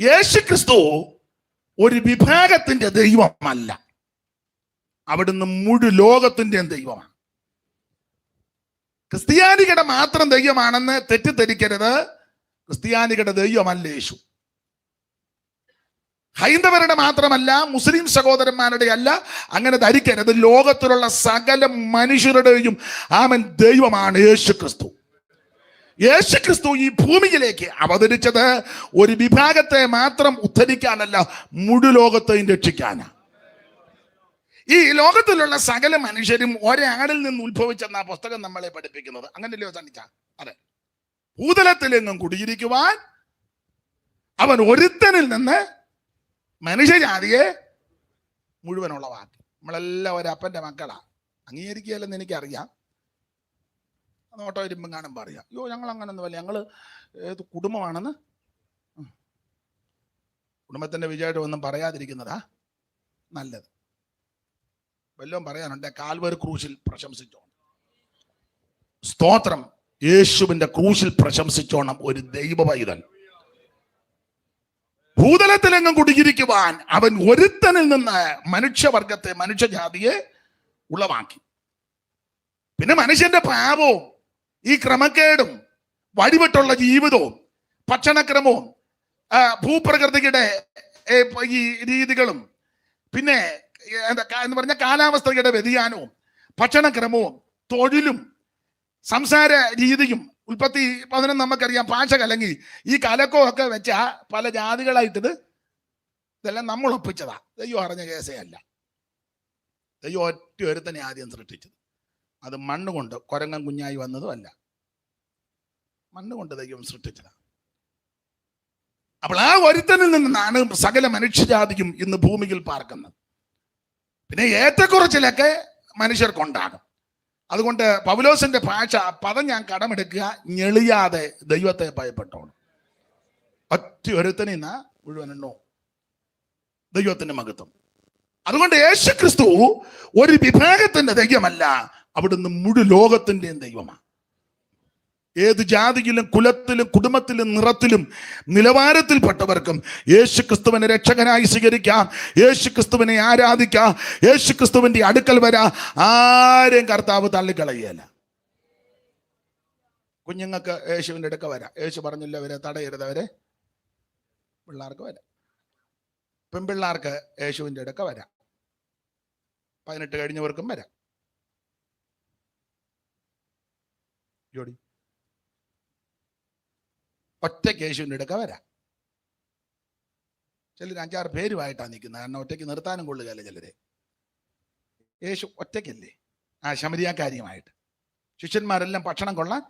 യേശു ക്രിസ്തു ഒരു വിഭാഗത്തിന്റെ ദൈവമല്ല, അവിടുന്ന് മുഴു ലോകത്തിന്റെയും ദൈവമാണ്. ക്രിസ്ത്യാനികളുടെ മാത്രം ദൈവമാണെന്ന് തെറ്റിദ്ധരിക്കരുത്. ക്രിസ്ത്യാനികളുടെ ദൈവമല്ല യേശു. ഹൈന്ദവരുടെ മാത്രമല്ല, മുസ്ലിം സഹോദരന്മാരുടെ അല്ല, അങ്ങനെ ധരിക്കരുത്. ലോകത്തിലുള്ള സകല മനുഷ്യരുടെയും ആമൻ ദൈവമാണ് യേശു ക്രിസ്തു. യേശു ക്രിസ്തു ഈ ഭൂമിയിലേക്ക് അവതരിച്ചത് ഒരു വിഭാഗത്തെ മാത്രം ഉദ്ധരിക്കാനല്ല, മുഴു ലോകത്തെയും രക്ഷിക്കാനാണ്. ഈ ലോകത്തിലുള്ള സകല മനുഷ്യരും ഒരാളിൽ നിന്ന് ഉത്ഭവിച്ചെന്ന പുസ്തകം നമ്മളെ പഠിപ്പിക്കുന്നത്. അങ്ങനെയല്ലയോ സന്നിച്ച? അതെ. ഭൂതലത്തിലെങ്ങും കുടിയിരിക്കുവാൻ അവൻ ഒരുത്തനിൽ നിന്ന് മനുഷ്യജാതിയെ മുഴുവനുള്ളവാക്കി. നമ്മളെല്ലാം ഒരപ്പന്റെ മക്കളാ. അംഗീകരിക്കുകയല്ലെന്ന് എനിക്കറിയാം. നോട്ടോ ഇരുമ്പം കാണുമ്പോൾ അറിയാം. അയ്യോ, ഞങ്ങൾ അങ്ങനൊന്നും അല്ല, ഞങ്ങൾ ഏത് കുടുംബമാണെന്ന്. കുടുംബത്തിന്റെ വിജയമായിട്ട് ഒന്നും പറയാതിരിക്കുന്നതാ നല്ലത്. വല്ലതും പറയാനുണ്ട്, കാൽവരി ക്രൂശിൽ പ്രശംസിച്ചോണം. സ്തോത്രം. യേശുവിന്റെ ക്രൂശിൽ പ്രശംസിച്ചോണം ഒരു ദൈവ പൈതൽ. ഭൂതലത്തിലെങ്ങും കുടിയിരിക്കുവാൻ അവൻ ഒരുത്തനിൽ നിന്ന് മനുഷ്യവർഗത്തെ, മനുഷ്യജാതിയെ ഉളവാക്കി. പിന്നെ മനുഷ്യന്റെ പാപവും ഈ ക്രമക്കേടും വഴിവിട്ടുള്ള ജീവിതവും ഭക്ഷണക്രമവും ഭൂപ്രകൃതിയുടെ ഈ രീതികളും പിന്നെ എന്ന് പറഞ്ഞ കാലാവസ്ഥയുടെ വ്യതിയാനവും ഭക്ഷണക്രമവും തൊഴിലും സംസാര രീതിയും ഉൽപ്പത്തി 11 നമുക്കറിയാം. ഭാഷ കലങ്ങി ഈ കലക്കമൊക്കെ വെച്ച പല ജാതികളായിട്ടത് ഇതെല്ലാം നമ്മൾ ഒപ്പിച്ചതാ. ദൈവം അറിഞ്ഞ കേസേ അല്ല. ദൈവം ഒറ്റ ഒരുത്തനെ ആദ്യം സൃഷ്ടിച്ചത്. അത് മണ്ണുകൊണ്ട് കുരങ്ങൻ കുഞ്ഞായി വന്നതും അല്ല, മണ്ണുകൊണ്ട് ദൈവം സൃഷ്ടിച്ചതാണ്. അപ്പോൾ ആ ഒരുത്തനിൽ നിന്നാണ് സകല മനുഷ്യജാതിയും ഇന്ന് ഭൂമിയിൽ പാർക്കുന്നത്. പിന്നെ ഏറ്റക്കുറച്ചിലൊക്കെ മനുഷ്യർക്കുണ്ടാകും. അതുകൊണ്ട് പൗലോസിന്റെ ഭാഷ പദം ഞാൻ കടമെടുക്കുക, ഞെളിയാതെ ദൈവത്തെ ഭയപ്പെട്ടോണം. ഒറ്റ ഒരുത്തനിന്ന മുഴുവനെണ്ണോ ദൈവത്തിന്റെ മഹത്വം. അതുകൊണ്ട് യേശു ക്രിസ്തു ഒരു വിഭാഗത്തിന്റെ ദൈവമല്ല, അവിടുന്ന് മുഴു ലോകത്തിന്റെയും ദൈവമാണ്. ഏത് ജാതിയിലും കുലത്തിലും കുടുംബത്തിലും നിറത്തിലും നിലവാരത്തിൽപ്പെട്ടവർക്കും യേശു ക്രിസ്തുവിനെ രക്ഷകനായി സ്വീകരിക്കാം, യേശു ക്രിസ്തുവിനെ ആരാധിക്കാം, യേശു ക്രിസ്തുവിന്റെ അടുക്കൽ വരാം. ആരെയും കർത്താവ് തള്ളിക്കളയല്ല. കുഞ്ഞുങ്ങൾക്ക് യേശുവിൻ്റെ അടുക്ക വരാം. യേശു പറഞ്ഞില്ല അവരെ തടയരുത്, അവരെ പിള്ളേർക്ക് വരാം. പെൺപിള്ളേർക്ക് യേശുവിൻ്റെ അടുക്ക വരാം. 18 കഴിഞ്ഞവർക്കും വരാം. ജോഡി ഒറ്റയ്ക്ക് യേശുവിൻ്റെ അടുക്ക വരാം. ചിലർ 5-6 പേരുമായിട്ടാണ് നിൽക്കുന്നത്. കാരണം ഒറ്റയ്ക്ക് നിർത്താനും കൊള്ളുകയല്ലേ ചിലരെ. യേശു ഒറ്റയ്ക്കല്ലേ, ശമരിയാക്കാരിയുമായിട്ട്. ശിഷ്യന്മാരെല്ലാം ഭക്ഷണം കൊള്ളാൻ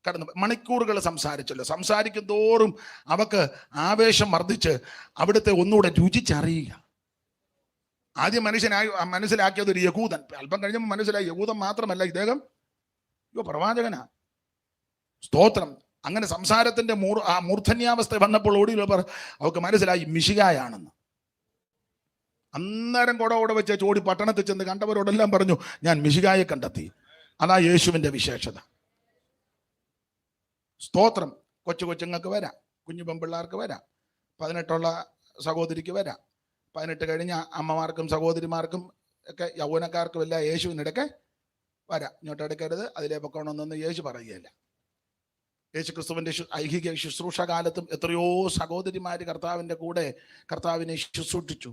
കടന്നു. മണിക്കൂറുകൾ സംസാരിച്ചല്ലോ. സംസാരിക്കും തോറും അവക്ക് ആവേശം വർദ്ധിച്ച് അവിടുത്തെ ഒന്നുകൂടെ രുചിച്ചറിയുക. ആദ്യം മനസ്സിലാക്കിയത് ഒരു യഹൂദൻ. അല്പം കഴിഞ്ഞപ്പോൾ മനസ്സിലായി യഹൂദൻ മാത്രമല്ല ഇദ്ദേഹം പ്രവാചകനാ. സ്തോത്രം. അങ്ങനെ സംസാരത്തിന്റെ മൂർധന്യാവസ്ഥ വന്നപ്പോൾ ഓടിയപ്പോൾ അവർക്ക് മനസ്സിലായി മിശിഹായാണെന്ന്. അന്നേരം കൂടെ വെച്ച് ചോടി പട്ടണത്തിൽ ചെന്ന് കണ്ടവരോടെല്ലാം പറഞ്ഞു, ഞാൻ മിശിഹായെ കണ്ടെത്തി. അതാ യേശുവിന്റെ വിശേഷത. സ്തോത്രം. കൊച്ചുങ്ങൾക്ക് വരാം, കുഞ്ഞു പെൺപിള്ളേർക്ക് വരാം, 18 സഹോദരിക്ക് വരാം, 18 കഴിഞ്ഞ അമ്മമാർക്കും സഹോദരിമാർക്കും ഒക്കെ യൗവനക്കാർക്കും എല്ലാം യേശുവിനിടയ്ക്ക് വരാം. ഇങ്ങോട്ട് എടുക്കരുത്, അതിലെ പൊക്കണമെന്നൊന്നും യേശു പറയുകയില്ല. യേശു ക്രിസ്തുവിന്റെ ഐഹിക ശുശ്രൂഷ കാലത്തും എത്രയോ സഹോദരിമാര് കർത്താവിന്റെ കൂടെ കർത്താവിനെ ശുശ്രൂഷിച്ചു.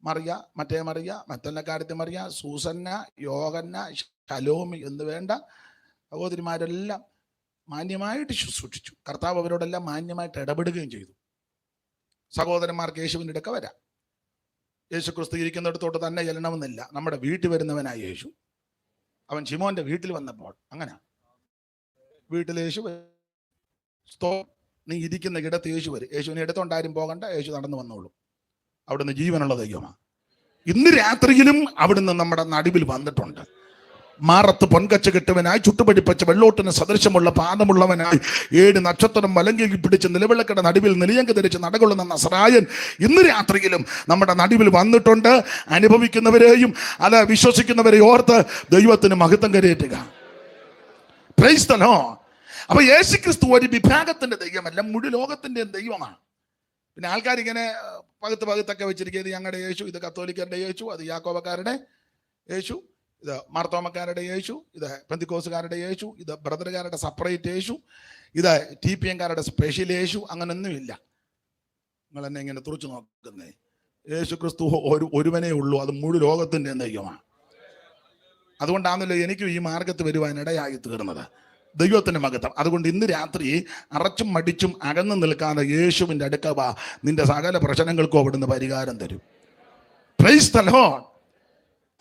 മറിയ, മറ്റേ മറിയ, മറ്റെല്ലാക്കാര്യത്തിൽ മറിയ, സൂസന്ന, യോഹന്ന, ശലോമി എന്ന് വേണ്ട സഹോദരിമാരെല്ലാം മാന്യമായിട്ട് ശുശ്രൂഷിച്ചു. കർത്താവ് അവരോടെല്ലാം മാന്യമായിട്ട് ഇടപെടുകയും ചെയ്തു. സഹോദരന്മാർക്ക് യേശുവിൻ്റെ അടുക്ക വരാം. യേശു ക്രിസ്തു ഇരിക്കുന്നിടത്തോട്ട് തന്നെ ചെല്ലണമെന്നില്ല. നമ്മുടെ വീട്ടിൽ വരുന്നവനായ യേശു. അവൻ ശിമോന്റെ വീട്ടിൽ വന്നപ്പോൾ അങ്ങനെ വീട്ടിൽ യേശു, നീ ഇരിക്കുന്ന ഇടത്ത് യേശു വരും. യേശുവിനെ എടുത്തോണ്ടാരും പോകണ്ട, യേശു നടന്നു വന്നോളൂ. അവിടുന്ന് ജീവനുള്ള ദൈവമാണ്. ഇന്ന് രാത്രിയിലും അവിടുന്ന് നമ്മുടെ നടുവിൽ വന്നിട്ടുണ്ട്. മാറത്ത് പൊൻകച്ച കെട്ടവനായി, ചുട്ടുപടിപ്പച്ച വെള്ളോട്ടിന് സദൃശമുള്ള പാദമുള്ളവനായി, 7 നക്ഷത്രം വലങ്കി പിടിച്ച് നിലവിളക്കട നടുവിൽ നിലയങ്കി ധരിച്ച് നടകൊള്ളുന്ന നസറായൻ ഇന്ന് രാത്രിയിലും നമ്മുടെ നടുവിൽ വന്നിട്ടുണ്ട്. അനുഭവിക്കുന്നവരെയും അത് വിശ്വസിക്കുന്നവരെ ഓർത്ത് ദൈവത്തിന് മഹത്വം കരയേറ്റുക. Price the lord. അപ്പൊ യേശു ക്രിസ്തു ഒരു വിഭാഗത്തിന്റെ ദൈവമല്ല, മുഴു ലോകത്തിന്റെ ദൈവമാണ്. പിന്നെ ആൾക്കാരിങ്ങനെ പകുത്തൊക്കെ വെച്ചിരിക്കുക, ഇത് ഞങ്ങളുടെ യേശു, ഇത് കത്തോലിക്കരുടെ യേശു, അത് യാക്കോബക്കാരുടെ യേശു, ഇത് മാർത്തോമക്കാരുടെ യേശു, ഇത് പെന്തിക്കോസുകാരുടെ യേശു, ഇത് ബ്രദറുകാരുടെ സെപ്പറേറ്റ് യേശു, ഇത് TPM-കാരുടെ സ്പെഷ്യൽ യേശു. അങ്ങനൊന്നുമില്ല. നിങ്ങൾ എന്നെ ഇങ്ങനെ തുറച്ചു നോക്കുന്നേ. യേശു ക്രിസ്തു ഒരുവനേ ഉള്ളൂ, അത് മുഴു ലോകത്തിൻ്റെ ദൈവമാണ്. അതുകൊണ്ടാണല്ലോ എനിക്കും ഈ മാർഗത്ത് വരുവാൻ ഇടയായി തീർന്നത്. ദൈവത്തിന്റെ മഹത്വം. അതുകൊണ്ട് ഇന്ന് രാത്രി അറച്ചും മടിച്ചും അകന്നു നിൽക്കാതെ യേശുവിൻ്റെ അടുക്ക വാ. നിന്റെ സകല പ്രശ്നങ്ങൾക്കും അവിടുന്ന് പരിഹാരം തരും. Price the lord.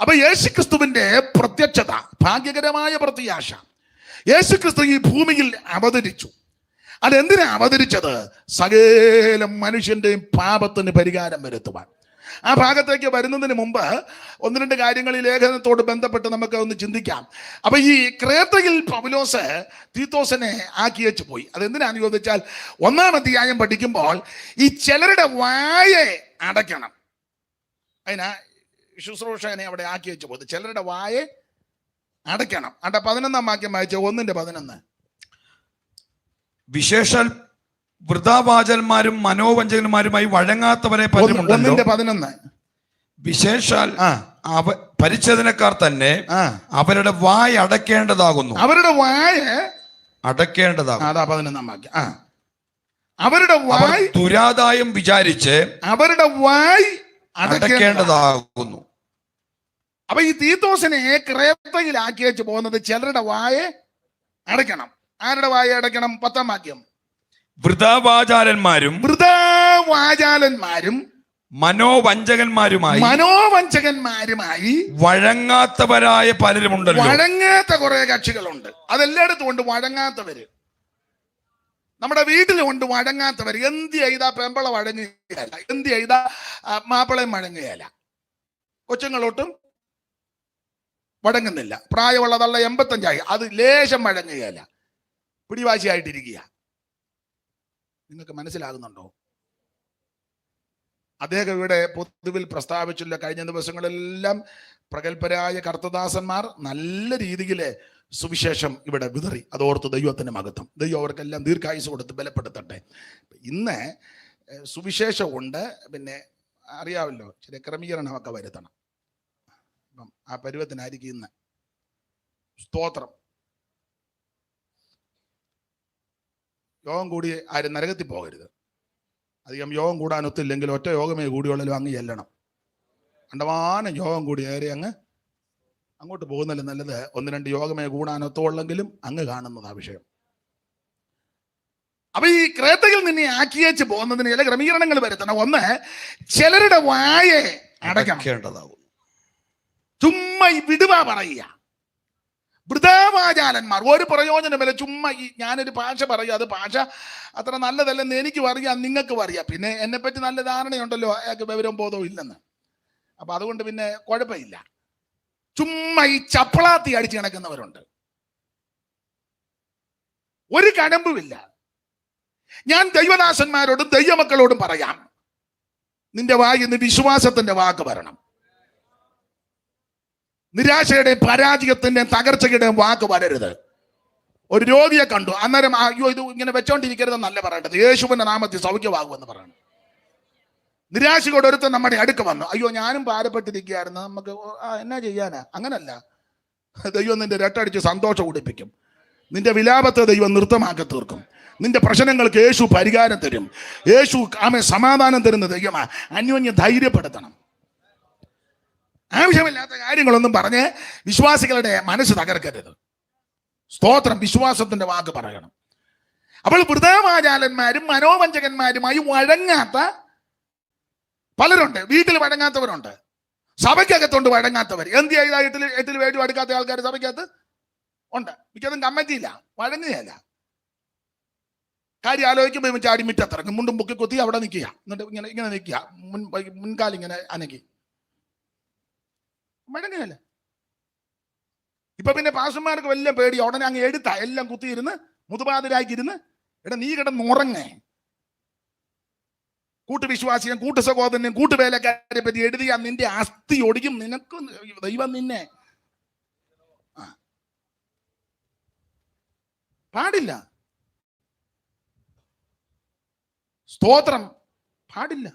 അപ്പൊ യേശുക്രിസ്തുവിന്റെ പ്രത്യക്ഷത, ഭാഗ്യകരമായ പ്രത്യാശ. യേശുക്രിസ്തു ഈ ഭൂമിയിൽ അവതരിച്ചു. അതെന്തിനാ അവതരിച്ചത്? സകല മനുഷ്യന്റെയും പാപത്തിന് പരിഹാരം വരുത്തുവാൻ. ആ ഭാഗത്തേക്ക് വരുന്നതിന് മുമ്പ് ഒന്ന് രണ്ട് കാര്യങ്ങൾ ഈ ലേഖനത്തോട് ബന്ധപ്പെട്ട് നമുക്ക് ഒന്ന് ചിന്തിക്കാം. അപ്പൊ ഈ ക്രേത്തയിൽ പൗലോസ് തീത്തോസിനെ ആക്കി വെച്ച് പോയി. അതെന്തിനാന്ന് ചോദിച്ചാൽ 1-ാം അധ്യായം പഠിക്കുമ്പോൾ ഈ ചിലരുടെ വായെ അടയ്ക്കണം. അതിനാ ശുശ്രൂഷനെ അവിടെ ആക്കി വെച്ച് പോയത്. ചിലരുടെ വായെ അടയ്ക്കണം. 11-ാം വാക്യം വായിച്ച 1:11. വിശേഷാൽ വൃഥാവാചന്മാരും മനോവഞ്ചകന്മാരുമായി വഴങ്ങാത്തവരെ പറ്റുമുണ്ടല്ലോ. 1:11. വിശേഷാൽ പരിച്ഛേദനക്കാർ തന്നെ അവരുടെ വായ അടയ്ക്കേണ്ടതാകുന്നു. അവരുടെ വായ അടയ്ക്കേണ്ടതാകുന്നു. 11-ാം വാക്യം. അവരുടെ വായ് ദുരാദായം വിചാരിച്ച് അവരുടെ വായ് അടയ്ക്കേണ്ടതാകുന്നു. അപ്പൊ ഈ തീത്തോസിനെ ക്രേത്തയിലാക്കി വെച്ച് പോകുന്നത് ചിലരുടെ വായെ അടയ്ക്കണം. ആരുടെ വായ അടയ്ക്കണം? 10-ാം വാക്യം. വൃഥാവാചാരന്മാരും മനോവഞ്ചകന്മാരുമായി വഴങ്ങാത്തവരായ പലരുമുണ്ടല്ലോ. വഴങ്ങാത്ത കുറെ കക്ഷികളുണ്ട്. അതെല്ലായിടത്തും ഉണ്ട് വഴങ്ങാത്തവര്. നമ്മുടെ വീട്ടിലുണ്ട് വഴങ്ങാത്തവർ. എന്ത് ചെയ്താ പെമ്പള വഴങ്ങുകയല്ല, എന്ത് ചെയ്താ മാപ്പിളയും വഴങ്ങുകയല്ല. കൊച്ചുങ്ങളൊട്ടും വഴങ്ങുന്നില്ല. പ്രായമുള്ളതല്ല, 85 അത് ലേശം വഴങ്ങുകയല്ല, പിടിവാശിയായിട്ടിരിക്കുക. നിങ്ങൾക്ക് മനസ്സിലാകുന്നുണ്ടോ? അദ്ദേഹം ഇവിടെ പൊതുവിൽ പ്രസ്താവിച്ചില്ല. കഴിഞ്ഞ ദിവസങ്ങളെല്ലാം പ്രഗത്ഭരായ കർത്തദാസന്മാർ നല്ല രീതിയിൽ സുവിശേഷം ഇവിടെ വിതറി. അതോർത്ത് ദൈവത്തിന്റെ മഹത്വം. ദൈവം അവർക്കെല്ലാം ദീർഘായുസ് കൊടുത്ത് ബലപ്പെടുത്തട്ടെ. ഇന്ന് സുവിശേഷമുണ്ട്, പിന്നെ അറിയാമല്ലോ ചില ക്രമീകരണമൊക്കെ വരുത്തണം. അപ്പം ആ പരുവത്തിനായിരിക്കും ഇന്ന്. സ്തോത്രം. യോഗം കൂടി ആരും നരകത്തിൽ പോകരുത്. അധികം യോഗം കൂടാനൊത്തില്ലെങ്കിൽ ഒറ്റ യോഗമേ കൂടിയുള്ളൂ അങ്ങ് ചെല്ലണം. കണ്ടമാനം യോഗം കൂടി ഏറെ അങ്ങോട്ട് പോകുന്നല്ലേ നല്ലത്. 1-2 യോഗമേ കൂടാനൊത്തുള്ളെങ്കിലും അങ്ങ് കാണുന്നതാ വിഷയം. അപ്പൊ ഈ ക്രേത്തയിൽ നിന്നെ ആക്കിയേച്ച് പോകുന്നതിന് ചില ക്രമീകരണങ്ങൾ വരുത്തണം. ഒന്ന്, ചിലരുടെ വായെ അടയ്ക്കേണ്ടതാവും. ചുമ്മാ വിടുവാ പറയുക. വൃഥാവാചാലന്മാർ, ഒരു പ്രയോജനമില്ല. ചുമ്മാ ഞാനൊരു ഭാഷ പറയും, അത് ഭാഷ അത്ര നല്ലതല്ലെന്ന് എനിക്കും അറിയാം, നിങ്ങൾക്കും അറിയാം. പിന്നെ എന്നെപ്പറ്റി നല്ല ധാരണയുണ്ടല്ലോ, അയാൾക്ക് വിവരം ബോധവും ഇല്ലെന്ന്. അപ്പൊ അതുകൊണ്ട് പിന്നെ കുഴപ്പമില്ല. ചുമ്മാ ഈ ചപ്പളാത്തി അടിച്ചു കിടക്കുന്നവരുണ്ട്. ഒരു കടമ്പുമില്ല. ഞാൻ ദൈവദാസന്മാരോടും ദൈവമക്കളോടും പറയാം, നിന്റെ വായിൽ നിന്ന് വിശ്വാസത്തിന്റെ വാക്ക് വരണം. നിരാശയുടെയും പരാജയത്തിന്റെയും തകർച്ചയുടെയും വാക്ക് വരരുത്. ഒരു രോഗിയെ കണ്ടു, അന്നേരം അയ്യോ ഇത് ഇങ്ങനെ വെച്ചോണ്ടിരിക്കരുതെന്നല്ല പറയേണ്ടത്, യേശുവിന്റെ നാമത്തിൽ സൗഖ്യമാകുമെന്ന് പറയണം. നിരാശയോടെ ഒരുത്തൻ നമ്മുടെ അടുക്ക വന്നു, അയ്യോ ഞാനും ഭാരപ്പെട്ടിരിക്കുകയായിരുന്നു, നമുക്ക് എന്നാ ചെയ്യാനാ? അങ്ങനല്ല. ദൈവം നിന്റെ രട്ടടിച്ച് സന്തോഷം ഉടിപ്പിക്കും. നിന്റെ വിലാപത്തെ ദൈവം നൃത്തമാക്കി തീർക്കും. നിന്റെ പ്രശ്നങ്ങൾക്ക് യേശു പരിഹാരം തരും. യേശു സമാധാനം തരുന്ന ദൈവമാ. അന്യോന്യം ധൈര്യപ്പെടുത്തണം. ആവശ്യമില്ലാത്ത കാര്യങ്ങളൊന്നും പറഞ്ഞ് വിശ്വാസികളുടെ മനസ്സ് തകർക്കരുത്. സ്തോത്രം. വിശ്വാസത്തിന്റെ വാക്ക് പറയണം. അപ്പോൾ വൃഥാവാചാലന്മാരും മനോവഞ്ചകന്മാരുമായി വഴങ്ങാത്ത പലരുണ്ട്. വീട്ടിൽ വഴങ്ങാത്തവരുണ്ട്, സഭയ്ക്കകത്തുണ്ട് വഴങ്ങാത്തവർ. എന്ത് ചെയ്താ എട്ടിൽ വേണ്ടി അടുക്കാത്ത ആൾക്കാർ സഭയ്ക്കകത്ത് ഉണ്ട്. മിക്കതും കമ്മിറ്റിയില്ല, വഴങ്ങുകയല്ല. കാര്യം ആലോചിക്കുമ്പോൾ ചാടി മിറ്റത്തിറങ്ങും, മുണ്ടും പൊക്കി കുത്തി അവിടെ നിൽക്കുക, എന്നിട്ട് ഇങ്ങനെ നിൽക്കുക, മുൻകാലിങ്ങനെ അനക്കി വഴങ്ങുകയല്ല. ഇപ്പൊ പിന്നെ പാസ്റ്റർമാർക്ക് വലിയ പേടി. ഉടനെ അങ്ങ് എടുത്താ എല്ലാം കുത്തിയിരുന്ന് മുതുപാതിരാക്കിയിരുന്ന്, എടാ നീ കിടന്നുറങ്ങേ. കൂട്ടുവിശ്വാസിയും കൂട്ടു സഹോദരനെയും കൂട്ടുവേലക്കാരെ പറ്റി എഴുതിയാൽ നിന്റെ അസ്ഥി ഒടിക്കും. നിനക്ക് ദൈവം നിന്നെ പാടില്ല. സ്തോത്രം. പാടില്ല.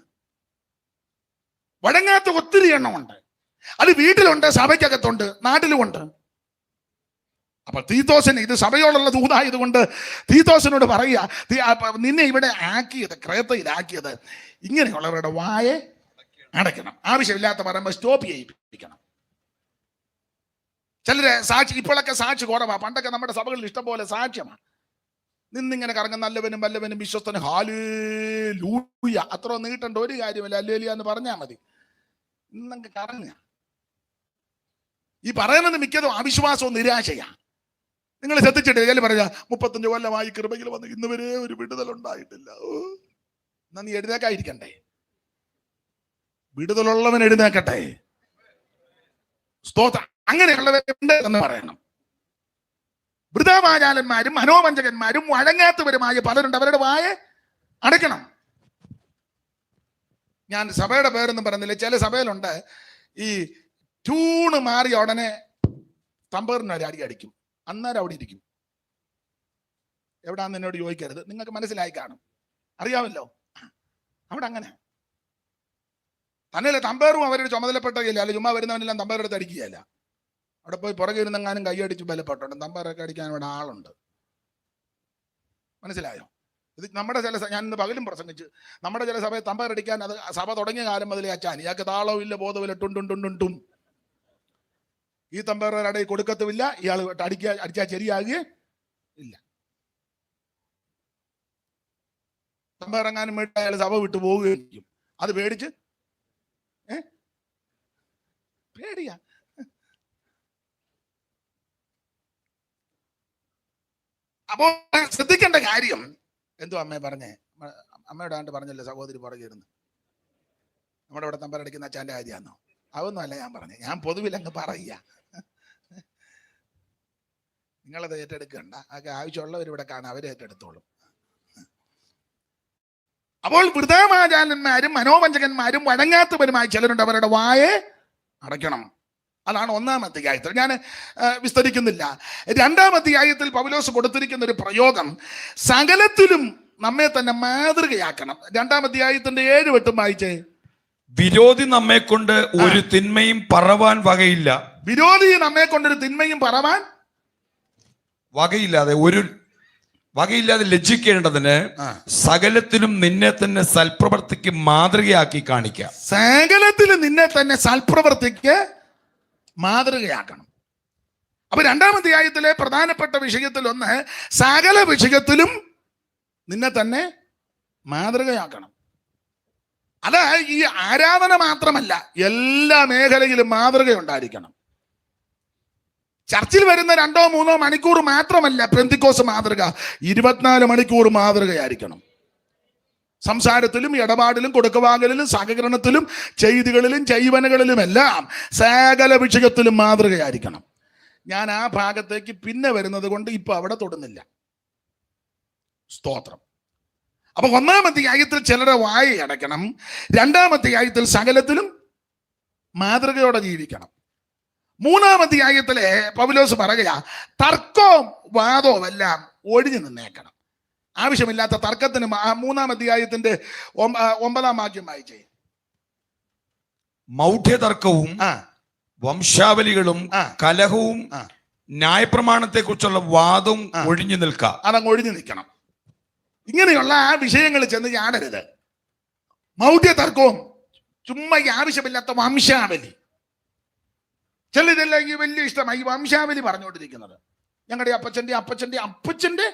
വഴങ്ങാത്ത ഒത്തിരി എണ്ണമുണ്ട്. അത് വീട്ടിലുണ്ട്, സഭയ്ക്കകത്തുണ്ട്, നാട്ടിലുമുണ്ട്. അപ്പൊ തീത്തോസിന്, ഇത് സഭയോടുള്ള ദൂതായതുകൊണ്ട് തീത്തോസിനോട് പറയുക, നിന്നെ ഇവിടെ ആക്കിയത്, ക്രേത്തയിലാക്കിയത് ഇങ്ങനെയുള്ളവരുടെ വായെ അടയ്ക്കണം. ആവശ്യമില്ലാത്ത പറയുമ്പോൾ സ്റ്റോപ്പ് ചെയ്യിപ്പിക്കണം. ചിലര് സാക്ഷി, ഇപ്പോഴൊക്കെ സാക്ഷി കുറവാ. പണ്ടൊക്കെ നമ്മുടെ സഭകളിൽ ഇഷ്ടംപോലെ സാക്ഷ്യമാണ്. നിന്നിങ്ങനെ കറങ്ങും, നല്ലവനും വല്ലവനും വിശ്വസ്തനും, ഹല്ലേലൂയ, അത്ര നീട്ടേണ്ട ഒരു കാര്യമില്ല, ഹല്ലേലൂയ എന്ന് പറഞ്ഞാൽ മതി. ഇന്നങ്ങ് കറങ്ങുക. ഈ പറയുന്നത് മിക്കതും അവിശ്വാസവും നിരാശയാണ്. നിങ്ങൾ ശ്രദ്ധിച്ചിട്ട് ചില പറയാ 35 കൊല്ലമായി കൃപയിൽ വന്ന് ഇന്ന് വരെ ഒരു വിടുതലുണ്ടായിട്ടില്ല. എന്നാ നീ എഴുന്നേക്കായിരിക്കണ്ടേ? വിടുതലുള്ളവൻ എഴുന്നേക്കട്ടെ. സ്തോത്രം. അങ്ങനെയുള്ളവരുണ്ട് എന്ന് പറയണം. വൃഥാവാചാലന്മാരും മനോവഞ്ചകന്മാരും വഴങ്ങാത്തവരുമായ പലരുണ്ട്. അവരുടെ വായ അടയ്ക്കണം. ഞാൻ സഭയുടെ പേരൊന്നും പറയുന്നില്ല. ചില സഭയിലുണ്ട്, ഈ ട്യൂണ് മാറിയ ഉടനെ തമ്പറിന് ഒരു അടി അടിക്കും. അന്നേരം അവിടെ ഇരിക്കും. എവിടാന്ന് എന്നോട് ചോദിക്കരുത്, നിങ്ങൾക്ക് മനസ്സിലായി കാണും, അറിയാമല്ലോ. അവിടെ അങ്ങനെ തന്നെയല്ല, തമ്പേറും അവരുടെ ചുമതലപ്പെട്ടല്ല. അല്ല, ചുമ്മാ വരുന്നവനെല്ലാം തമ്പേറെടുത്ത് അടിക്കുകയല്ല. അവിടെ പോയി പുറകെ ഇരുന്നെങ്ങാനും കൈയടിച്ച് ബലപ്പെട്ടുണ്ട്. തമ്പേറൊക്കെ അടിക്കാൻ ഇവിടെ ആളുണ്ട്. മനസ്സിലായോ? ഇത് നമ്മുടെ ചില, ഞാൻ ഇന്ന് പകലും പ്രസംഗിച്ച്, നമ്മുടെ ചില സഭയെ തമ്പേറടിക്കാൻ, അത് സഭ തുടങ്ങിയ കാലം മുതലേ അച്ചാൻ, ഇയാൾക്ക് താളവും ഇല്ല, ബോധമില്ല, ടുണ്ടുണ്ടുണ്ടുണ്ടും. ഈ തമ്പേറയുടെ കൊടുക്കത്തുമില്ല. ഇയാൾ അടിച്ചാൽ ശരിയാകുകയും ഇല്ല. തമ്പേറങ്ങാനും വീട്ടിൽ അയാൾ സഭ വിട്ടു പോവുകയും ചെയ്യും. അത് പേടിച്ച് പേടിയാ. അപ്പോ ശ്രദ്ധിക്കേണ്ട കാര്യം എന്തോ അമ്മയെ പറഞ്ഞേ, അമ്മയുടെ ആണ്ട് പറഞ്ഞല്ലോ, സഹോദരി പുറകിരുന്ന് നമ്മുടെ ഇവിടെ തമ്പേറടിക്കുന്ന അച്ഛൻ്റെ കാര്യമാണോ? അതൊന്നും അല്ല ഞാൻ പറഞ്ഞേ. ഞാൻ പൊതുവിലങ്ങ് പറയുക, നിങ്ങളത് ഏറ്റെടുക്കണ്ട. അതൊക്കെ ആവശ്യമുള്ളവർ ഇവിടെ കാണാം, അവരെ ഏറ്റെടുത്തോളും. അപ്പോൾ വൃഥാവാചാലന്മാരും മനോവഞ്ചകന്മാരും വഴങ്ങാത്തവരുമായി ചിലരുണ്ട്. അവരുടെ വായെ അടയ്ക്കണം. അതാണ് 1-ാം അധ്യായത്തിൽ. ഞാൻ വിസ്തരിക്കുന്നില്ല. 2-ാം അധ്യായത്തിൽ പൗലോസ് കൊടുത്തിരിക്കുന്ന ഒരു പ്രയോഗം, സകലത്തിലും നമ്മെ തന്നെ മാതൃകയാക്കണം. 2-ാം അധ്യായത്തിന്റെ 7-8 വായിച്ചേ. വിരോധി നമ്മെ കൊണ്ട് ഒരു തിന്മയും പറവാൻ വകയില്ല. വിരോധി നമ്മെ കൊണ്ടൊരു തിന്മയും പറവാൻ വകയില്ലാതെ ലജ്ജിക്കേണ്ടതിന് സകലത്തിലും നിന്നെ തന്നെ സൽപ്രവർത്തിക്ക് മാതൃകയാക്കി കാണിക്കാം. സകലത്തിലും നിന്നെ തന്നെ സൽപ്രവർത്തിക്ക് മാതൃകയാക്കണം. അപ്പൊ 2-ാം അധ്യായത്തിലെ പ്രധാനപ്പെട്ട വിഷയത്തിൽ ഒന്ന്, സകല വിഷയത്തിലും നിന്നെ തന്നെ മാതൃകയാക്കണം. അത് ഈ ആരാധന മാത്രമല്ല, എല്ലാ മേഖലയിലും മാതൃകയുണ്ടായിരിക്കണം. ചർച്ചിൽ വരുന്ന 2-3 മണിക്കൂർ മാത്രമല്ല പെന്തിക്കോസ് മാതൃക, 24 മണിക്കൂർ മാതൃകയായിരിക്കണം. സംസാരത്തിലും ഇടപാടിലും കൊടുക്കവാങ്ങലിലും സഹകരണത്തിലും ചെയ്തികളിലും ജൈവനകളിലും എല്ലാം സകല വിഷയത്തിലും മാതൃകയായിരിക്കണം. ഞാൻ ആ ഭാഗത്തേക്ക് പിന്നെ വരുന്നത് കൊണ്ട് ഇപ്പൊ അവിടെ തൊടുന്നില്ല. സ്തോത്രം. അപ്പൊ 1-ാം അധ്യായത്തിൽ ചിലരെ വായ അടയ്ക്കണം. 2-ാം അധ്യായത്തിൽ സകലത്തിലും മാതൃകയോടെ ജീവിക്കണം. 3-ാം അധ്യായത്തിലെ പൗലോസ് പറയുക, തർക്കവും വാദവും എല്ലാം ഒഴിഞ്ഞു നിന്നേക്കണം. ആവശ്യമില്ലാത്ത തർക്കത്തിന് 3-ാം അധ്യായത്തിന്റെ 9-ാം വാക്യം വായിച്ചേ. മൗഢ്യതർക്കവും വംശാവലികളും കലഹവും ന്യായപ്രമാണത്തെ കുറിച്ചുള്ള വാദവും ഒഴിഞ്ഞു നിൽക്കാം. അതങ്ങ് ഒഴിഞ്ഞു നിൽക്കണം. ഇങ്ങനെയുള്ള ആ വിഷയങ്ങളിൽ ചെന്ന് ചാടരുത്. മൗഢ്യതർക്കവും ചുമ്മാ ആവശ്യമില്ലാത്ത വംശാവലി. ചിലരെല്ലാം ഈ വലിയ ഇഷ്ടമായി ഈ വംശാവലി പറഞ്ഞുകൊണ്ടിരിക്കുന്നത്. ഞങ്ങളുടെ അപ്പച്ചന്റെ അപ്പച്ചന്റെ അപ്പച്ചന്റെ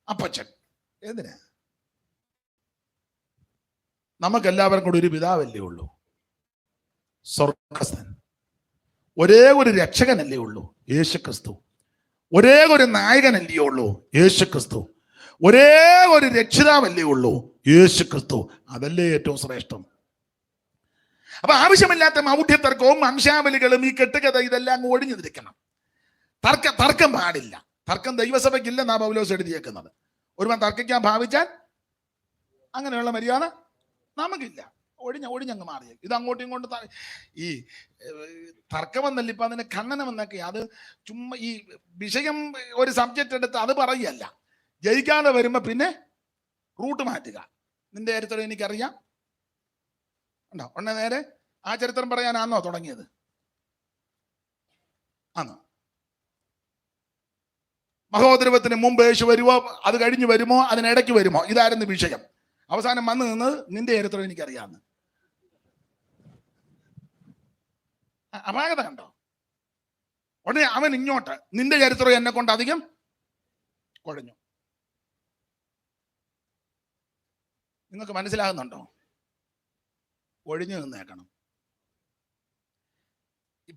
അപ്പച്ചൻ. എന്തിനാ? നമുക്കെല്ലാവർക്കും കൂടി ഒരു പിതാവല്ലേ ഉള്ളൂ, സ്വർഗ്ഗസ്ഥൻ. ഒരേ ഒരു രക്ഷകനല്ലേ ഉള്ളൂ, യേശുക്രിസ്തു. ഒരേ ഒരു നായകനല്ലേ ഉള്ളൂ, യേശുക്രിസ്തു. ഒരേ ഒരു രക്ഷിതാവല്ലേ ഉള്ളൂ, യേശുക്രിസ്തു. അതല്ലേ ഏറ്റവും ശ്രേഷ്ഠം. അപ്പൊ ആവശ്യമില്ലാത്ത മൗഢ്യതർക്കവും വംശാവലികളും ഈ കെട്ടുകഥ ഇതെല്ലാം ഒഴിഞ്ഞു നിൽക്കണം. തർക്കം പാടില്ല. തർക്കം ദൈവസഭയ്ക്കില്ലെന്നാ പൗലോസ് എഴുതിയേക്കുന്നത്. ഒരുവൻ തർക്കിക്കാൻ ഭാവിച്ചാൽ അങ്ങനെയുള്ള മര്യാദ നമുക്കില്ല. ഒഴിഞ്ഞങ്ങ് മാറിയ ഇത് അങ്ങോട്ടും ഇങ്ങോട്ടും ഈ തർക്കമെന്നല്ല, ഇപ്പൊ അതിന് ഖണ്ഡനമെന്നൊക്കെ, അത് ചുമ്മാ ഈ വിഷയം ഒരു സബ്ജക്റ്റ് എടുത്ത് അത് പറയല്ല. ജയിക്കാതെ വരുമ്പോ പിന്നെ റൂട്ട് മാറ്റുക. നിന്റെ ചരിത്രം എനിക്കറിയാം. ഉണ്ടോ? ഉടനെ നേരെ ആ ചരിത്രം പറയാനാണോ തുടങ്ങിയത്? ആണോ? മഹോദരവത്തിന് മുമ്പ് യേശു വരുമോ, അത് കഴിഞ്ഞ് വരുമോ, അതിനിടയ്ക്ക് വരുമോ? ഇതായിരുന്നു വിഷയം. അവസാനം വന്ന് നിന്നത് നിന്റെ ചരിത്രം എനിക്കറിയാമെന്ന്. അപാകത കണ്ടോ? ഉടനെ അവൻ ഇങ്ങോട്ട് നിന്റെ ചരിത്രം എന്നെ കൊണ്ട് അധികം കുഴഞ്ഞു. നിങ്ങൾക്ക് മനസ്സിലാകുന്നുണ്ടോ? ഒഴിഞ്ഞു നിന്നേക്കണം.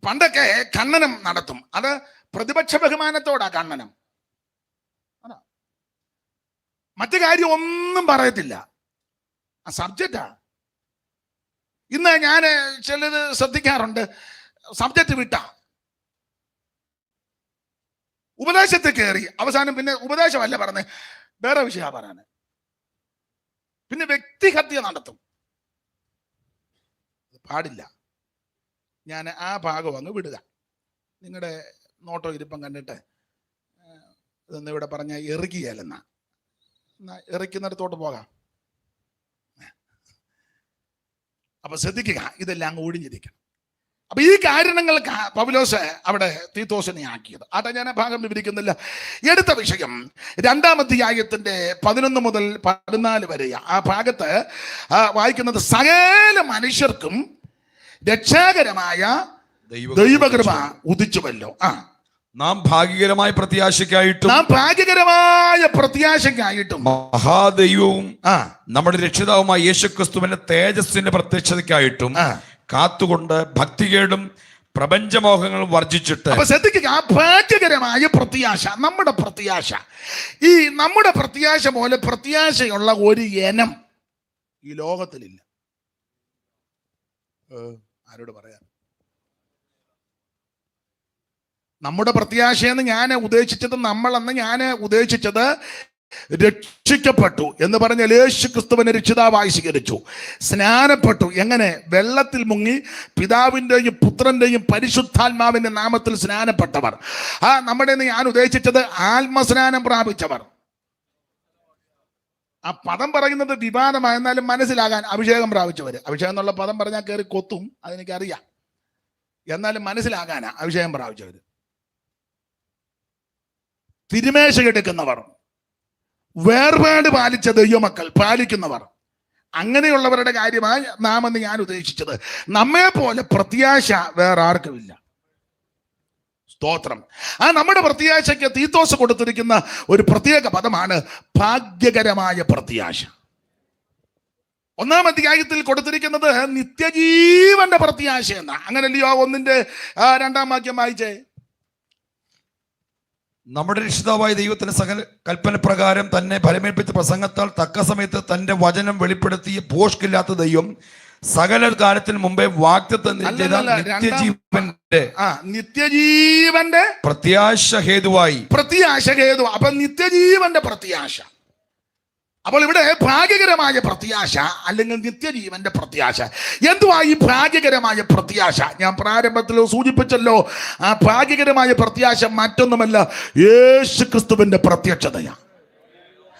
പണ്ടൊക്കെ ഖണ്ഡനം നടത്തും. അത് പ്രതിപക്ഷ ബഹുമാനത്തോടാ ഖണ്ഡനം. അതാ, മറ്റു കാര്യം ഒന്നും പറയത്തില്ല, ആ സബ്ജക്റ്റാ. ഇന്ന് ഞാൻ ചിലത് ശ്രദ്ധിക്കാറുണ്ട്, സബ്ജക്റ്റ് വിട്ടാ ഉപദേശത്തിൽ കയറി അവസാനം പിന്നെ ഉപദേശമല്ല പറഞ്ഞ് വേറെ വിഷയമാണ് പറയാന്. പിന്നെ വ്യക്തിഹത്യ നടത്തും. പാടില്ല. ഞാൻ ആ ഭാഗം അങ്ങ് വിടുക. നിങ്ങളുടെ നോട്ടോ ഇരിപ്പം കണ്ടിട്ട് ഇതൊന്നും ഇവിടെ പറഞ്ഞ എറിക്കുകയല്ലെന്നാ, എറിക്കുന്നിടത്തോട്ട് പോകാം. അപ്പൊ ശ്രദ്ധിക്കുക, ഇതെല്ലാം അങ്ങ് ഒഴിഞ്ഞിരിക്കണം. അപ്പൊ ഈ കാരണങ്ങൾക്ക് പൗലോസ് അവിടെ തീത്തോസിനെ ആക്കിയത്. ആട്ടെ, ഞാൻ ആ ഭാഗം വിവരിക്കുന്നില്ല. എടുത്ത വിഷയം 2-ാം അധ്യായത്തിന്റെ 11 മുതൽ 14 വരെ ആ ഭാഗത്ത് വായിക്കുന്നത്, സകല മനുഷ്യർക്കും രക്ഷാകരമായ ദൈവകൃപ ഉദിച്ചുവല്ലോ. നാം ഭാഗ്യകരമായ പ്രത്യാശയ്ക്കായിട്ടും മഹാദൈവവും നമ്മുടെ രക്ഷിതാവുമായ യേശുക്രിസ്തുവിന്റെ തേജസ്സിന്റെ പ്രത്യക്ഷതയ്ക്കായിട്ടും കാത്തുകൊണ്ട് ഭക്തികേടും പ്രപഞ്ചമോഹങ്ങളും വർജിച്ചിട്ട്. അപ്പൊ ശ്രദ്ധിക്കുക, ആ ഭാഗ്യകരമായ പ്രത്യാശ, നമ്മുടെ പ്രത്യാശ, ഈ നമ്മുടെ പ്രത്യാശ പോലെ പ്രത്യാശയുള്ള ഒരു ഇനം ഈ ലോകത്തിലില്ല. ആരോട് പറയാൻ? നമ്മുടെ പ്രത്യാശയെന്ന് ഞാൻ ഉദ്ദേശിച്ചത്, നമ്മളെന്ന് ഞാൻ ഉദ്ദേശിച്ചത് രക്ഷിക്കപ്പെട്ടു എന്ന് പറഞ്ഞാൽ യേശു ക്രിസ്തുവിനെ രക്ഷിതാവായി സ്വീകരിച്ചു, സ്നാനപ്പെട്ടു. എങ്ങനെ? വെള്ളത്തിൽ മുങ്ങി പിതാവിൻ്റെയും പുത്രന്റെയും പരിശുദ്ധാത്മാവിന്റെ നാമത്തിൽ സ്നാനപ്പെട്ടവർ. നമ്മുടെ ഞാൻ ഉദ്ദേശിച്ചത് ആത്മസ്നാനം പ്രാപിച്ചവർ. ആ പദം പറയുന്നത് വിവാദമായെന്നാലും മനസ്സിലാകാൻ അഭിഷേകം പ്രാപിച്ചവര്. അഭിഷേകം എന്നുള്ള പദം പറഞ്ഞാൽ കയറി കൊത്തും, അതെനിക്കറിയാം. എന്നാലും മനസ്സിലാകാനാ അഭിഷേകം പ്രാപിച്ചവര്. തിരുമേശ എടുക്കുന്നവർ, വേർപാട് പാലിച്ച ദൈവമക്കൾ പാലിക്കുന്നവർ, അങ്ങനെയുള്ളവരുടെ കാര്യമായി നാം എന്ന് ഞാൻ ഉദ്ദേശിച്ചത്. നമ്മെ പോലെ പ്രത്യാശ വേറെ ആർക്കുമില്ല. സ്തോത്രം. നമ്മുടെ പ്രത്യാശയ്ക്ക് തീത്തോസ് കൊടുത്തിരിക്കുന്ന ഒരു പ്രത്യേക പദമാണ് ഭാഗ്യകരമായ പ്രത്യാശ. 1-ാം അധ്യായത്തിൽ കൊടുത്തിരിക്കുന്നത് നിത്യജീവന്റെ പ്രത്യാശ എന്നാ. അങ്ങനല്ലയോ 1-ന്റെ 2-ാം വാക്യം വായിച്ചേ. നമ്മുടെ രക്ഷിതാവായ ദൈവത്തിന്റെ സകല കൽപ്പന പ്രകാരം തന്നെ ഫലമേൽപ്പിച്ച പ്രസംഗത്താൽ തക്ക സമയത്ത് തന്റെ വചനം വെളിപ്പെടുത്തിയ ഭോഷ്കില്ലാത്ത ദൈവം സകല കാലത്തിന് മുമ്പേ വാഗ്ദത്തം ചെയ്ത നിത്യജീവന്റെ പ്രത്യാശ ഹേതുവായി. അപ്പൊ നിത്യജീവന്റെ പ്രത്യാശ. അപ്പോൾ ഇവിടെ ഭാഗ്യകരമായ പ്രത്യാശ അല്ലെങ്കിൽ നിത്യജീവന്റെ പ്രത്യാശ. എന്തുവാ ഈ ഭാഗ്യകരമായ പ്രത്യാശ? ഞാൻ പ്രാരംഭത്തിൽ സൂചിപ്പിച്ചല്ലോ, ആ ഭാഗ്യകരമായ പ്രത്യാശ മറ്റൊന്നുമല്ല, യേശു ക്രിസ്തുവിന്റെ പ്രത്യക്ഷതയാണ്.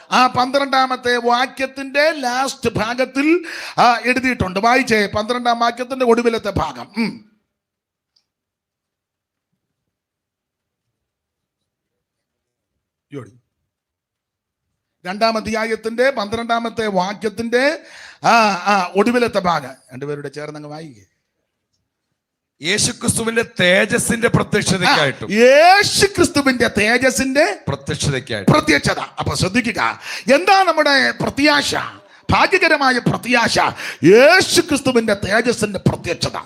ആ 12-ാമത്തെ വാക്യത്തിന്റെ ലാസ്റ്റ് ഭാഗത്തിൽ എഴുതിയിട്ടുണ്ട്. വായിച്ചേ 12-ാം വാക്യത്തിന്റെ ഒടുവിലത്തെ ഭാഗം. 2-ാം അധ്യായത്തിന്റെ 12-ാമത്തെ വാക്യത്തിന്റെ ഒടുവിലത്തെ ഭാഗം രണ്ടുപേരുടെ ചേർന്നങ്ങ് വായിക്കേ. യേശുക്രിസ്തുവിന്റെ തേജസ്സിന്റെ പ്രത്യക്ഷതയ്ക്കായിട്ടും. യേശുക്രിസ്തുവിന്റെ തേജസ്സിന്റെ പ്രത്യക്ഷത. അപ്പൊ ശ്രദ്ധിക്കുക, എന്താ നമ്മുടെ പ്രത്യാശ? ഭാഗ്യകരമായ പ്രത്യാശ യേശുക്രിസ്തുവിന്റെ തേജസ്സിന്റെ പ്രത്യക്ഷത.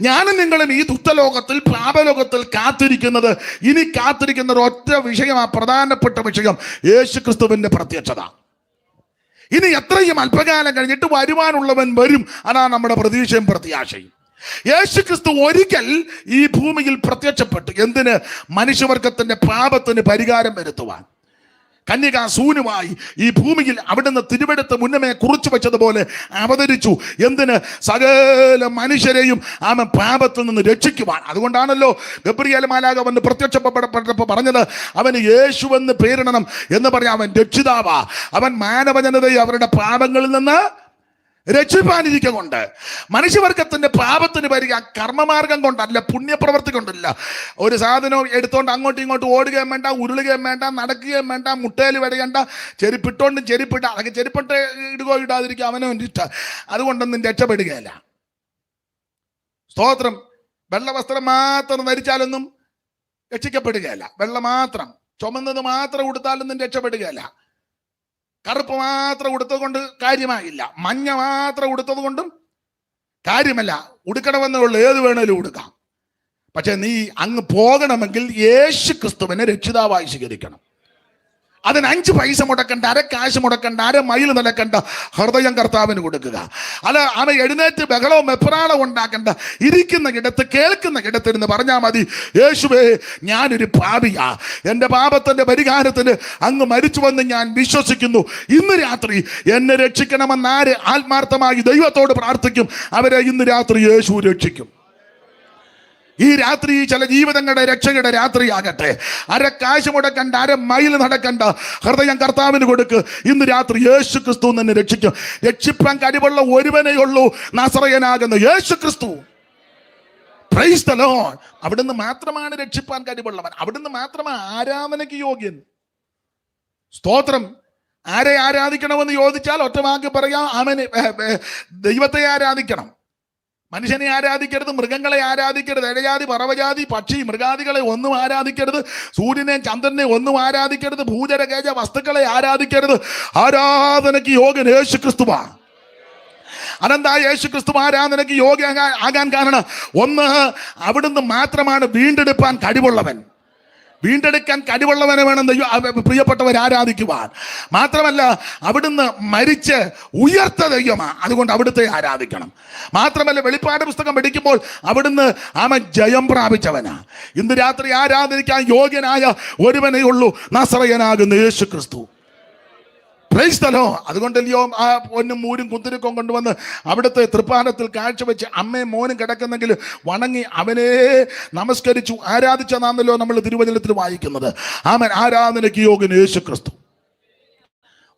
ഞാനും നിങ്ങളും ഈ ദുഷ്ടലോകത്തിൽ പാപലോകത്തിൽ കാത്തിരിക്കുന്നത്, ഇനി കാത്തിരിക്കുന്ന ഒരൊറ്റ വിഷയമാണ്, പ്രധാനപ്പെട്ട വിഷയം യേശുക്രിസ്തുവിന്റെ പ്രത്യക്ഷത. ഇനി എത്രയും അല്പകാലം കഴിഞ്ഞിട്ട് വരുവാനുള്ളവൻ വരും. അതാ നമ്മുടെ പ്രതീക്ഷയും പ്രത്യാശയും. യേശുക്രിസ്തു ഒരിക്കൽ ഈ ഭൂമിയിൽ പ്രത്യക്ഷപ്പെട്ടു. എന്തിന്? മനുഷ്യവർഗത്തിന്റെ പാപത്തിന് പരിഹാരം വരുത്തുവാൻ. കന്യകാസൂനുമായി ഈ ഭൂമിയിൽ അവിടുന്ന് തിരുവെടുത്ത് മുന്നമേ കുറിച്ചു വെച്ചതുപോലെ അവതരിച്ചു. എന്തിന്? സകല മനുഷ്യരെയും അവൻ പാപത്തിൽ നിന്ന് രക്ഷിക്കുവാൻ. അതുകൊണ്ടാണല്ലോ ഗബ്രിയേൽ മാലാഖ വന്ന് പ്രത്യക്ഷപ്പെട്ടപ്പോൾ പറഞ്ഞത്, അവന് യേശുവെന്ന് പേരിടണം എന്ന് പറയാം. അവൻ രക്ഷിതാവാ. അവൻ മാനവജനതയെ അവരുടെ പാപങ്ങളിൽ നിന്ന് രക്ഷിപ്പാനിരിക്കൊണ്ട്. മനുഷ്യവർഗത്തിന്റെ പാപത്തിന് വരിക കർമ്മമാർഗം കൊണ്ടല്ല, പുണ്യപ്രവർത്തി കൊണ്ടല്ല. ഒരു സാധനം എടുത്തോണ്ട് അങ്ങോട്ടും ഇങ്ങോട്ടും ഓടുകയും വേണ്ട, ഉരുളുകയും വേണ്ട, നടക്കുകയും വേണ്ട, മുട്ടയിൽ വരയണ്ട, ചെരുപ്പിട്ടോണ്ടും ചെരുപ്പിട്ട അതൊക്കെ ചെരുപ്പിട്ട് ഇടുകയോ ഇടാതിരിക്കുക അവനവൻ്റെ ഇഷ്ടം. അതുകൊണ്ടൊന്നും രക്ഷപ്പെടുകയല്ല. സ്തോത്രം. വെള്ള വസ്ത്രം മാത്രം ധരിച്ചാലൊന്നും രക്ഷിക്കപ്പെടുകയല്ല. വെള്ള മാത്രം, ചുമന്നത് മാത്രം ഉടുത്താലൊന്നും രക്ഷപ്പെടുകയല്ല. കറുപ്പ് മാത്രം ഉടുത്തത് കൊണ്ട് കാര്യമായില്ല. മഞ്ഞ മാത്രം ഉടുത്തത് കൊണ്ടും കാര്യമല്ല. ഉടുക്കണമെന്നുള്ള ഏത് വേണേലും ഉടുക്കാം. പക്ഷെ നീ അങ്ങ് പോകണമെങ്കിൽ യേശു ക്രിസ്തുവിനെ രക്ഷിതാവായി സ്വീകരിക്കണം. അതിന് 5 പൈസ മുടക്കണ്ട, അര കാശ് മുടക്കണ്ട, അര മൈൽ നടക്കണ്ട. ഹൃദയം കർത്താവിന് കൊടുക്കുക. അല്ല അവൻ എഴുന്നേറ്റ് ബഹളവും വെപ്രാളവും ഉണ്ടാക്കണ്ട. ഇരിക്കുന്ന ഇടത്ത്, കേൾക്കുന്ന ഇടത്തിരുന്ന് പറഞ്ഞാൽ മതി, യേശുവേ ഞാനൊരു പാപിയാ, എൻ്റെ പാപത്തിൻ്റെ പരിഹാരത്തിന് അങ്ങ് മരിച്ചുവെന്ന് ഞാൻ വിശ്വസിക്കുന്നു. ഇന്ന് രാത്രി എന്നെ രക്ഷിക്കണമെന്ന് ആര് ആത്മാർത്ഥമായി ദൈവത്തോട് പ്രാർത്ഥിക്കും, അവരെ ഇന്ന് രാത്രി യേശു രക്ഷിക്കും. ഈ രാത്രി ചില ജീവിതങ്ങളുടെ രക്ഷയുടെ രാത്രിയാകട്ടെ. അര കാശ് മുടക്കണ്ട, അര മൈൽ നടക്കണ്ട. ഹൃദയം കർത്താവിന് കൊടുക്ക്. ഇന്ന് രാത്രി യേശു ക്രിസ്തു നിന്നെ രക്ഷിക്കും. രക്ഷിപ്പാൻ കഴിവുള്ള ഒരുവനേ ഉള്ളൂ, നസറയനാകുന്ന യേശു ക്രിസ്തു. Price the Lord. അവിടുന്ന് മാത്രമാണ് രക്ഷിപ്പാൻ കഴിവുള്ളവൻ. അവിടുന്ന് മാത്രമാണ് ആരാധനയ്ക്ക് യോഗ്യൻ. സ്തോത്രം. ആരെ ആരാധിക്കണമെന്ന് ചോദിച്ചാൽ ഒറ്റ വാക്ക് പറയാം, അവന് ദൈവത്തെ ആരാധിക്കണം. മനുഷ്യനെ ആരാധിക്കരുത്, മൃഗങ്ങളെ ആരാധിക്കരുത്, ഇഴജാതി, പറവജാതി, പക്ഷി, മൃഗാദികളെ ഒന്നും ആരാധിക്കരുത്, സൂര്യനെയും ചന്ദ്രനെ ഒന്നും ആരാധിക്കരുത്, ഭൂചരകേജ വസ്തുക്കളെ ആരാധിക്കരുത്. ആരാധനയ്ക്ക് യോഗ്യൻ യേശു ക്രിസ്തുവാ. അതെന്താ യേശു ക്രിസ്തു ആരാധനയ്ക്ക് യോഗ്യ ആകാൻ കാരണം? ഒന്ന്, അവിടുന്ന് മാത്രമാണ് വീണ്ടെടുപ്പാൻ കഴിവുള്ളവൻ. വീണ്ടെടുക്കാൻ കഴിവുള്ളവനെ വേണം പ്രിയപ്പെട്ടവർ ആരാധിക്കുവാൻ. മാത്രമല്ല അവിടുന്ന് മരിച്ച് ഉയർത്ത ദൈവമാണ്. അതുകൊണ്ട് അവിടുത്തെ ആരാധിക്കണം. മാത്രമല്ല വെളിപ്പാട് പുസ്തകം പഠിക്കുമ്പോൾ അവിടുന്ന് അവൻ ജയം പ്രാപിച്ചവനാ. ഇന്ന് രാത്രി ആരാധിക്കാൻ യോഗ്യനായ ഒരുവനേ ഉള്ളൂ, നസറയനാകുന്ന യേശു ക്രിസ്തു. Price the Lord. അതുകൊണ്ടല്ലയോ ആ പൊന്നും മൂരും കുന്തിരിക്കവും കൊണ്ടുവന്ന് അവിടുത്തെ തൃപ്പാനത്തിൽ കാഴ്ചവെച്ച് അമ്മയും മോനും കിടക്കുന്നെങ്കിൽ വണങ്ങി അവനെ നമസ്കരിച്ചു ആരാധിച്ചതാണല്ലോ നമ്മൾ തിരുവചനത്തിൽ വായിക്കുന്നത്. ആമേൻ. ആരാധനയ്ക്ക് യോഗ്യൻ യേശു ക്രിസ്തു.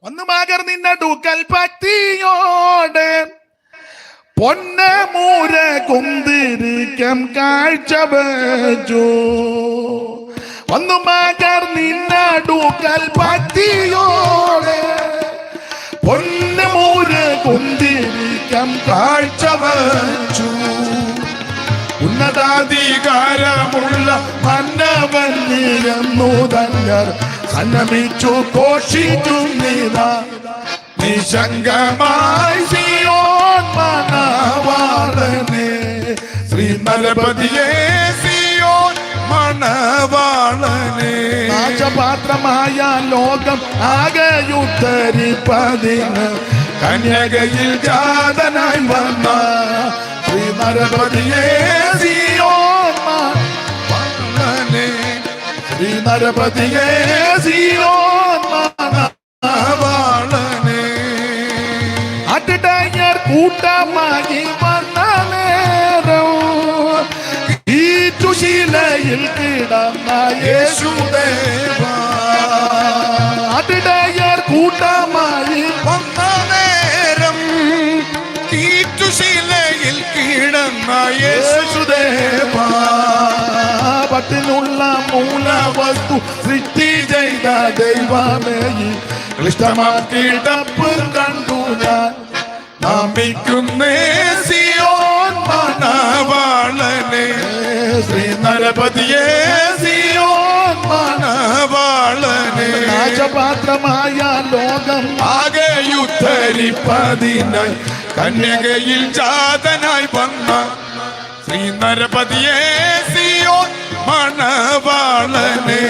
ഒന്ന് മകർന്നിന്നടുക്കൽ ഭക്തിയോടെ പൊന്നമൂര കുന്തിരിക്കം കാഴ്ചവെച്ചു. ഒന്ന് മകർന്നിന്നടുക്കൽ ഭക്തിയോടെ പൊന്നമൂര കുന്തിരിക്കം കാഴ്ചവെച്ചു. ഉന്നതാധികാരമുള്ള മന്നവൻ നീയെന്നു ധന്യർ സന്നമിച്ചു ഘോഷിച്ചു നീതാ. നിശങ്കമായി സിയോൻ മണവാളനെ, ശ്രീ നരപതിയെ സിയോൻ മണവാളനെ. നാശപാത്രമായ ലോകം ആകെയുദ്ധരിപ്പതിന് കന്യകയിൽ ജാതനായി വന്ന ശ്രീ നരപതിയെ സിയോൻ മണവാളനെ, ശ്രീ നരപതിയെ സിയോൻ മണവാളനെ. അട്ടിടയർ കൂട്ടമായി വന്ന നേരം ഈ തുശീലയിൽ കിടന്ന യേശുദേവാ. അട്ടിടയർ കൂട്ടമായി വന്ന നേരം ഈ തുശീലയിൽ കിടന്ന യേശുദേവാ. പട്ടിനുള്ള മൂലവസ്തു സൃഷ്ടി ചെയ്ത ദൈവമേ, ക്ലിഷ്ടമാക്കിടപ്പ് കണ്ടു ഞാൻ നമിക്കുന്നേ സിയോൻ മണവാളനെ, ശ്രീ നരപതിയെ സിയോൻ മണവാളനെ. നാശപാത്രമായ ലോകം ആകെയുദ്ധരിപ്പതിനായി കന്യകയിൽ ജാതനായി വന്ന ശ്രീ നരപതിയെ സിയോൻ മണവാളനെ,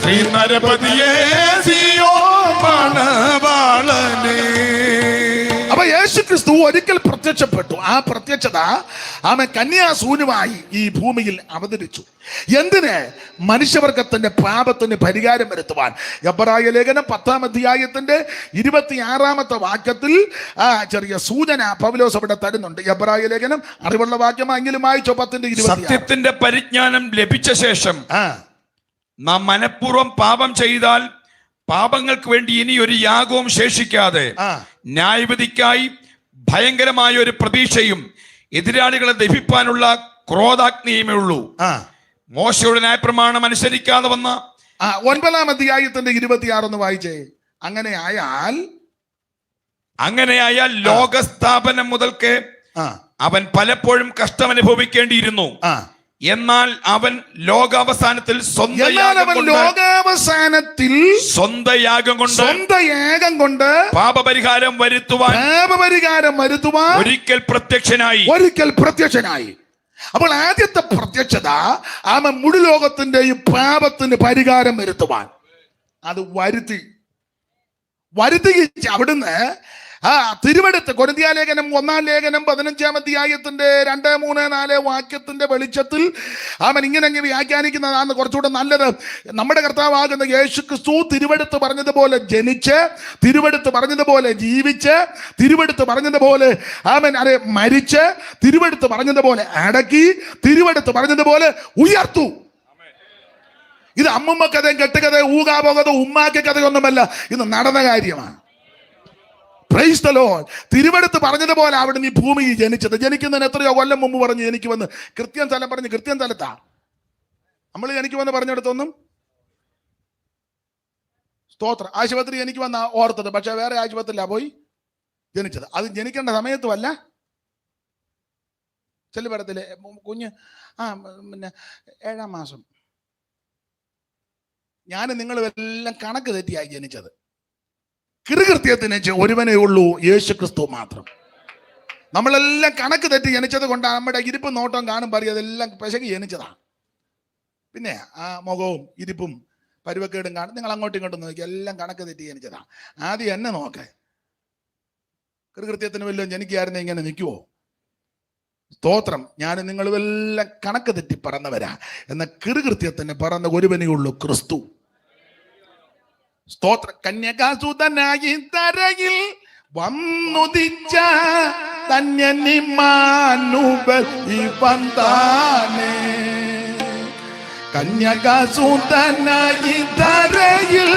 ശ്രീ നരപതിയെ സിയോൻ മണവാളനെ. അപ്പൊ യേശു ക്രിസ്തു ഒരിക്കൽ പ്രത്യക്ഷപ്പെട്ടു. ആ പ്രത്യക്ഷത ആമേൻ കന്യാസൂനുമായി ഈ ഭൂമിയിൽ അവതരിച്ചു. എന്തിന്? മനുഷ്യവർഗത്തിന്റെ പാപത്തിന് പരിഹാരം വരുത്തുവാൻ. എബ്രായ ലേഖനം 10-ാം അധ്യായത്തിന്റെ 26-ാമത്തെ വാക്യത്തിൽ ചെറിയ സൂചന പൗലോസ് അവിടെ തരുന്നുണ്ട്. എബ്രായ ലേഖനം അറിവുള്ള വാക്യമെങ്കിലും വായിച്ചോ. 10-ന്റെ 26. സത്യത്തിന്റെ പരിജ്ഞാനം ലഭിച്ച ശേഷം നാം മനഃപൂർവ്വം പാപം ചെയ്താൽ പാപങ്ങൾക്ക് വേണ്ടി ഇനി ഒരു യാഗവും ശേഷിക്കാതെ ന്യായവിധിക്കായി ഭയങ്കരമായ ഒരു പ്രതീക്ഷയും എതിരാളികളെ ദഹിപ്പാനുള്ള ക്രോധാഗ്നിയുമേ ഉള്ളൂ. മോശയുടെ ന്യായപ്രമാണം അനുസരിക്കാതെ വന്ന 9-ാം അധ്യായത്തിന്റെ 26 ഒന്ന് വായിച്ചേ. അങ്ങനെയായാൽ ലോകസ്ഥാപനം മുതൽക്ക് അവൻ പലപ്പോഴും കഷ്ടം അനുഭവിക്കേണ്ടിയിരുന്നു. എന്നാൽ അവൻ ലോകാവസാനത്തിൽ സ്വന്തം യാഗം കൊണ്ട് പാപപരിഹാരം വരുത്തുവാൻ ഒരിക്കൽ പ്രത്യക്ഷനായി. അപ്പോൾ ആദ്യത്തെ പ്രത്യക്ഷത അവൻ മുഴു ലോകത്തിന്റെയും പാപത്തിന് പരിഹാരം വരുത്തുവാൻ അത് വരുത്തി. അവിടുന്ന് തിരുവെടുത്ത് കൊരിന്ത്യലേഖനം 1-ാം ലേഖനം 15-ാം അധ്യായത്തിന്റെ 2, 3, 4 വാക്യത്തിന്റെ വെളിച്ചത്തിൽ അവൻ ഇങ്ങനെ വ്യാഖ്യാനിക്കുന്നതാണ് കുറച്ചുകൂടെ നല്ലത്. നമ്മുടെ കർത്താവാകുന്ന യേശു ക്രിസ്തു തിരുവെടുത്ത് പറഞ്ഞതുപോലെ ജനിച്ച്, തിരുവെടുത്ത് പറഞ്ഞതുപോലെ ജീവിച്ച്, തിരുവെടുത്ത് പറഞ്ഞതുപോലെ അവൻ മരിച്ച്, തിരുവെടുത്ത് പറഞ്ഞതുപോലെ അടക്കി, തിരുവെടുത്ത് പറഞ്ഞതുപോലെ ഉയർത്തു. ഇത് അമ്മുമ്മ കഥയും കെട്ടുകഥയും ഊകാപോകതോ ഉമ്മാക്ക കഥയൊന്നുമല്ല, ഇത് നടന്ന കാര്യമാണ്. Price the Lord. തിരുവെടുത്ത് പറഞ്ഞതുപോലെ അവിടെ നീ ഭൂമിയിൽ ജനിച്ചത്. ജനിക്കുന്നതിന് എത്രയോ കൊല്ലം മുമ്പ് പറഞ്ഞു എനിക്ക് വന്ന് കൃത്യം സ്ഥലം പറഞ്ഞ് കൃത്യം സ്ഥലത്താ നമ്മൾ എനിക്ക് വന്ന് പറഞ്ഞെടുത്തൊന്നും സ്തോത്രം. ആശുപത്രി എനിക്ക് വന്ന ഓർത്തത്, പക്ഷെ വേറെ ആശുപത്രിയിലാ പോയി ജനിച്ചത്. അത് ജനിക്കേണ്ട സമയത്തുമല്ല. ചെല്ലുപടത്തിലെ കുഞ്ഞ് പിന്നെ 7-ാം മാസം ഞാൻ നിങ്ങളുമെല്ലാം കണക്ക് തെറ്റിയായി ജനിച്ചത്. കൃകൃത്യത്തിന് ഒരുവനേ ഉള്ളൂ, യേശു ക്രിസ്തു മാത്രം. നമ്മളെല്ലാം കണക്ക് തെറ്റി ജനിച്ചത് കൊണ്ട് നമ്മുടെ ഇരിപ്പും നോട്ടം കാണും പറയും അതെല്ലാം പിശകി ജനിച്ചതാണ്. പിന്നെ ആ മുഖവും ഇരിപ്പും പരുവക്കേടും കാണും. നിങ്ങൾ അങ്ങോട്ടും ഇങ്ങോട്ടും നോക്കി എല്ലാം കണക്ക് തെറ്റി ജനിച്ചതാണ്. ആദ്യം എന്നെ നോക്കേ. കൃകൃത്യത്തിന് വല്ലതും ജനിക്കായിരുന്നു ഇങ്ങനെ നിൽക്കുവോ? സ്തോത്രം. ഞാൻ നിങ്ങളുമെല്ലാം കണക്ക് തെറ്റി പറന്നവരാ. എന്ന കൃകൃത്യത്തിന് പറന്ന ഒരുവനേ ഉള്ളൂ, ക്രിസ്തു. സ്തോത്ര. കന്യകാസുതനായി തരയിൽ വന്നുദിച്ച ധന്യനിമ്മാനുവൽ ഇവൻ താനേ. കന്യകാസുതനായി തരയിൽ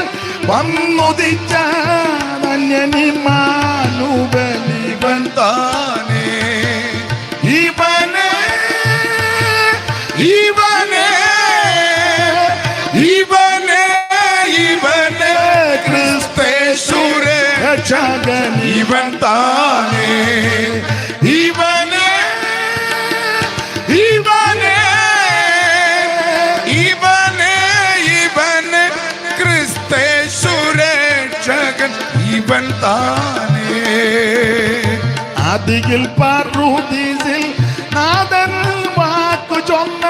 വന്നുദിച്ച ധന്യനിമ്മാനുവൽ ഇവൻ താനേ. ഇവനെ ഇവനെ ഇവനെ ഇവനെ ക്രിസ്തേശുരേ രക്ഷകൻ ഇവൻ താനേ. ഇവനെ ഇവനെ ഇവനെ ഇവനെ ക്രിസ്തേശുരേ രക്ഷകൻ ഇവൻ താനേ. ആദിയിൽ പറുദീസിൽ നാഥൻ വാക്കു ചൊന്ന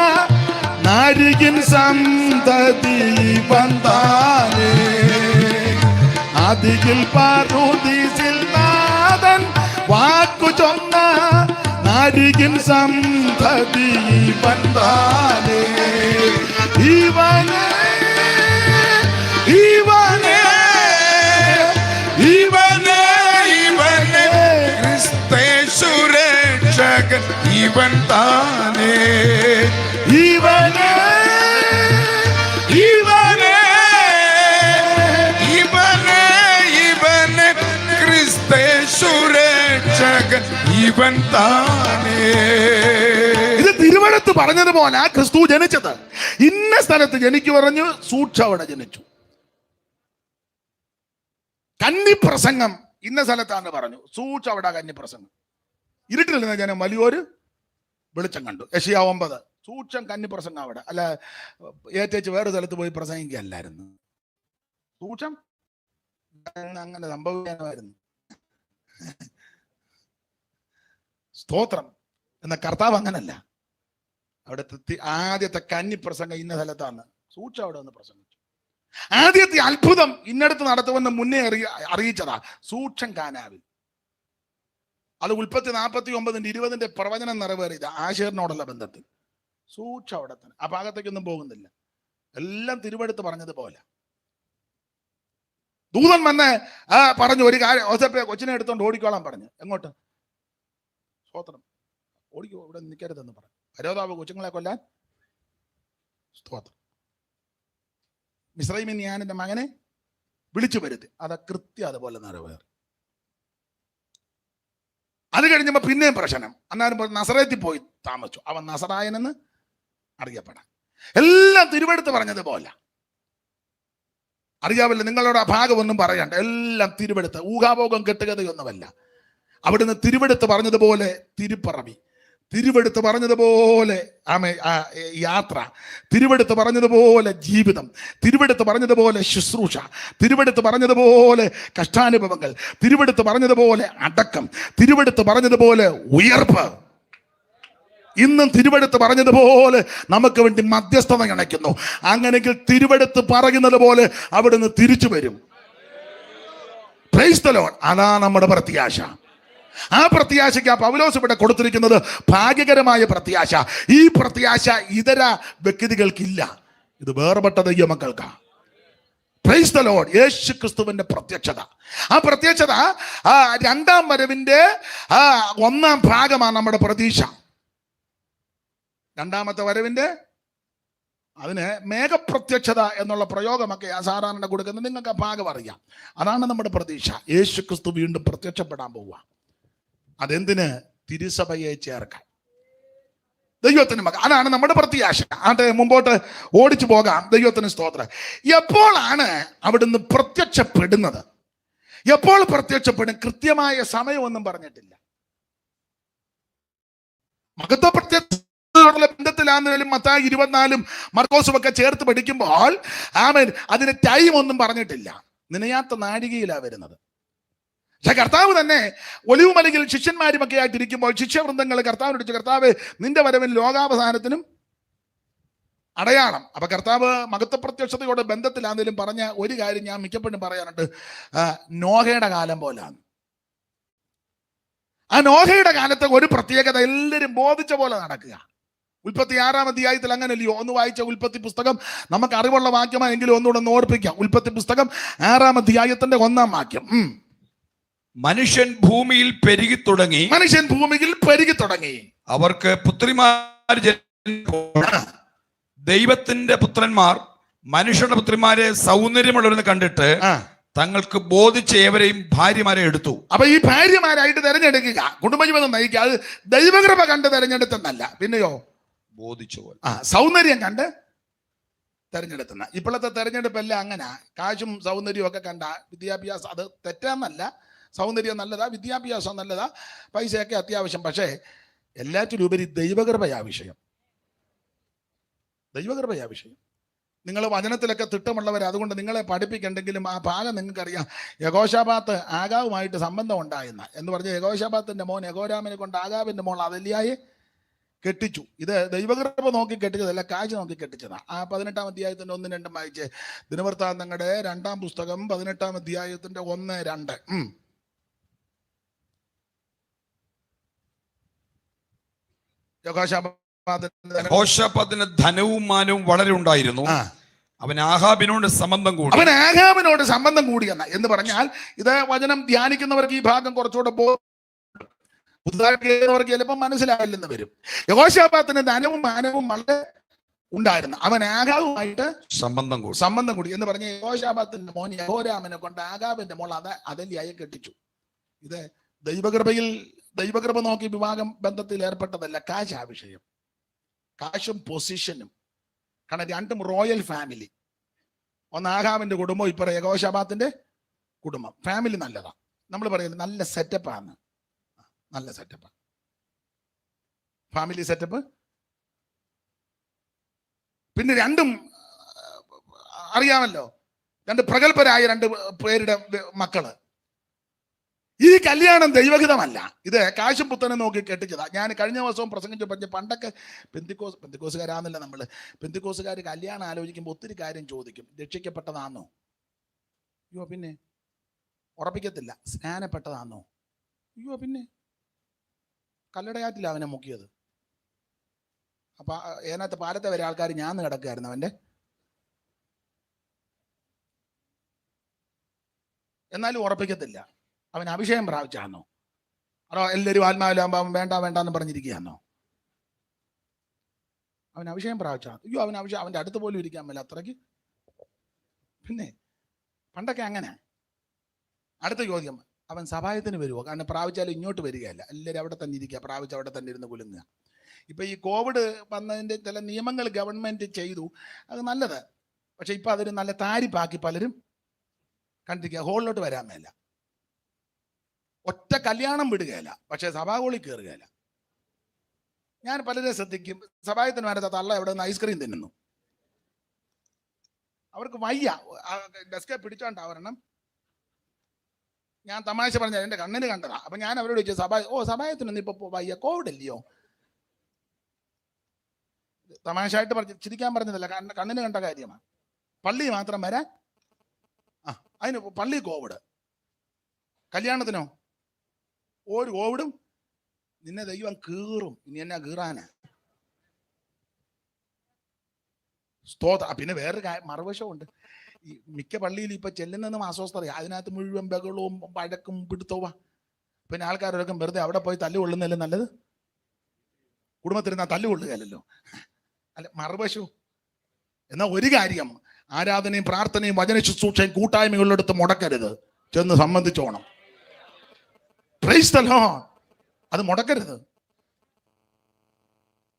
നാരികിൻ സന്തതി ഇവൻ താനേ. ആദിയിൽ പറുദീസിൽ നാഥൻ വാക്കു ചൊന്ന നാരികിൻ സന്തതി ഇവൻ താനേ. ഇവനെ ഇവനെ ഇവനെ ഇവനെ ക്രിസ്തേശുരേ രക്ഷകൻ ഇവൻ താനേ. ഇവനെ ഇവനെ ഇവനെ ഇവനെ ക്രിസ്തേശുരേ രക്ഷകൻ ഇവൻ താനേ. ഇത് തിരുവെടുത്ത് പറഞ്ഞതുപോലെ ആ ക്രിസ്തു ജനിച്ചത് ഇന്ന സ്ഥലത്ത് ജനിക്കു പറഞ്ഞു. സൂക്ഷ അവിടെ ജനിച്ചു. കന്നിപ്രസംഗം ഇന്ന സ്ഥലത്താണ് പറഞ്ഞു. സൂക്ഷ അവിടെ കന്നിപ്രസംഗം. ഇരുട്ടിൽ നിന്ന് ജനം വലിയൊരു വെളിച്ചം കണ്ടു. യെശയ്യാ 9. സൂക്ഷം കന്നിപ്രസംഗം അവിടെ. അല്ല ഏറ്റേച്ച് വേറെ സ്ഥലത്ത് പോയി പ്രസംഗിക്കല്ലായിരുന്നു. സൂക്ഷം അങ്ങനെ സംഭവിക്കാനായിരുന്നു. സ്തോത്രം. എന്ന കർത്താവ് അങ്ങനല്ല. അവിടെ ആദ്യത്തെ കന്നിപ്രസംഗം ഇന്ന സ്ഥലത്താണ്. സൂക്ഷം അവിടെ വന്ന് പ്രസംഗിച്ചു. ആദ്യത്തെ അത്ഭുതം ഇന്നടത്ത് നടത്തുമെന്ന് മുന്നേ അറിയിച്ചതാ. സൂക്ഷം കാനാവിൽ. അത് ഉൽപ്പത്തി 49:20 പ്രവചനം നിറവേറിയത് ആശേറിനോടുള്ള ബന്ധത്തിൽ. സൂക്ഷം അവിടെ തന്നെ, ആ ഭാഗത്തേക്കൊന്നും പോകുന്നില്ല. എല്ലാം തിരുവെടുത്ത് പറഞ്ഞതുപോലെ. ദൂതൻ വന്ന് പറഞ്ഞു ഒരു കാര്യം, യോസേപ്പേ കൊച്ചിനെ എടുത്തോണ്ട് ഓടിക്കോളാൻ പറഞ്ഞു. എങ്ങോട്ട്? സ്തോത്രം. ഓടിക്കോ, ഇവിടെ നിൽക്കരുതെന്ന് പറഞ്ഞു. ഹരോദാവ് കൊച്ചുങ്ങളെ കൊല്ലാൻ. സ്തോത്രം. മിസ്രയീമിൽ ഞാൻ എൻ്റെ മകനെ വിളിച്ചു വരുത്തി. അത് കൃത്യം അതുപോലെ നിറവേറി. അത് കഴിഞ്ഞപ്പോ പിന്നെയും പ്രശ്നം. അന്നേരം നസറേത്തിൽ പോയി താമസിച്ചു. അവൻ നസറായനെന്ന് അറിയപ്പെടാൻ. എല്ലാം തിരുവെടുത്ത് പറഞ്ഞതുപോലെ. അറിയാവില്ല, നിങ്ങളോട് ആ ഭാഗം ഒന്നും പറയണ്ട. എല്ലാം തിരുവെടുത്ത്, ഊഹാഭോഗം കെട്ടുകഥയൊന്നുമല്ല. അവിടുന്ന് തിരുവെടുത്ത് പറഞ്ഞതുപോലെ തിരുപ്പറവി, തിരുവെടുത്ത് പറഞ്ഞതുപോലെ യാത്ര, തിരുവെടുത്ത് പറഞ്ഞതുപോലെ ജീവിതം, തിരുവെടുത്ത് പറഞ്ഞതുപോലെ ശുശ്രൂഷ, തിരുവെടുത്ത് പറഞ്ഞതുപോലെ കഷ്ടാനുഭവങ്ങൾ, തിരുവെടുത്ത് പറഞ്ഞതുപോലെ അടക്കം, തിരുവെടുത്ത് പറഞ്ഞതുപോലെ ഉയർപ്പ്. ഇന്നും തിരുവെടുത്ത് പറഞ്ഞതുപോലെ നമുക്ക് വേണ്ടി മധ്യസ്ഥത അണയ്ക്കുന്നു. അങ്ങനെങ്കിൽ തിരുവെടുത്ത് പറയുന്നത് പോലെ അവിടുന്ന് തിരിച്ചു വരും. Price the Lord. അതാണ് നമ്മുടെ പ്രത്യാശ. ആ പ്രത്യാശയ്ക്ക് പൗലോസ് ഇവിടെ കൊടുത്തിരിക്കുന്നത് ഭാഗ്യകരമായ പ്രത്യാശ. ഈ പ്രത്യാശ ഇതര വ്യക്തികൾക്കില്ല, ഇത് വേർപെട്ട ദൈവമക്കൾക്കാ. Praise the lord. യേശു ക്രിസ്തുവിന്റെ പ്രത്യക്ഷത, ആ പ്രത്യക്ഷത രണ്ടാം വരവിന്റെ 1-ാം ഭാഗമാണ് നമ്മുടെ പ്രതീക്ഷ. രണ്ടാമത്തെ വരവിന്റെ അതിന് മേഘപ്രത്യക്ഷത എന്നുള്ള പ്രയോഗമൊക്കെ സാധാരണ കൊടുക്കുന്നത്. നിങ്ങൾക്ക് ആ ഭാഗം അറിയാം. അതാണ് നമ്മുടെ പ്രതീക്ഷ. യേശു ക്രിസ്തു വീണ്ടും പ്രത്യക്ഷപ്പെടാൻ പോവുക. അതെന്തിന്? തിരുസഭയെ ചേർക്കാൻ. ദൈവത്തിന് മകൻ, അതാണ് നമ്മുടെ പ്രത്യാശ. അത് മുമ്പോട്ട് ഓടിച്ചു പോകാം. ദൈവത്തിന് സ്തോത്രം. എപ്പോഴാണ് അവിടുന്ന് പ്രത്യക്ഷപ്പെടുന്നത്? എപ്പോൾ പ്രത്യക്ഷപ്പെടും? കൃത്യമായ സമയമൊന്നും പറഞ്ഞിട്ടില്ല. മഹത്വ പ്രത്യക്ഷ ബന്ധത്തിലാണെങ്കിലും മത്തായി 24 മർക്കോസും ഒക്കെ ചേർത്ത് പഠിക്കുമ്പോൾ ആമേൻ അതിന് ടൈം ഒന്നും പറഞ്ഞിട്ടില്ല. നിനയാത്ത നാഴികയിലാണ് വരുന്നത്. പക്ഷെ കർത്താവ് തന്നെ ഒലിവുമലയിൽ ശിഷ്യന്മാരുമൊക്കെ ആയിട്ടിരിക്കുമ്പോൾ ശിഷ്യവൃന്ദങ്ങൾ കർത്താവിനോട്, കർത്താവ് നിന്റെ വരവിൽ ലോകാവസാനത്തിനും അടയാളം. അപ്പൊ കർത്താവ് മഹത്വ പ്രത്യക്ഷതയോടെ ബന്ധത്തിലാണെങ്കിലും പറഞ്ഞ ഒരു കാര്യം ഞാൻ മിക്കപ്പോഴും പറയാനുണ്ട്, നോഹയുടെ കാലം പോലാണ്. ആ നോഹയുടെ കാലത്തെ ഒരു പ്രത്യേകത എല്ലാവരും ബോധിച്ച പോലെ നടക്കുക. ഉൽപ്പത്തി 6-ാം അധ്യായത്തിൽ അങ്ങനല്ലയോ? ഒന്ന് വായിച്ച ഉൽപ്പത്തി പുസ്തകം, നമുക്ക് അറിവുള്ള വാക്യമായെങ്കിലും ഒന്നുകൂടെ ഒന്ന് ഓർപ്പിക്കാം. ഉൽപ്പത്തി പുസ്തകം 6-ാം അധ്യായത്തിന്റെ 1-ാം വാക്യം. മനുഷ്യൻ ഭൂമിയിൽ പെരുകി തുടങ്ങി, മനുഷ്യൻ ഭൂമിയിൽ പെരുകി തുടങ്ങി. അവർക്ക് പുത്രിമാർ ദൈവത്തിന്റെ പുത്രന്മാർ മനുഷ്യരുടെ പുത്രിമാരെ സൗന്ദര്യമുള്ളവരെന്ന് കണ്ടിട്ട് തങ്ങൾക്ക് ബോധിച്ച ഏവരെയും ഭാര്യമാരെ എടുത്തു. അപ്പൊ ഈ ഭാര്യമാരായിട്ട് തെരഞ്ഞെടുക്കുക, കുടുംബജീവിതം നയിക്കുക, അത് ദൈവകൃപ കണ്ട് തെരഞ്ഞെടുത്തെന്നല്ല, പിന്നെയോ ബോധിച്ച പോലെ സൗന്ദര്യം കണ്ട് തെരഞ്ഞെടുത്തുന്ന. ഇപ്പോഴത്തെ തെരഞ്ഞെടുപ്പെല്ലാം അങ്ങനെ കാശും സൗന്ദര്യവും ഒക്കെ കണ്ട വിദ്യാഭ്യാസം, അത് തെറ്റാന്നല്ല, സൗന്ദര്യം നല്ലതാ, വിദ്യാഭ്യാസം നല്ലതാ, പൈസയൊക്കെ അത്യാവശ്യം. പക്ഷേ എല്ലാറ്റിലും ഉപരി ദൈവകൃപയാ വിഷയം. ദൈവകൃപയാ വിഷയം. നിങ്ങൾ വചനത്തിലൊക്കെ തിട്ടമുള്ളവർ, അതുകൊണ്ട് നിങ്ങളെ പഠിപ്പിക്കണ്ടെങ്കിലും ആ ഭാഗം നിങ്ങൾക്കറിയാം. യഹോശാഫാത്ത് ആഗാവുമായിട്ട് സംബന്ധം ഉണ്ടായെന്ന എന്ന് പറഞ്ഞ് യഹോശാഫാത്തിന്റെ മോൻ യഹോരാമിനെ കൊണ്ട് ആഗാവിന്റെ മോൾ അദല്യായെ കെട്ടിച്ചു. ഇത് ദൈവകൃപ നോക്കി കെട്ടിച്ചതല്ല, കാശ് നോക്കി കെട്ടിച്ചതാ. ആ 18-ാം അധ്യായത്തിന്റെ 1-2 വായിച്ച്. ദിനവൃത്താന്തങ്ങളുടെ 2-ാം പുസ്തകം 18-ാം അധ്യായത്തിന്റെ 1-2. യഹോശാഫാത്തിന് ധനവും മാനവും വളരെ ഉണ്ടായിരുന്നു. അവൻ ആഹാബിനോട് സംബന്ധം കൂടിയെന്ന എന്ന് പറഞ്ഞാൽ, ഇത് വചനം ധ്യാനിക്കുന്നവർക്ക് ഈ ഭാഗം കുറച്ചുകൂടെ പുതുതായിട്ട് ചിലപ്പോൾ മനസ്സിലാവില്ലെന്ന് വരും. യഹോശാഫാത്തിന് ധനവും മാനവും വളരെ ഉണ്ടായിരുന്നു. അവൻ ആഗാവുമായിട്ട് സംബന്ധം കൂടി എന്ന് പറഞ്ഞ യഹോശാഫാത്തിന്റെ മോൻ യഹോരാമിനെ കൊണ്ട് ആഗാബിന്റെ മോൾ അദല്യായെ കെട്ടിച്ചു. ഇത് ദൈവകൃപ നോക്കി വിവാഹം ബന്ധത്തിൽ ഏർപ്പെട്ടതല്ല. കാശാ വിഷയം, കാശും പൊസിഷനും. കാരണം രണ്ടും റോയൽ ഫാമിലി. ഒന്ന് ആഹാബിന്റെ കുടുംബം, ഇപ്പൊ യഹോശാഫാത്തിന്റെ കുടുംബം. ഫാമിലി നല്ലതാ, നമ്മൾ പറയുന്നത് നല്ല സെറ്റപ്പാണ്, നല്ല സെറ്റപ്പ്, ഫാമിലി സെറ്റപ്പ്. പിന്നെ രണ്ടും അറിയാമല്ലോ, രണ്ട് പ്രഗത്ഭരായ 2 പേരുടെ മക്കള്. ഈ കല്യാണം ദൈവഹിതമല്ല, ഇത് കാശും പുത്തനെ നോക്കി കെട്ടിച്ചതാ. ഞാൻ കഴിഞ്ഞ ദിവസവും പ്രസംഗിച്ചു പറഞ്ഞ, പണ്ടൊക്കെ പെന്തിക്കോസുകാരാന്നല്ല നമ്മള്, പെന്തിക്കോസുകാർ കല്യാണം ആലോചിക്കുമ്പോൾ ഒത്തിരി കാര്യം ചോദിക്കും. രക്ഷിക്കപ്പെട്ടതാണോ? അയ്യോ പിന്നെ. ഉറപ്പിക്കത്തില്ല. സ്നാനപ്പെട്ടതാണോ? അയ്യോ പിന്നെ. കല്ലടയാറ്റില്ല അവനെ മുക്കിയത്. അപ്പൊ അതിനകത്ത് പാലത്തെ വരെ ആൾക്കാർ ഞാന്ന് കിടക്കുകയായിരുന്നു അവന്റെ. എന്നാലും ഉറപ്പിക്കത്തില്ല അവൻ അഭിഷേകം പ്രാപിച്ചാന്നോ, അതോ എല്ലാവരും ആത്മാവിലാകുമ്പോൾ അവൻ വേണ്ട വേണ്ടെന്ന് പറഞ്ഞിരിക്കുകയാന്നോ? അവൻ അഭിഷേകം പ്രാപിച്ചാ. അയ്യോ, അവൻ അഭിഷേകം അവന്റെ അടുത്ത് പോലും ഇരിക്കാൻ മേല അത്രയ്ക്ക്. പിന്നെ പണ്ടൊക്കെ അങ്ങനെ. അടുത്ത ചോദ്യം, അവൻ സഭായത്തിന് വരുമോ? കാരണം പ്രാപിച്ചാലും ഇങ്ങോട്ട് വരികയല്ല, എല്ലാവരും അവിടെ തന്നെ ഇരിക്കുക, പ്രാപിച്ച് അവിടെ തന്നെ ഇരുന്ന് കുലുങ്ങുക. ഇപ്പൊ ഈ കോവിഡ് വന്നതിന്റെ ചില നിയമങ്ങൾ ഗവൺമെന്റ് ചെയ്തു, അത് നല്ലത്. പക്ഷെ ഇപ്പൊ അതൊരു നല്ല താരിപ്പാക്കി പലരും കണ്ടിരിക്കുക. ഹോളിലോട്ട് വരാൻ മേല, ഒറ്റ കല്യാണം വിടുകയല്ല, പക്ഷെ സഭാഹോളിൽ കയറുകയല്ല. ഞാൻ പലരെ ശ്രദ്ധിക്കും, സഭായത്തിന് വരത്ത തള്ള എവിടെ നിന്ന് ഐസ്ക്രീം തിന്നുന്നു. അവർക്ക് വയ്യ, ഡെസ്കെ പിടിച്ചോണ്ടാവരണം. ഞാൻ തമാശ പറഞ്ഞ എൻ്റെ കണ്ണിന് കണ്ടതാ. അപ്പൊ ഞാൻ അവരോട് ചോദിച്ചു, സഭായത്തിനൊന്നും ഇപ്പൊ വയ്യ, കോവിഡ് അല്ലയോ? തമാശയായിട്ട് ചിരിക്കാൻ പറഞ്ഞതല്ല, കണ്ണിന് കണ്ട കാര്യമാണ്. പള്ളി മാത്രം വരാൻ, അതിന് പള്ളി കോവിഡ്, കല്യാണത്തിനോ ഒരു കോവിഡും. നിന്നെ ദൈവം കീറും, ഇനി എന്നാ കീറാനാ? പിന്നെ വേറൊരു മറുവശമുണ്ട്. ഈ മിക്ക പള്ളിയിൽ ഇപ്പൊ ചെല്ലുന്നതും അസ്വസ്ഥത, അതിനകത്ത് മുഴുവൻ ബഹളവും പഴക്കും പിടുത്തവുക. പിന്നെ ആൾക്കാരൊക്കെ വെറുതെ അവിടെ പോയി തല്ലുകൊള്ളുന്നല്ലേ നല്ലത്. കുടുംബത്തിരുന്നാ തല്ലുകൊള്ളുകയല്ലോ. അല്ല, മറുവശവും. എന്നാൽ ഒരു കാര്യം, ആരാധനയും പ്രാർത്ഥനയും വചന ശുശ്രൂഷയും കൂട്ടായ്മകളിലെടുത്ത് മുടക്കരുത്, ചെന്ന് സംബന്ധിച്ചോണം. Price the Lord. അത് മുടക്കരുത്.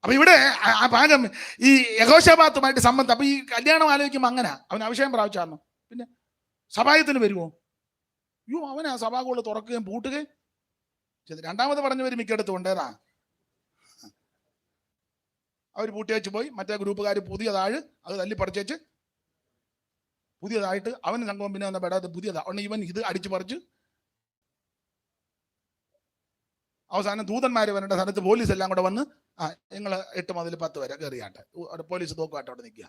അപ്പൊ ഇവിടെ ആ ഭാഗം ഈ യഹോശാഫാത്തുമായിട്ട് സംബന്ധം. അപ്പൊ ഈ കല്യാണം ആലോചിക്കുമ്പോൾ അങ്ങനെ അവൻ അഭിഷേകം പ്രാപിച്ചായിരുന്നു. പിന്നെ സഭായത്തിന് വരുമോ? അയ്യോ, അവനാ സഭാഗോള് തുറക്കുകയും പൂട്ടുകയും ചെയ്ത്. രണ്ടാമത് പറഞ്ഞവർ മിക്കടുത്തും ഉണ്ടേതാ, അവർ പൂട്ടിയേച്ച് പോയി. മറ്റേ ഗ്രൂപ്പുകാർ പുതിയതാഴ് അത് തല്ലിപ്പറിച്ചേച്ച് പുതിയതായിട്ട് അവന് സംഘം പിന്നെ വന്ന പെടാതെ പുതിയതാ ഒന്ന് ഇവൻ ഇത് അടിച്ചു പറിച്ച്. അവസാനം ദൂതന്മാർ വരേണ്ട സ്ഥലത്ത് പോലീസ് എല്ലാം കൂടെ വന്ന്, നിങ്ങൾ 8 മുതൽ 10 വരെ കയറിയാട്ടെ, പോലീസ് തോക്കുമായിട്ട് അവിടെ നിൽക്കുക.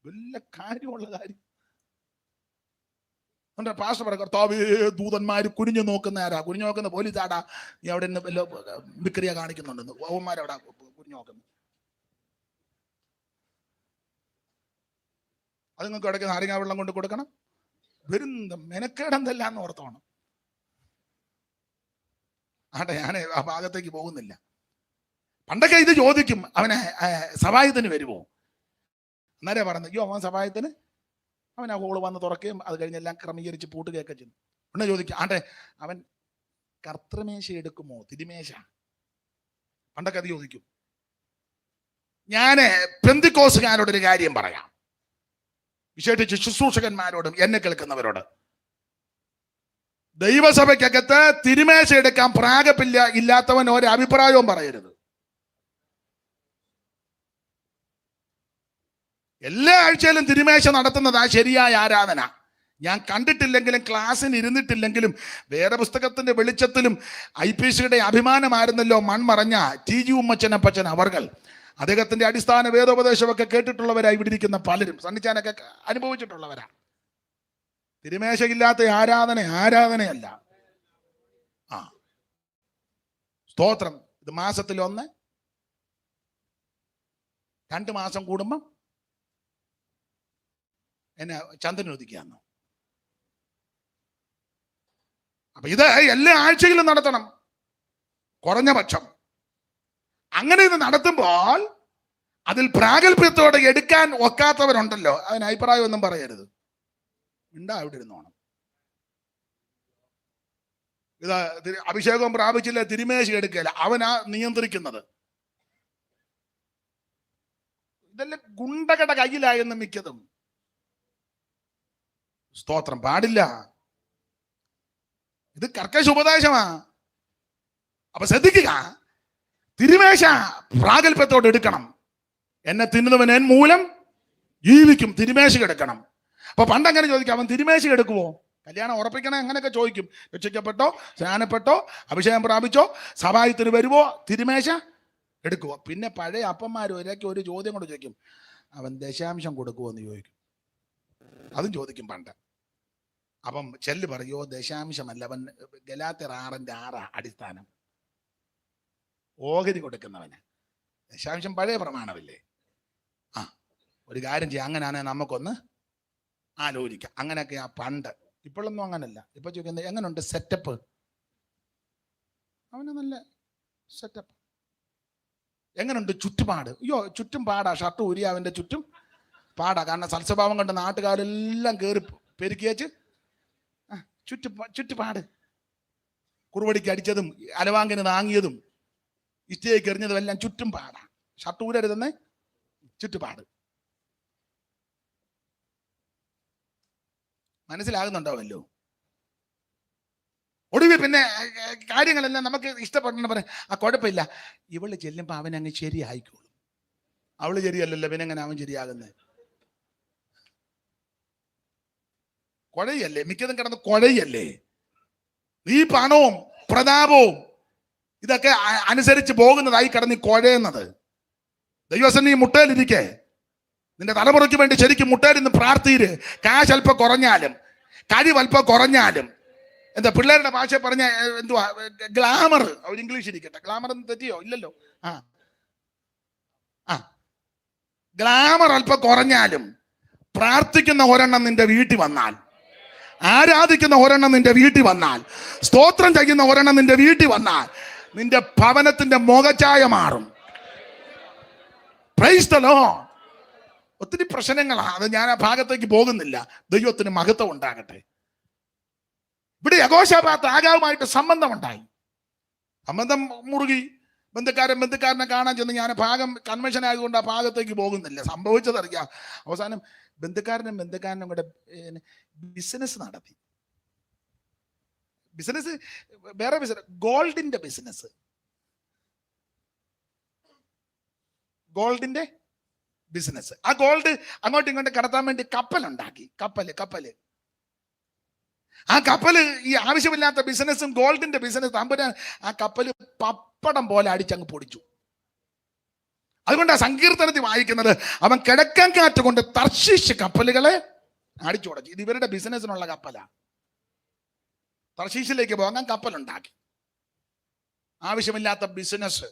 വല്ല കാര്യമുള്ള കാര്യം. പാസ്റ്റർ പറ, കർത്താവേ ദൂതന്മാർ കുനിഞ്ഞു നോക്കുന്ന ആരാ? കുനിഞ്ഞു നോക്കുന്ന പോലീസ് ആടാ. നീ അവിടെ നിന്ന് വല്ല വിക്രിയ കാണിക്കുന്നുണ്ടെന്ന് അവന്മാരവിടെ കുനിഞ്ഞു നോക്കുന്നു. അത് നിങ്ങൾക്ക് ഇടയ്ക്ക് നാരങ്ങാ വെള്ളം കൊണ്ട് കൊടുക്കണം. വരുന്ന മെനക്കേടെന്തല്ലാന്ന് ഓർത്തോണം. ആട്ടെ, ഞാൻ ആ ഭാഗത്തേക്ക് പോകുന്നില്ല. പണ്ടൊക്കെ ഇത് ചോദിക്കും, അവനെ സഭായത്തിന് വരുമോ? അന്നേരം പറഞ്ഞു, അയ്യോ അവൻ സഭായത്തിന് അവൻ ആ ഹോള് വന്ന് തുറക്കുകയും അത് കഴിഞ്ഞെല്ലാം ക്രമീകരിച്ച് പൂട്ടുകയൊക്കെ ചെയ്തു. പിന്നെ ചോദിക്കും, ആട്ടെ അവൻ കർത്തൃമേശ എടുക്കുമോ, തിരുമേശ? പണ്ടൊക്കെ അത് ചോദിക്കും. ഞാൻ പെന്തിക്കോസുകാരോടൊരു കാര്യം പറയാം, വിശേഷിച്ച് ശുശ്രൂഷകന്മാരോടും എന്നെ കേൾക്കുന്നവരോട്. ദൈവസഭയ്ക്കകത്ത് തിരുമേശ എടുക്കാൻ പ്രാഗപ്പില്ല ഇല്ലാത്തവൻ ഒരു അഭിപ്രായവും പറയരുത്. എല്ലാ ആഴ്ചയിലും തിരുമേശ നടത്തുന്നതാ ശരിയായ ആരാധന. ഞാൻ കണ്ടിട്ടില്ലെങ്കിലും ക്ലാസ്സിന് ഇരുന്നിട്ടില്ലെങ്കിലും വേറെ പുസ്തകത്തിന്റെ വെളിച്ചത്തിലും IPCയുടെ അഭിമാനമായിരുന്നല്ലോ മൺമറഞ്ഞ TG ഉമ്മച്ചനപ്പച്ചൻ അവർകൾ. അദ്ദേഹത്തിന്റെ അടിസ്ഥാന വേദോപദേശമൊക്കെ കേട്ടിട്ടുള്ളവരായി ഇവിടെ ഇരിക്കുന്ന പലരും, സണ്ണിച്ചാനൊക്കെ അനുഭവിച്ചിട്ടുള്ളവരാ. തിരുമേശയില്ലാത്ത ആരാധനയല്ല. സ്തോത്രം. ഇത് മാസത്തിൽ 1, 2 മാസം കൂടുമ്പം എന്നെ ചന്ദ്രനുദിക്കാന്ന്. അപ്പൊ ഇത് എല്ലാ ആഴ്ചയിലും നടത്തണം, കുറഞ്ഞ പക്ഷം. അങ്ങനെ ഇത് നടത്തുമ്പോൾ അതിൽ പ്രാഗൽഭ്യത്തോടെ എടുക്കാൻ ഒക്കാത്തവരുണ്ടല്ലോ, അതിന് അഭിപ്രായം ഒന്നും പറയരുത്. അവിടെ ഇരുന്നോണം. ഇത് അഭിഷേകം പ്രാപിച്ചില്ല, തിരുമേശ എടുക്കല, അവനാ നിയന്ത്രിക്കുന്നത്. ഇതെല്ലാം ഗുണ്ടകളുടെ കയ്യിലായെന്ന് മിക്കതും. സ്തോത്രം. പാടില്ല. ഇത് കർക്കശ ഉപദേശമാ. അപ്പൊ ശ്രദ്ധിക്കുക, തിരുമേശ പ്രാഗൽഭ്യത്തോടെ എടുക്കണം. എന്നെ തിന്നുന്നവൻ എൻ മൂലം ജീവിക്കും. തിരുമേശ എടുക്കണം. അപ്പൊ പണ്ടങ്ങനെ ചോദിക്കാം, അവൻ തിരുമേശ എടുക്കുവോ? കല്യാണം ഉറപ്പിക്കണേ അങ്ങനെയൊക്കെ ചോദിക്കും. രക്ഷിക്കപ്പെട്ടോ, സ്നാനപ്പെട്ടോ, അഭിഷേകം പ്രാപിച്ചോ, സഭായത്തിന് വരുവോ, തിരുമേശ എടുക്കുവോ? പിന്നെ പഴയ അപ്പന്മാർ ഒരൊക്കെ ഒരു ചോദ്യം കൊണ്ട് ചോദിക്കും, അവൻ ദശാംശം കൊടുക്കുവോ എന്ന് ചോദിക്കും. അതും ചോദിക്കും പണ്ട്. അപ്പം ചെല്ല് പറയോ, ദശാംശമല്ല, അവൻ ഗലാത്യർ 6:6 അടിസ്ഥാനം. ഓഹരി കൊടുക്കുന്നവന്. ദശാംശം പഴയ പ്രമാണമില്ലേ? ആ, ഒരു കാര്യം ചെയ്യാം, അങ്ങനെയാണെങ്കിൽ നമുക്കൊന്ന് ആലോചിക്കാം. അങ്ങനെയൊക്കെയാ പണ്ട്. ഇപ്പോഴൊന്നും അങ്ങനല്ല. ഇപ്പൊ ചോദിക്കുന്നത് എങ്ങനെയുണ്ട് സെറ്റപ്പ്? അവന് നല്ല സെറ്റപ്പ്. എങ്ങനെയുണ്ട് ചുറ്റുപാട്? അയ്യോ, ചുറ്റും പാടാ. ഷർട്ട് ഊരി അവന്റെ ചുറ്റും പാടാ. കാരണം സൽസ്വഭാവം കണ്ട് നാട്ടുകാരെല്ലാം കയറി പെരുക്കിയേച്ച് ചുറ്റുപാട്. കുറുവടിക്ക് അടിച്ചതും അലവാങ്കിന് താങ്ങിയതും ഇഷ്ടേക്ക് എറിഞ്ഞതും എല്ലാം ചുറ്റും പാടാ. ഷർട്ട് ഊരരുതെന്ന് ചുറ്റുപാട്. മനസ്സിലാകുന്നുണ്ടാവല്ലോ? ഒടുവിൽ പിന്നെ കാര്യങ്ങളെല്ലാം നമുക്ക് ഇഷ്ടപ്പെടണം പറയാം. ആ, കുഴപ്പമില്ല, ഇവള് ചെല്ലുമ്പോ അവനങ്ങ് ശരിയായിക്കോളും. അവള് ശരിയല്ലല്ലോ, പിന്നെ എങ്ങനെ അവൻ ശരിയാകുന്നത്? കുഴയല്ലേ, മിക്കതും കിടന്ന് കുഴയല്ലേ. ഈ പണവും പ്രതാപവും ഇതൊക്കെ അനുസരിച്ച് പോകുന്നതായി കിടന്ന് കുഴയുന്നത്. ദൈവസന്നിധി നീ മുട്ടയിലിരിക്കേ, നിന്റെ തലമുറയ്ക്ക് വേണ്ടി ശരിക്കും മുട്ടയിലിന്ന് പ്രാർത്ഥിര്. കാശ് അല്പം കുറഞ്ഞാലും കഴിവ് അല്പം കുറഞ്ഞാലും, എന്താ പിള്ളേരുടെ ഭാഷ പറഞ്ഞ എന്തുവാ, ഗ്ലാമർ, അവർ ഇംഗ്ലീഷ് ഇരിക്കട്ടെ. ഗ്ലാമർ തെറ്റിയോ? ഇല്ലല്ലോ. ഗ്ലാമർ അല്പം കുറഞ്ഞാലും പ്രാർത്ഥിക്കുന്ന ഒരെണ്ണം നിന്റെ വീട്ടിൽ വന്നാൽ, ആരാധിക്കുന്ന ഒരെണ്ണം നിന്റെ വീട്ടിൽ വന്നാൽ, സ്തോത്രം ചെയ്യുന്ന ഒരെണ്ണം നിന്റെ വീട്ടിൽ വന്നാൽ, നിന്റെ ഭവനത്തിന്റെ മുഖഛായ മാറും. Price the Lord. ഒത്തിരി പ്രശ്നങ്ങളാണ്. അത് ഞാൻ ആ ഭാഗത്തേക്ക് പോകുന്നില്ല. ദൈവത്തിന് മഹത്വം ഉണ്ടാകട്ടെ. ഇവിടെ യഹോശാഫാത്ത് ആഗാവുമായിട്ട് സംബന്ധമുണ്ടായി. സംബന്ധം മുറുകി. ബന്ധുക്കാരനെ കാണാൻ ചെന്ന്, ഞാൻ ഭാഗം കൺവെൻഷൻ ആയതുകൊണ്ട് ആ ഭാഗത്തേക്ക് പോകുന്നില്ല. സംഭവിച്ചതറിയാം. അവസാനം ബന്ധുക്കാരനും കൂടെ ബിസിനസ് നടത്തി. ബിസിനസ്, വേറെ ബിസിനസ്, ഗോൾഡിന്റെ ബിസിനസ്. ഗോൾഡിന്റെ ബിസിനസ്. ആ ഗോൾഡ് അങ്ങോട്ടും ഇങ്ങോട്ടും കടത്താൻ വേണ്ടി കപ്പലുണ്ടാക്കി. കപ്പല് ആ കപ്പല് ഈ ആവശ്യമില്ലാത്ത ബിസിനസ്സും ഗോൾഡിന്റെ ബിസിനസ് തമ്പുരാൻ ആ കപ്പല് പപ്പടം പോലെ അടിച്ചങ്ങ് പൊടിച്ചു. അതുകൊണ്ട് ആ സങ്കീർത്തനത്തിൽ വായിക്കുന്നത്, അവൻ കിഴക്കൻ കാറ്റ് കൊണ്ട് തർശീശ് കപ്പലുകളെ അടിച്ചുടച്ചു. ഇത് ഇവരുടെ ബിസിനസ്സിനുള്ള കപ്പലാ. തർശീശിലേക്ക് പോകാൻ കപ്പലുണ്ടാക്കി. ആവശ്യമില്ലാത്ത ബിസിനസ്.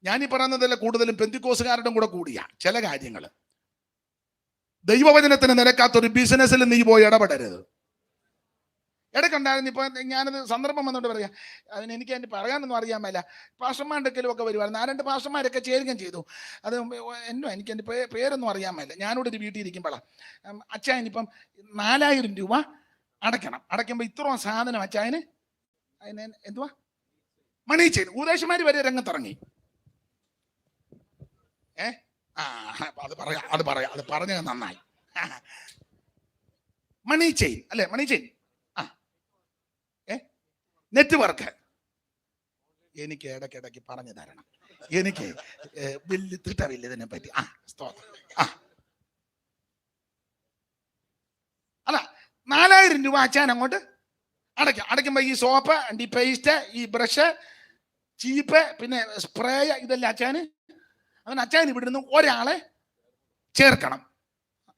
ഞാനീ പറയുന്നതല്ല, കൂടുതലും പെന്തിക്കോസുകാരുടെ കൂടെ കൂടിയ ചില കാര്യങ്ങൾ. ദൈവവചനത്തിന് നിരക്കാത്തൊരു ബിസിനസ്സിൽ നീ പോയി ഇടപെടരുത്. ഇടയ്ക്കുണ്ടായിരുന്നു. ഇപ്പൊ ഞാനത് സന്ദർഭം വന്നുകൊണ്ട് പറയാം, അതിന് എനിക്ക് അതിന് പറയാനൊന്നും അറിയാൻ മേല. പാസ്റ്റർമാരുടെ ഒക്കെ വരുമായിരുന്നു. 4-2 പാസ്റ്റർമാരൊക്കെ ചേരുകയും ചെയ്തു. അത് എനിക്ക് എൻ്റെ പേരൊന്നും അറിയാൻ മേല. ഞാനിവിടെ ഒരു വീട്ടിൽ ഇരിക്കുമ്പോഴാണ്, അച്ചായനിപ്പം 4000 രൂപ അടയ്ക്കണം. അടയ്ക്കുമ്പോൾ ഇത്രയും സാധനം അച്ചായന്, അതിന് എന്തുവാ, മണി ചെയിൻ. ഉപദേശമാര് വരെ രംഗത്തിറങ്ങി. അത് പറഞ്ഞത് നന്നായി. മണി ചെയിൻ അല്ലേ, മണി ചെയിൻ. നെറ്റ്വർക്ക് എനിക്ക് ഇടയ്ക്കിടയ്ക്ക് പറഞ്ഞു തരണം. എനിക്ക് വലിയ തിട്ടമില്ല ഇതിനെ പറ്റി. അല്ല, 4000 രൂപ അച്ചാൻ അങ്ങോട്ട് അടയ്ക്കുമ്പോ ഈ സോപ്പ്, ഈ പേസ്റ്റ്, ഈ ബ്രഷ്, ചീപ്പ്, പിന്നെ സ്പ്രേ, ഇതെല്ലാം അങ്ങനെ അച്ചാൻ ഇവിടെ നിന്ന് ഒരാളെ ചേർക്കണം.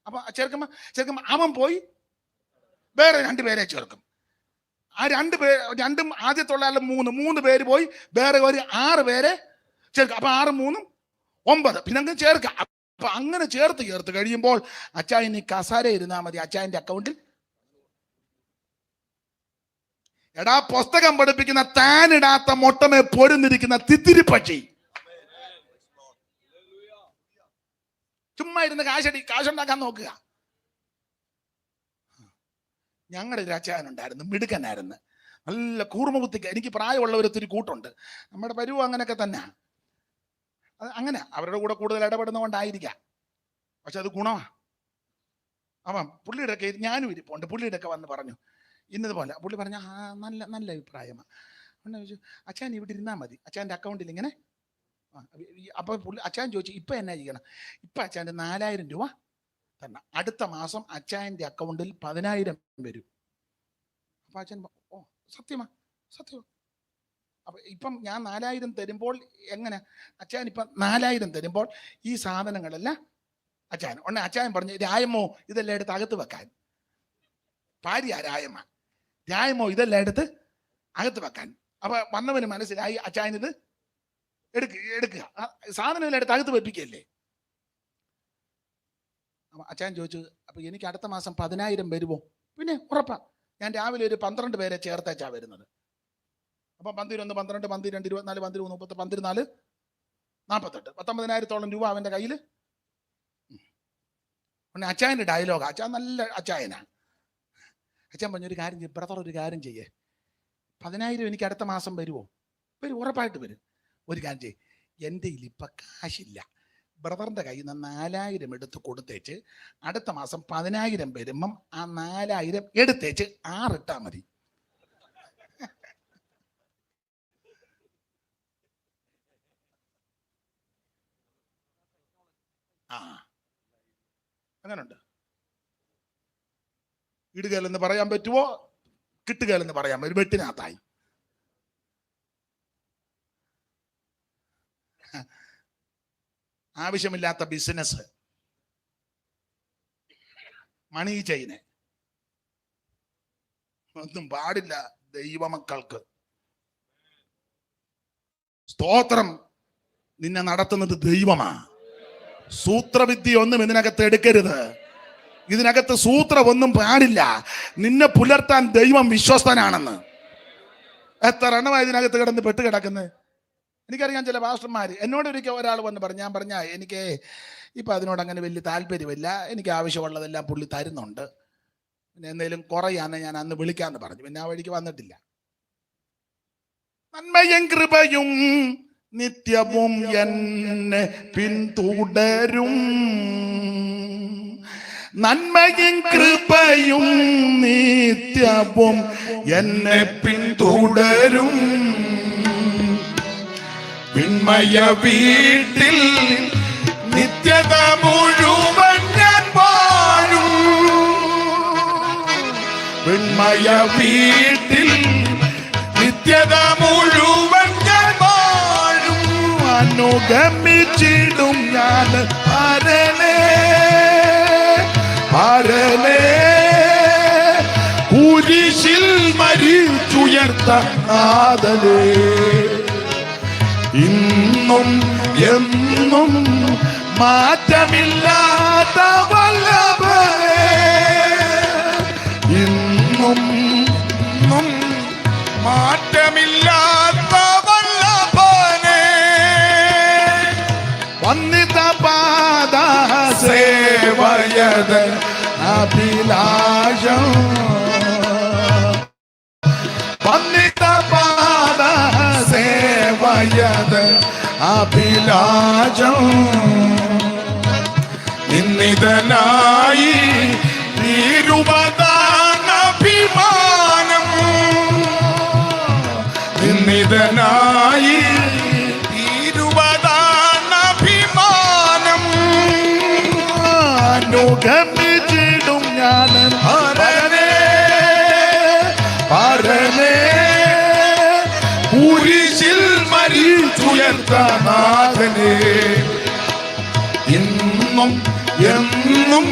അപ്പൊ ചേർക്കുമ്പോ അവൻ പോയി വേറെ 2 പേരെ ചേർക്കും. ആ 2 ആദ്യത്തുള്ള 3 പേര് പോയി വേറെ ഒരു 6 പേരെ ചേർക്കുക. അപ്പൊ 6 3 9, പിന്നെ അങ്ങ് ചേർക്കുക. അപ്പൊ അങ്ങനെ ചേർത്ത് കഴിയുമ്പോൾ അച്ചായന് കസാര ഇരുന്നാൽ മതി. അച്ചായന്റെ അക്കൗണ്ടിൽ എടാ, പുസ്തകം പഠിപ്പിക്കുന്ന താനിടാത്ത മൊട്ടമേ പൊരുന്നിരിക്കുന്ന തിത്തിരിപ്പച്ചി ചുമ്മാ ഇരുന്ന് കാശുണ്ടാക്കാൻ നോക്കുക. ഞങ്ങളുടെ ഒരു അച്ചായനുണ്ടായിരുന്നു, മിടുക്കനായിരുന്നു, നല്ല കൂർമ്മകുത്തിക്ക. എനിക്ക് പ്രായമുള്ളവരൊത്തിരി കൂട്ടുണ്ട്. നമ്മുടെ പരുവം അങ്ങനെയൊക്കെ തന്നെ. അത് അങ്ങനെ അവരുടെ കൂടെ കൂടുതൽ ഇടപെടുന്നതുകൊണ്ടായിരിക്കാം. പക്ഷെ അത് ഗുണമാ. അവൻ പുള്ളിയുടെ ഒക്കെ, ഞാനും ഇരിപ്പുണ്ട്, പുള്ളിയുടെ ഒക്കെ വന്ന് പറഞ്ഞു ഇന്നതുപോലെ. പുള്ളി പറഞ്ഞ നല്ല അഭിപ്രായമാണ്. ചോദിച്ചു, അച്ചാൻ ഇവിടെ ഇരുന്നാൽ മതി, അച്ചാൻ്റെ അക്കൗണ്ടിൽ ഇങ്ങനെ. അപ്പൊ അച്ചാൻ ചോദിച്ചു, ഇപ്പൊ എന്നാ ചെയ്യണം? ഇപ്പൊ അച്ചാൻ്റെ 4000 രൂപ തന്നെ. അടുത്ത മാസം അച്ചായന്റെ അക്കൗണ്ടിൽ 10000 വരും. അപ്പൊ അച്ഛൻ, ഓ സത്യമാ. അപ്പൊ ഇപ്പം ഞാൻ 4000 തരുമ്പോൾ എങ്ങനെ? അച്ചായൻ ഇപ്പം 4000 തരുമ്പോൾ ഈ സാധനങ്ങളെല്ലാം അച്ചായൻ ഉടനെ അച്ചായൻ പറഞ്ഞു, രായമോ ഇതെല്ലാം എടുത്ത് അകത്ത് വെക്കാൻ. ഭാര്യ രായമോ ഇതെല്ലാം എടുത്ത് അകത്ത് വെക്കാൻ. അപ്പൊ വന്നവന് മനസ്സിലായി അച്ചായനിത് എടുക്കുക. സാധനം എല്ലാം എടുത്ത് അകത്ത് വെപ്പിക്കല്ലേ. അച്ഛൻ ചോദിച്ചു, അപ്പൊ എനിക്ക് അടുത്ത മാസം 10,000 വരുമോ? പിന്നെ ഉറപ്പാ. ഞാൻ രാവിലെ ഒരു 12 പേരെ ചേർത്തേച്ചാ വരുന്നത്. അപ്പൊ 11, 12, 12, 24, 13, 30, 14, 48, 19,000 രൂപ അവന്റെ കയ്യിൽ. അച്ചായന്റെ ഡയലോഗ്, അച്ഛൻ നല്ല അച്ചായനാ. അച്ഛൻ പറഞ്ഞൊരു കാര്യം ചെയ്യും, ബ്രദർ ഒരു കാര്യം ചെയ്യേ, 10,000 എനിക്ക് അടുത്ത മാസം വരുമോ? വരും, ഉറപ്പായിട്ട് വരും. ഒരു കാര്യം ചെയ്യേ, എൻ്റെ ഇപ്പൊ കാശില്ല, ബ്രദറിന്റെ കയ്യിൽ നിന്ന് 4,000 എടുത്ത് കൊടുത്തേച്ച് അടുത്ത മാസം 10,000 വരുമ്പം ആ 4,000 എടുത്തേച്ച് 6 ഇട്ടാ മതി. അങ്ങനുണ്ട്. ഇടുകയെന്ന് പറയാൻ പറ്റുമോ? കിട്ടുകയെന്ന് പറയാൻ ഒരു വെട്ടിനകത്തായി. ആവശ്യമില്ലാത്ത ബിസിനസ്, മണി ചെയിന് ഒന്നും പാടില്ല ദൈവമക്കൾക്ക്. സ്തോത്രം. നിന്നെ നടത്തുന്നത് ദൈവമാ. സൂത്രവിദ്യ ഒന്നും ഇതിനകത്ത് എടുക്കരുത്. ഇതിനകത്ത് സൂത്രം ഒന്നും പാടില്ല. നിന്നെ പുലർത്താൻ ദൈവം വിശ്വസ്തനാണെന്ന്. എത്ര എണ്ണമായി ഇതിനകത്ത് കിടന്ന് പെട്ട് കിടക്കുന്നത്. എനിക്കറിയാം ചില പാസ്റ്റർമാർ എന്നോട് ഒരിക്കൽ ഒരാൾ വന്ന് പറഞ്ഞു, ഞാൻ പറഞ്ഞ എനിക്ക് ഇപ്പം അതിനോട് അങ്ങനെ വലിയ താല്പര്യമില്ല, എനിക്ക് ആവശ്യമുള്ളതെല്ലാം പുള്ളി തരുന്നുണ്ട്, പിന്നെ എന്തെങ്കിലും കുറയാന്ന് ഞാൻ അന്ന് വിളിക്കാന്ന് പറഞ്ഞു. പിന്നെ ആ വഴിക്ക് വന്നിട്ടില്ല. നന്മയും കൃപയും നിത്യവും എന്നെ പിന്തുടരും, നന്മയും കൃപയും നിത്യവും എന്നെ പിന്തുടരും, വിണ്മയ വീട്ടിൽ നിത്യത മുഴുവൻ ഞാൻ വാഴും, വിണ്മയ വീട്ടിൽ നിത്യത മുഴുവൻ ഞാൻ വാഴും, അനുഗമിച്ചിടും ഞാൻ പരനേ പരനേ, കുരിശിൽ മരിച്ചുയർത്ത നാഥനേ, ഇന്നും എന്നും മാറ്റമില്ലാത്ത വല്ലഭനേ, ഇന്നും മാറ്റമില്ലാത്ത വല്ലഭനേ, വന്നിത പാദ സേവയത അഭിലാഷം, വന്നിത പാദ സേവയത അഭിലാഷം, നിന്നിതനായി തീരുവതാനഭിമാനം, നിന്നിതനായി തീരുവതാനഭിമാനം, അനുഗമിച്ചിടും ഞാൻ പരനേ പരനേ, കുരിശിൽ മരിച്ചുയർത്ത നാഥനേ, ഇന്നും എന്നും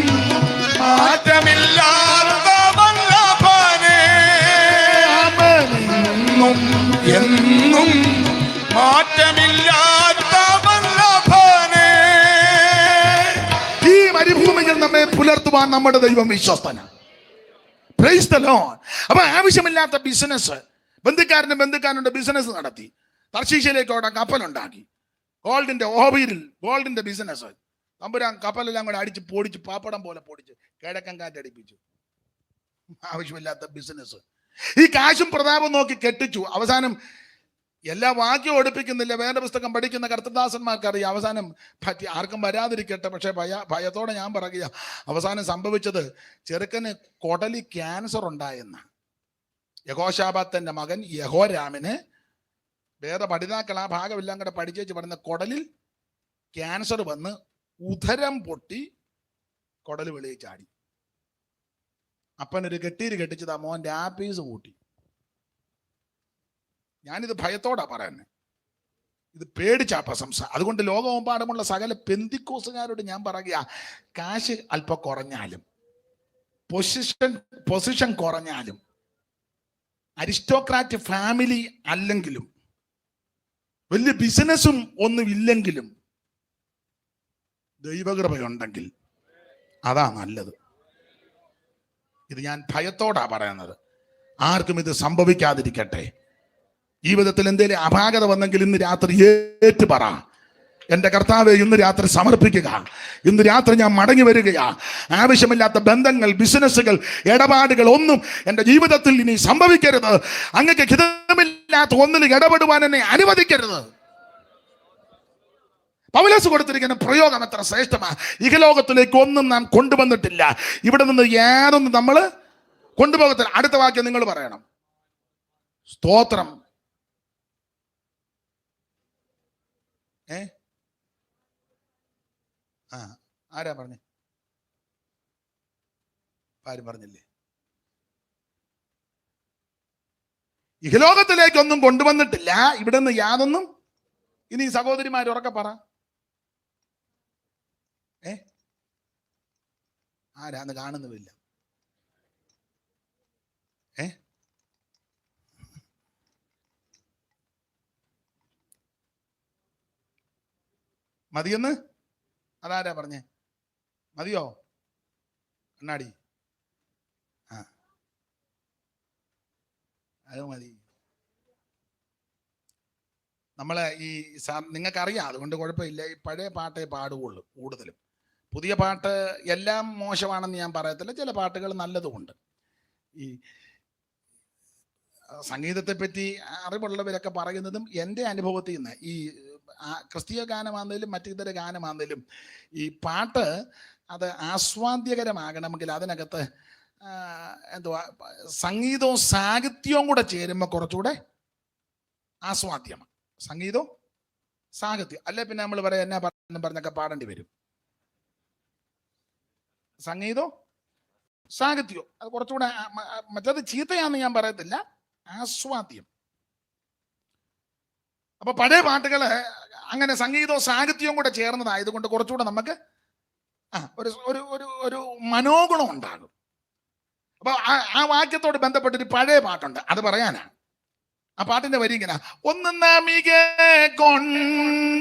മാറ്റമില്ലാത്ത വല്ലഭനേ, ഇന്നും എന്നും മാറ്റമില്ലാത്ത വല്ലഭനേ. ഈ മരുഭൂമിയിൽ നമ്മെ പുലർത്തുവാൻ നമ്മുടെ ദൈവം വിശ്വസ്തനാണ്. Praise the lord. അപ്പൊ ആവശ്യമില്ലാത്ത ബിസിനസ്, ബന്ധുക്കാരന്റെ ബിസിനസ് നടത്തി, തർശീശയിലേക്ക് അവിടെ കപ്പലുണ്ടാക്കി, ഗോൾഡിന്റെ ഓഹരിയിൽ ഗോൾഡിന്റെ ബിസിനസ്, തമ്പുരാൻ കപ്പലെല്ലാം കൂടെ അടിച്ച് പൊടിച്ച് പാപ്പടം പോലെ പൊടിച്ച് കിഴക്കൻ കാറ്റടിപ്പിച്ചു. ആവശ്യമില്ലാത്ത ബിസിനസ്. ഈ കാശും പ്രതാപം നോക്കി കെട്ടിച്ചു. അവസാനം എല്ലാ വാക്യവും ഒടിപ്പിക്കുന്നില്ല. വേദപുസ്തകം പഠിക്കുന്ന കർത്തദാസന്മാർക്കറിയാം അവസാനം പറ്റി. ആർക്കും വരാതിരിക്കട്ടെ, പക്ഷെ ഭയത്തോടെ ഞാൻ പറയുക, അവസാനം സംഭവിച്ചത് ചെറുക്കന് കൊടലി ക്യാൻസർ ഉണ്ടായെന്ന. യഹോശാബാത്തിന്റെ മകൻ യഹോരാമിന് വേദ പഠിതാക്കൾ ആ ഭാഗമെല്ലാം കൂടെ പഠിച്ചേച്ച് പറയുന്ന കൊടലിൽ ക്യാൻസർ വന്ന് ഉദരം പൊട്ടി കൊടല് വെളിയിൽ ചാടി. അപ്പനൊരു കെട്ടീര് കെട്ടിച്ചത് ആ മോൻ്റെ ആപ്പീസ് കൂട്ടി. ഞാനിത് ഭയത്തോടാ പറയുന്നത്, ഇത് പേടിച്ചാ സംസാരം. അതുകൊണ്ട് ലോകമെമ്പാടുമുള്ള സകല പെന്തിക്കോസുകാരോട് ഞാൻ പറയുക, കാശ് അല്പം കുറഞ്ഞാലും, പൊസിഷൻ കുറഞ്ഞാലും, അരിസ്റ്റോക്രാറ്റ് ഫാമിലി അല്ലെങ്കിലും വലിയ ബിസിനസ്സും ഒന്നും ഇല്ലെങ്കിലും ദൈവകൃപയുണ്ടെങ്കിൽ അതാ നല്ലത്. ഇത് ഞാൻ ഭയത്തോടാ പറയുന്നത്. ആർക്കും ഇത് സംഭവിക്കാതിരിക്കട്ടെ. ജീവിതത്തിൽ എന്തെങ്കിലും അപാകത വന്നെങ്കിൽ ഇന്ന് രാത്രി ഏറ്റു പറ, എൻ്റെ കർത്താവെ ഇന്ന് രാത്രി സമർപ്പിക്കുക, ഇന്ന് രാത്രി ഞാൻ മടങ്ങി വരികയാ. ആവശ്യമില്ലാത്ത ബന്ധങ്ങൾ, ബിസിനസ്സുകൾ, ഇടപാടുകൾ ഒന്നും എൻ്റെ ജീവിതത്തിൽ ഇനി സംഭവിക്കരുത്. അങ്ങക്ക് ഹിതമില്ലാത്ത ഒന്നിൽ ഇടപെടുവാൻ എന്നെ അനുവദിക്കരുത്. പൗലോസ് കൊടുത്തിരിക്കുന്ന പ്രയോഗം എത്ര ശ്രേഷ്ഠമാ. ഇഹലോകത്തിലേക്ക് ഒന്നും നാം കൊണ്ടുവന്നിട്ടില്ല, ഇവിടെ നിന്ന് യാതൊന്നും നമ്മൾ കൊണ്ടുപോകത്തില്ല. അടുത്ത വാക്യം നിങ്ങൾ പറയണം. സ്തോത്രം. ആരാ പറഞ്ഞേ? ആരും പറഞ്ഞില്ലേ? ഇഹലോകത്തിലേക്കൊന്നും കൊണ്ടുവന്നിട്ടില്ല, ഇവിടെ നിന്ന് യാതൊന്നും. ഇനി സഹോദരിമാർ ഉറക്കെ പറ. ആരാന്ന് കാണുന്നുമില്ല. മതിയെന്ന് അതാരാ പറഞ്ഞേ? മതിയോ? കണ്ണാടി. അത് മതി. നമ്മളെ ഈ നിങ്ങൾക്കറിയാം, അതുകൊണ്ട് കുഴപ്പമില്ല. ഈ പഴയ പാട്ടേ പാടുകയുള്ളൂ കൂടുതലും. പുതിയ പാട്ട് എല്ലാം മോശമാണെന്ന് ഞാൻ പറയത്തില്ല, ചില പാട്ടുകൾ നല്ലതുമുണ്ട്. ഈ സംഗീതത്തെ പറ്റി അറിവുള്ളവരൊക്കെ പറയുന്നതും എൻ്റെ അനുഭവത്തിൽ നിന്ന്, ഈ ക്രിസ്തീയ ഗാനമാണെങ്കിലും മറ്റിതര ഗാനമാണെങ്കിലും ഈ പാട്ട് അത് ആസ്വാദ്യകരമാകണമെങ്കിൽ അതിനകത്ത് എന്തുവാ സംഗീതവും സാഹിത്യവും കൂടെ ചേരുമ്പോൾ കുറച്ചുകൂടെ ആസ്വാദ്യമാണ്. സംഗീതവും സാഹിത്യം അല്ലെ പിന്നെ നമ്മൾ പറയാം എന്നാ പറഞ്ഞൊക്കെ പാടേണ്ടി വരും. സംഗീതവും സാഹിത്യവും അത് കുറച്ചുകൂടെ, മറ്റത് ചീത്തയാണെന്ന് ഞാൻ പറയത്തില്ല, ആസ്വാദ്യം. അപ്പൊ പഴയ പാട്ടുകള് അങ്ങനെ സംഗീതവും സാഹിത്യവും കൂടെ ചേർന്നതായതുകൊണ്ട് കുറച്ചുകൂടെ നമുക്ക് ഒരു ഒരു ഒരു ഒരു മനോഗുണം ഉണ്ടാകും. അപ്പൊ ആ വാക്യത്തോട് ബന്ധപ്പെട്ടൊരു പഴയ പാട്ടുണ്ട്, അത് പറയാനാണ്. ആ പാട്ടിന്റെ വരി ഇങ്ങനെ: ഒന്നും നമികെ കൊണ്ടുവന്നില്ല,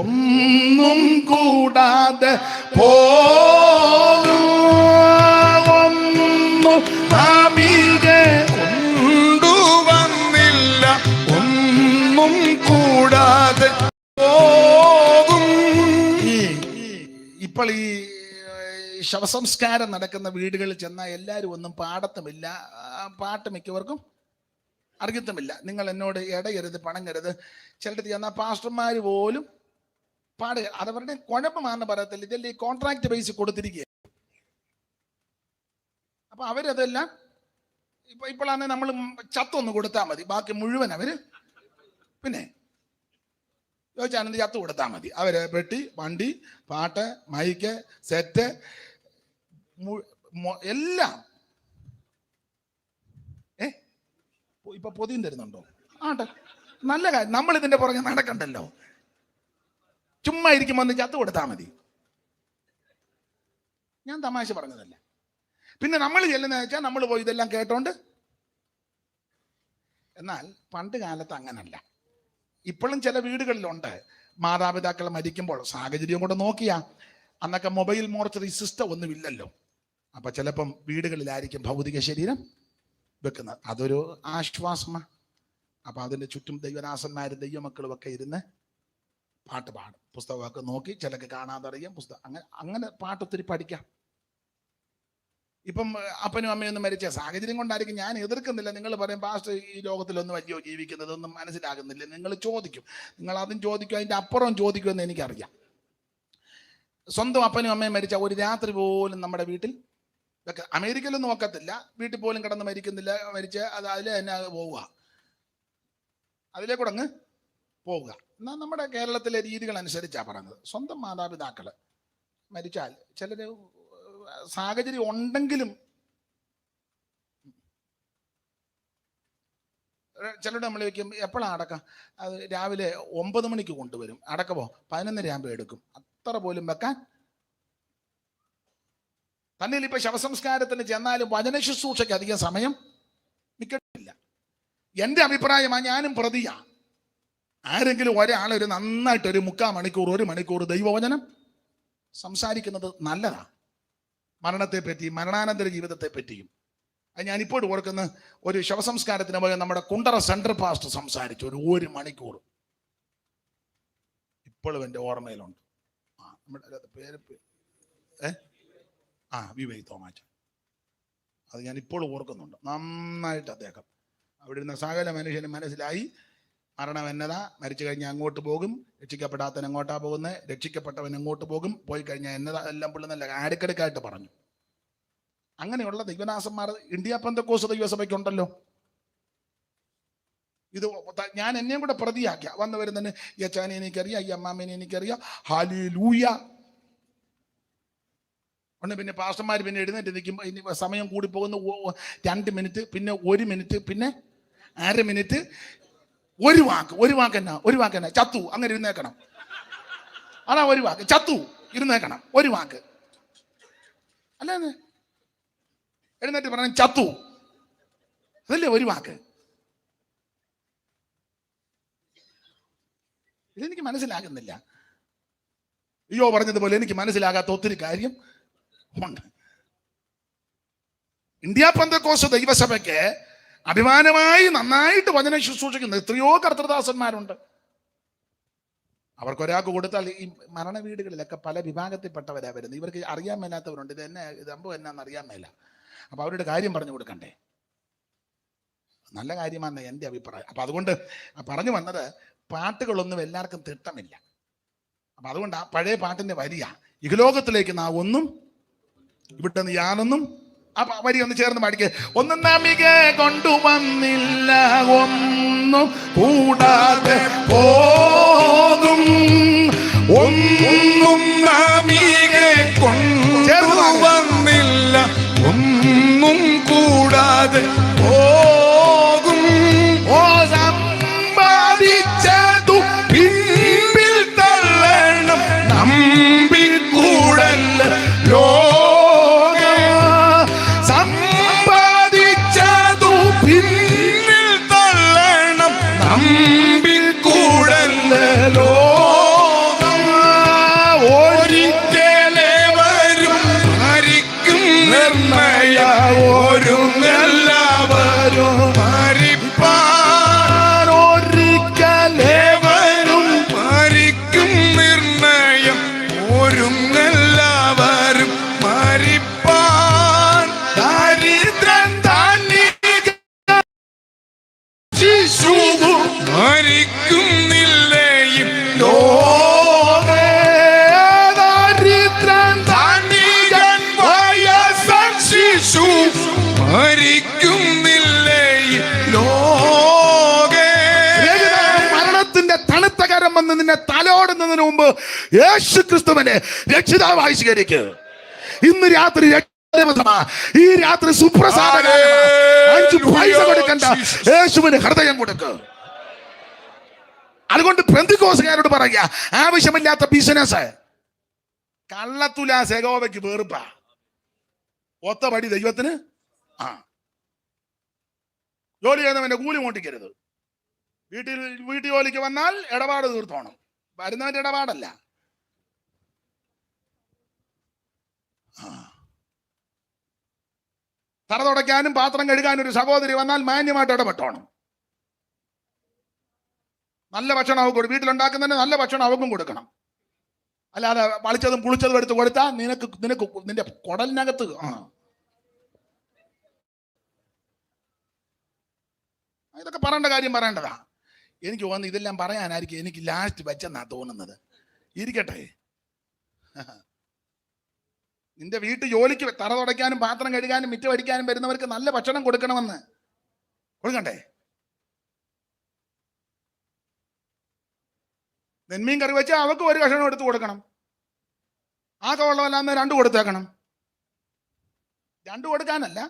ഒന്നും കൂടാതെ പോകും. ഒന്നും നമികെ കൊണ്ടുവന്നില്ല, ഒന്നും കൂടാതെ പോകും. ഇപ്പോൾ ഈ ശവസംസ്കാരം നടക്കുന്ന വീടുകളിൽ ചെന്നാൽ എല്ലാവരും ഒന്നും പാടത്തുമില്ല, പാട്ട് മിക്കവർക്കും അറിയത്തുമില്ല. നിങ്ങൾ എന്നോട് ഇടയരുത്, പണങ്ങരുത്. ചിലടത്ത് ചെന്നാൽ പാസ്റ്റർമാർ പോലും പാടുക. അതവരുടെ കുഴപ്പമാണെന്ന് പറയത്തില്ല, ഇതെല്ലാം ഈ കോൺട്രാക്ട് ബേസ് കൊടുത്തിരിക്കുക. അപ്പൊ അവരതെല്ലാം ഇപ്പോഴാണ് നമ്മൾ ചത്തൊന്ന് കൊടുത്താൽ മതി, ബാക്കി മുഴുവൻ അവര് പിന്നെ ചോദിച്ചാനന്ദ ചത്ത് കൊടുത്താൽ മതി. അവര് പെട്ടി, വണ്ടി, പാട്ട്, മൈക്ക്, സെറ്റ് എല്ലാം. ഇപ്പൊ പൊതിയും തരുന്നുണ്ടോ? ആട്ടെ, നല്ല കാര്യം. നമ്മൾ ഇതിന്റെ പുറകെ നടക്കണ്ടല്ലോ, ചുമ്മാ ഇരിക്കുമ്പോൾ ഒന്ന് ചത്ത് കൊടുത്താൽ മതി. ഞാൻ തമാശ പറഞ്ഞതല്ല. പിന്നെ നമ്മൾ ചെല്ലുന്ന വെച്ചാൽ നമ്മൾ പോയി ഇതെല്ലാം കേട്ടോണ്ട്. എന്നാൽ പണ്ട് കാലത്ത് അങ്ങനല്ല. ഇപ്പോഴും ചില വീടുകളിലുണ്ട്, മാതാപിതാക്കൾ മരിക്കുമ്പോൾ സാഹചര്യം കൊണ്ട് നോക്കിയാ അന്നൊക്കെ മൊബൈൽ മോർച്ചറി സിസ്റ്റം ഒന്നും ഇല്ലല്ലോ. അപ്പൊ ചിലപ്പം വീടുകളിലായിരിക്കും ഭൗതിക ശരീരം വെക്കുന്നത്. അതൊരു ആശ്വാസമാണ്. അപ്പൊ അതിന്റെ ചുറ്റും ദൈവദാസന്മാരും ദൈവമക്കളും ഒക്കെ ഇരുന്ന് പാട്ട് പാടും, പുസ്തകമൊക്കെ നോക്കി, ചിലക്ക് കാണാതറിയാം പുസ്തകം. അങ്ങനെ പാട്ടൊത്തിരി പഠിക്കാം. ഇപ്പം അപ്പനും അമ്മയൊന്നും മരിച്ച സാഹചര്യം കൊണ്ടായിരിക്കും. ഞാൻ എതിർക്കുന്നില്ല. നിങ്ങൾ പറയും പാസ്റ്റർ ഈ ലോകത്തിലൊന്നും അല്ലയോ ജീവിക്കുന്നതൊന്നും മനസ്സിലാകുന്നില്ല. നിങ്ങൾ ചോദിക്കും, നിങ്ങൾ അതും ചോദിക്കും, അതിൻ്റെ അപ്പുറം ചോദിക്കുമെന്ന് എനിക്കറിയാം. സ്വന്തം അപ്പനും അമ്മയും മരിച്ച ഒരു രാത്രി പോലും നമ്മുടെ വീട്ടിൽ അമേരിക്കയിലൊന്നും നോക്കത്തില്ല, വീട്ടിൽ പോലും കിടന്ന് മരിക്കുന്നില്ല. മരിച്ച് അത് അതിലെ തന്നെ പോവുക, അതിലേക്കൂടെ അങ്ങ് പോവുക. എന്നാൽ നമ്മുടെ കേരളത്തിലെ രീതികൾ അനുസരിച്ചാണ് പറഞ്ഞത്. സ്വന്തം മാതാപിതാക്കൾ മരിച്ചാൽ ചിലര് സാഹചര്യം ഉണ്ടെങ്കിലും ചിലരുടെ നമ്മൾ വയ്ക്കും എപ്പോഴാണ് അടക്കം, അത് രാവിലെ 9 മണിക്ക് കൊണ്ടുവരും, അടക്കമോ 11 ആകുമ്പോൾ എടുക്കും. അത്ര പോലും വെക്കാൻ തന്നെ. ഇപ്പൊ ശവസംസ്കാരത്തിന് ചെന്നാലും വചന ശുശ്രൂഷയ്ക്ക് അധികം സമയം നിൽക്കത്തില്ല. എൻ്റെ അഭിപ്രായമാണ്, ഞാനും പ്രതിയാ. ആരെങ്കിലും ഒരാളൊരു നന്നായിട്ട് ഒരു 3/4 മണിക്കൂർ 1 മണിക്കൂർ ദൈവവചനം സംസാരിക്കുന്നത് നല്ലതാ. മരണത്തെ പറ്റിയും മരണാനന്തര ജീവിതത്തെ പറ്റിയും. അത് ഞാനിപ്പോഴും ഓർക്കുന്ന ഒരു ശവസംസ്കാരത്തിന് പോയ നമ്മുടെ കുണ്ടറ സെൻട്രൽ പാസ്റ്റർ സംസാരിച്ചു 1 മണിക്കൂർ. ഇപ്പോഴും എൻ്റെ ഓർമ്മയിലുണ്ട്. നമ്മുടെ പേര് വിവേക് തോമാച്ച. അത് ഞാൻ ഇപ്പോഴും ഓർക്കുന്നുണ്ട് നന്നായിട്ട്. അദ്ദേഹം അവിടെ ഇരുന്ന സകല മനുഷ്യനും മനസ്സിലായി മരണം എന്നതാ, മരിച്ചു കഴിഞ്ഞാൽ അങ്ങോട്ട് പോകും, രക്ഷിക്കപ്പെടാത്തവൻ എങ്ങോട്ടാ പോകുന്നത്, രക്ഷിക്കപ്പെട്ടവൻ എങ്ങോട്ട് പോകും, പോയി കഴിഞ്ഞാൽ എന്നതാ, എല്ലാം പുള്ളി നല്ല ആരക്കടുക്കായിട്ട് പറഞ്ഞു. അങ്ങനെയുള്ള ദൈവദാസന്മാർ ഇന്ത്യ പെന്തക്കോസ്ത് ദൈവസഭയ്ക്കുണ്ടല്ലോ. ഇത് ഞാൻ എന്നെയും കൂടെ പ്രതിയാക്കിയ വന്നു വരുന്നതിന് ഈ അച്ചാനെ എനിക്കറിയാം, ഈ അമ്മാമ്മേനെ എനിക്കറിയാം, ഹല്ലേലൂയ. പിന്നെ പാസ്റ്റർമാർ പിന്നെ എഴുന്നേറ്റ് നിൽക്കുമ്പോൾ ഇനി സമയം കൂടി പോകുന്ന 2 മിനിറ്റ്, പിന്നെ 1 മിനിറ്റ്, പിന്നെ 1/2 മിനിറ്റ്, ഒരു വാക്ക് എന്നാ ചത്തു, അങ്ങനെ ഇരുന്നേക്കണം. അതാ ഒരു വാക്ക്, ചത്തു ഇരുന്നേക്കണം, ഒരു വാക്ക്. അല്ലേ എഴുന്നേറ്റ് പറഞ്ഞ ചത്തു, അതല്ലേ ഒരു വാക്ക്. ഇതെനിക്ക് മനസ്സിലാകുന്നില്ല. അയ്യോ പറഞ്ഞതുപോലെ എനിക്ക് മനസ്സിലാകാത്ത ഒത്തിരി കാര്യം ഉണ്ട്. ഇന്ത്യ പെന്തക്കോസ്ത് ദൈവസഭയ്ക്ക് അഭിമാനമായി നന്നായിട്ട് വചനം ശുശ്രൂഷിക്കുന്ന എത്രയോ കർത്തൃദാസന്മാരുണ്ട്. അവർക്കൊരാൾക്ക് കൊടുത്താൽ ഈ മരണ വീടുകളിലൊക്കെ പല വിഭാഗത്തിൽപ്പെട്ടവരാ വരുന്നത്. ഇവർക്ക് അറിയാൻ മേലാത്തവരുണ്ട്, ഇത് സംഭവം എന്നാന്ന് അറിയാൻ മേല. അപ്പൊ അവരുടെ കാര്യം പറഞ്ഞു കൊടുക്കണ്ടേ? നല്ല കാര്യമാണ് എൻ്റെ അഭിപ്രായം. അപ്പൊ അതുകൊണ്ട് പറഞ്ഞു വന്നത്, പാട്ടുകളൊന്നും എല്ലാവർക്കും തിട്ടമില്ല. അപ്പൊ അതുകൊണ്ട് ആ പഴയ പാട്ടിന്റെ വരിയ ഇഹലോകത്തിലേക്ക് നാം ഒന്നും ഇവിടെ നിന്ന് ഞാനൊന്നും, ആ വരി ഒന്ന് ചേർന്ന് പാടിക്കേ. ഒന്നും നമികെ കൊണ്ടുവന്നില്ല, ഒന്നും കൂടാതെ പോകും, ഒന്നും നമികെ കൊണ്ടുവന്നില്ല, ഒന്നും കൂടാതെ പോകും. ഓ സമ്പാദിച്ചതു പിൻപിൽ തള്ളണം, നമ്പിൽ കൂടല്ല സമ്പാദിച്ചതു പിന്നിൽ തള്ളണം, നമ്പിൽ കൂടല്ലോ. ഒരിക്കലേ വരും മരിക്കും നിർണയ, ഒരുങ്ങെല്ലാവരും മരിപ്പാൻ. ഒരിക്കലേ വരും മരിക്കും നിർണയം, ഒരുങ്ങെല്ലാവരും മരിപ്പാൻ. ദരിദ്രൻ ധനിക ശിശുവു മരിക്കുന്നില്ലേയും ദരിദ്രൻ ധനികൻ വയസ്സൻ ശിശു മരിക്കുന്നില്ലേയും ലോകേ. മരണത്തിന്റെ തണുത്ത കരം വന്ന് നിന്നെ തലോടുന്നതിന് മുമ്പ് യേശു ക്രിസ്തുവിനെ രക്ഷിതാവായി സ്വീകരിക്കുക. ഇന്ന് രാത്രി ഈ രാത്രി സുപ്രസാദ 5 പൈസ കൊടുക്കണ്ട, യേശുവിന് ഹൃദയം കൊടുക്കുക. അതുകൊണ്ട് പെന്തിക്കോസുകാരോട് പറയുക, ആവശ്യമില്ലാത്ത ബിസിനസ് കള്ളത്തുലാസ് യഹോവയ്ക്ക് വെറുപ്പ, ഒത്ത പടി ദൈവത്തിന്. ജോലി ചെയ്യുന്നവന്റെ കൂലി മോട്ടിക്കരുത്. വീട്ടിൽ ജോലിക്ക് വന്നാൽ ഇടപാട് തീർത്തോണം, വരുന്നവന്റെ ഇടപാടല്ല. തറ തുടയ്ക്കാനും പാത്രം കഴുകാനും ഒരു സഹോദരി വന്നാൽ മാന്യമായിട്ട് ഇടപെട്ടോണം. നല്ല ഭക്ഷണം അവർക്ക് കൊടുക്കും, വീട്ടിലുണ്ടാക്കുന്നതിന് നല്ല ഭക്ഷണം അവർക്കും കൊടുക്കണം. അല്ലാതെ വളിച്ചതും പുളിച്ചതും എടുത്ത് കൊടുത്താൽ നിന്റെ കുടലിനകത്ത് ഇതൊക്കെ പറയേണ്ട കാര്യം പറയേണ്ടതാ. എനിക്ക് തോന്നുന്നു ഇതെല്ലാം പറയാനായിരിക്കും എനിക്ക് ലാസ്റ്റ് വെച്ചെന്നാ തോന്നുന്നത്. ഇരിക്കട്ടെ, നിന്റെ വീട്ടിൽ ജോലിക്ക് തറ തുടയ്ക്കാനും പാത്രം കഴുകാനും മിറ്റം അടിക്കാനും വരുന്നവർക്ക് നല്ല ഭക്ഷണം കൊടുക്കണമെന്ന് കൊടുക്കണ്ടേ? നെന്മീൻ കറി വെച്ചാൽ അവർക്ക് ഒരു കഷണം എടുത്ത് കൊടുക്കണം. ആ കവളമല്ലാന്ന് 2 കൊടുത്തേക്കണം. 2 കൊടുക്കാനല്ല,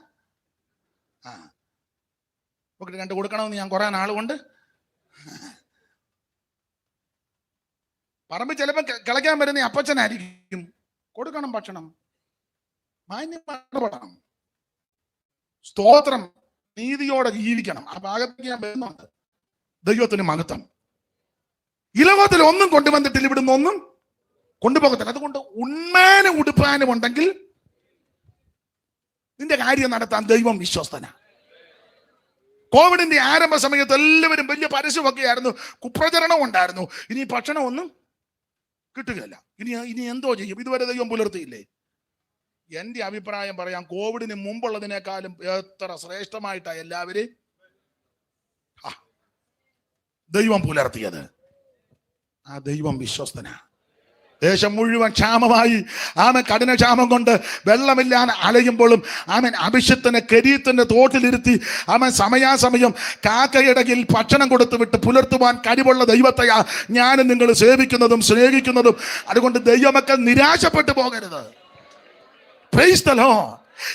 2 കൊടുക്കണമെന്ന് ഞാൻ കുറെ നാളുകൊണ്ട്. പറമ്പിൽ ചിലപ്പോൾ കിളയ്ക്കാൻ വരുന്ന അപ്പച്ചനായിരിക്കും, കൊടുക്കണം ഭക്ഷണം, മാന്യപ്പെടണം. സ്തോത്രം. നീതിയോടെ ജീവിക്കണം. ആ ഭാഗത്തേക്ക് ഞാൻ വരുന്നുണ്ട്. ദൈവത്തിന് മഹത്വം. ഈ ലോകത്തിൽ ഒന്നും കൊണ്ടുവന്നിട്ടില്ല, ഇവിടുന്ന് ഒന്നും കൊണ്ടുപോകത്തില്ല. അതുകൊണ്ട് ഉണ്മാനും ഉടുപ്പാനും ഉണ്ടെങ്കിൽ നിന്റെ കാര്യം നടത്താൻ ദൈവം വിശ്വസ്തനാ. കോവിഡിന്റെ ആരംഭ സമയത്ത് എല്ലാവരും വലിയ പരസ്യമൊക്കെ ആയിരുന്നു, കുപ്രചരണം ഉണ്ടായിരുന്നു. ഇനി ഭക്ഷണമൊന്നും കിട്ടുകയില്ല, ഇനി എന്തോ ചെയ്യും? ഇതുവരെ ദൈവം പുലർത്തിയില്ലേ? എന്റെ അഭിപ്രായം പറയാം, കോവിഡിന് മുമ്പുള്ളതിനേക്കാളും എത്ര ശ്രേഷ്ഠമായിട്ടാണ് എല്ലാവരും ദൈവം പുലർത്തിയത്. ആ ദൈവം വിശ്വസ്തനാ. ദേശം മുഴുവൻ ക്ഷാമമായി, ആമൻ കഠിന ക്ഷാമം കൊണ്ട് വെള്ളമില്ലാതെ അലയുമ്പോഴും ആമൻ അഭിഷത്തിനെ കരീത്തിന്റെ തോട്ടിലിരുത്തി ആമൻ സമയാസമയം കാക്കയിടയിൽ ഭക്ഷണം കൊടുത്തു വിട്ട് പുലർത്തുവാൻ കഴിവുള്ള ദൈവത്തെയാ ഞാനും നിങ്ങൾ സേവിക്കുന്നതും സ്നേഹിക്കുന്നതും. അതുകൊണ്ട് ദൈവമക്കൾ നിരാശപ്പെട്ടു പോകരുത്. Price the Lord.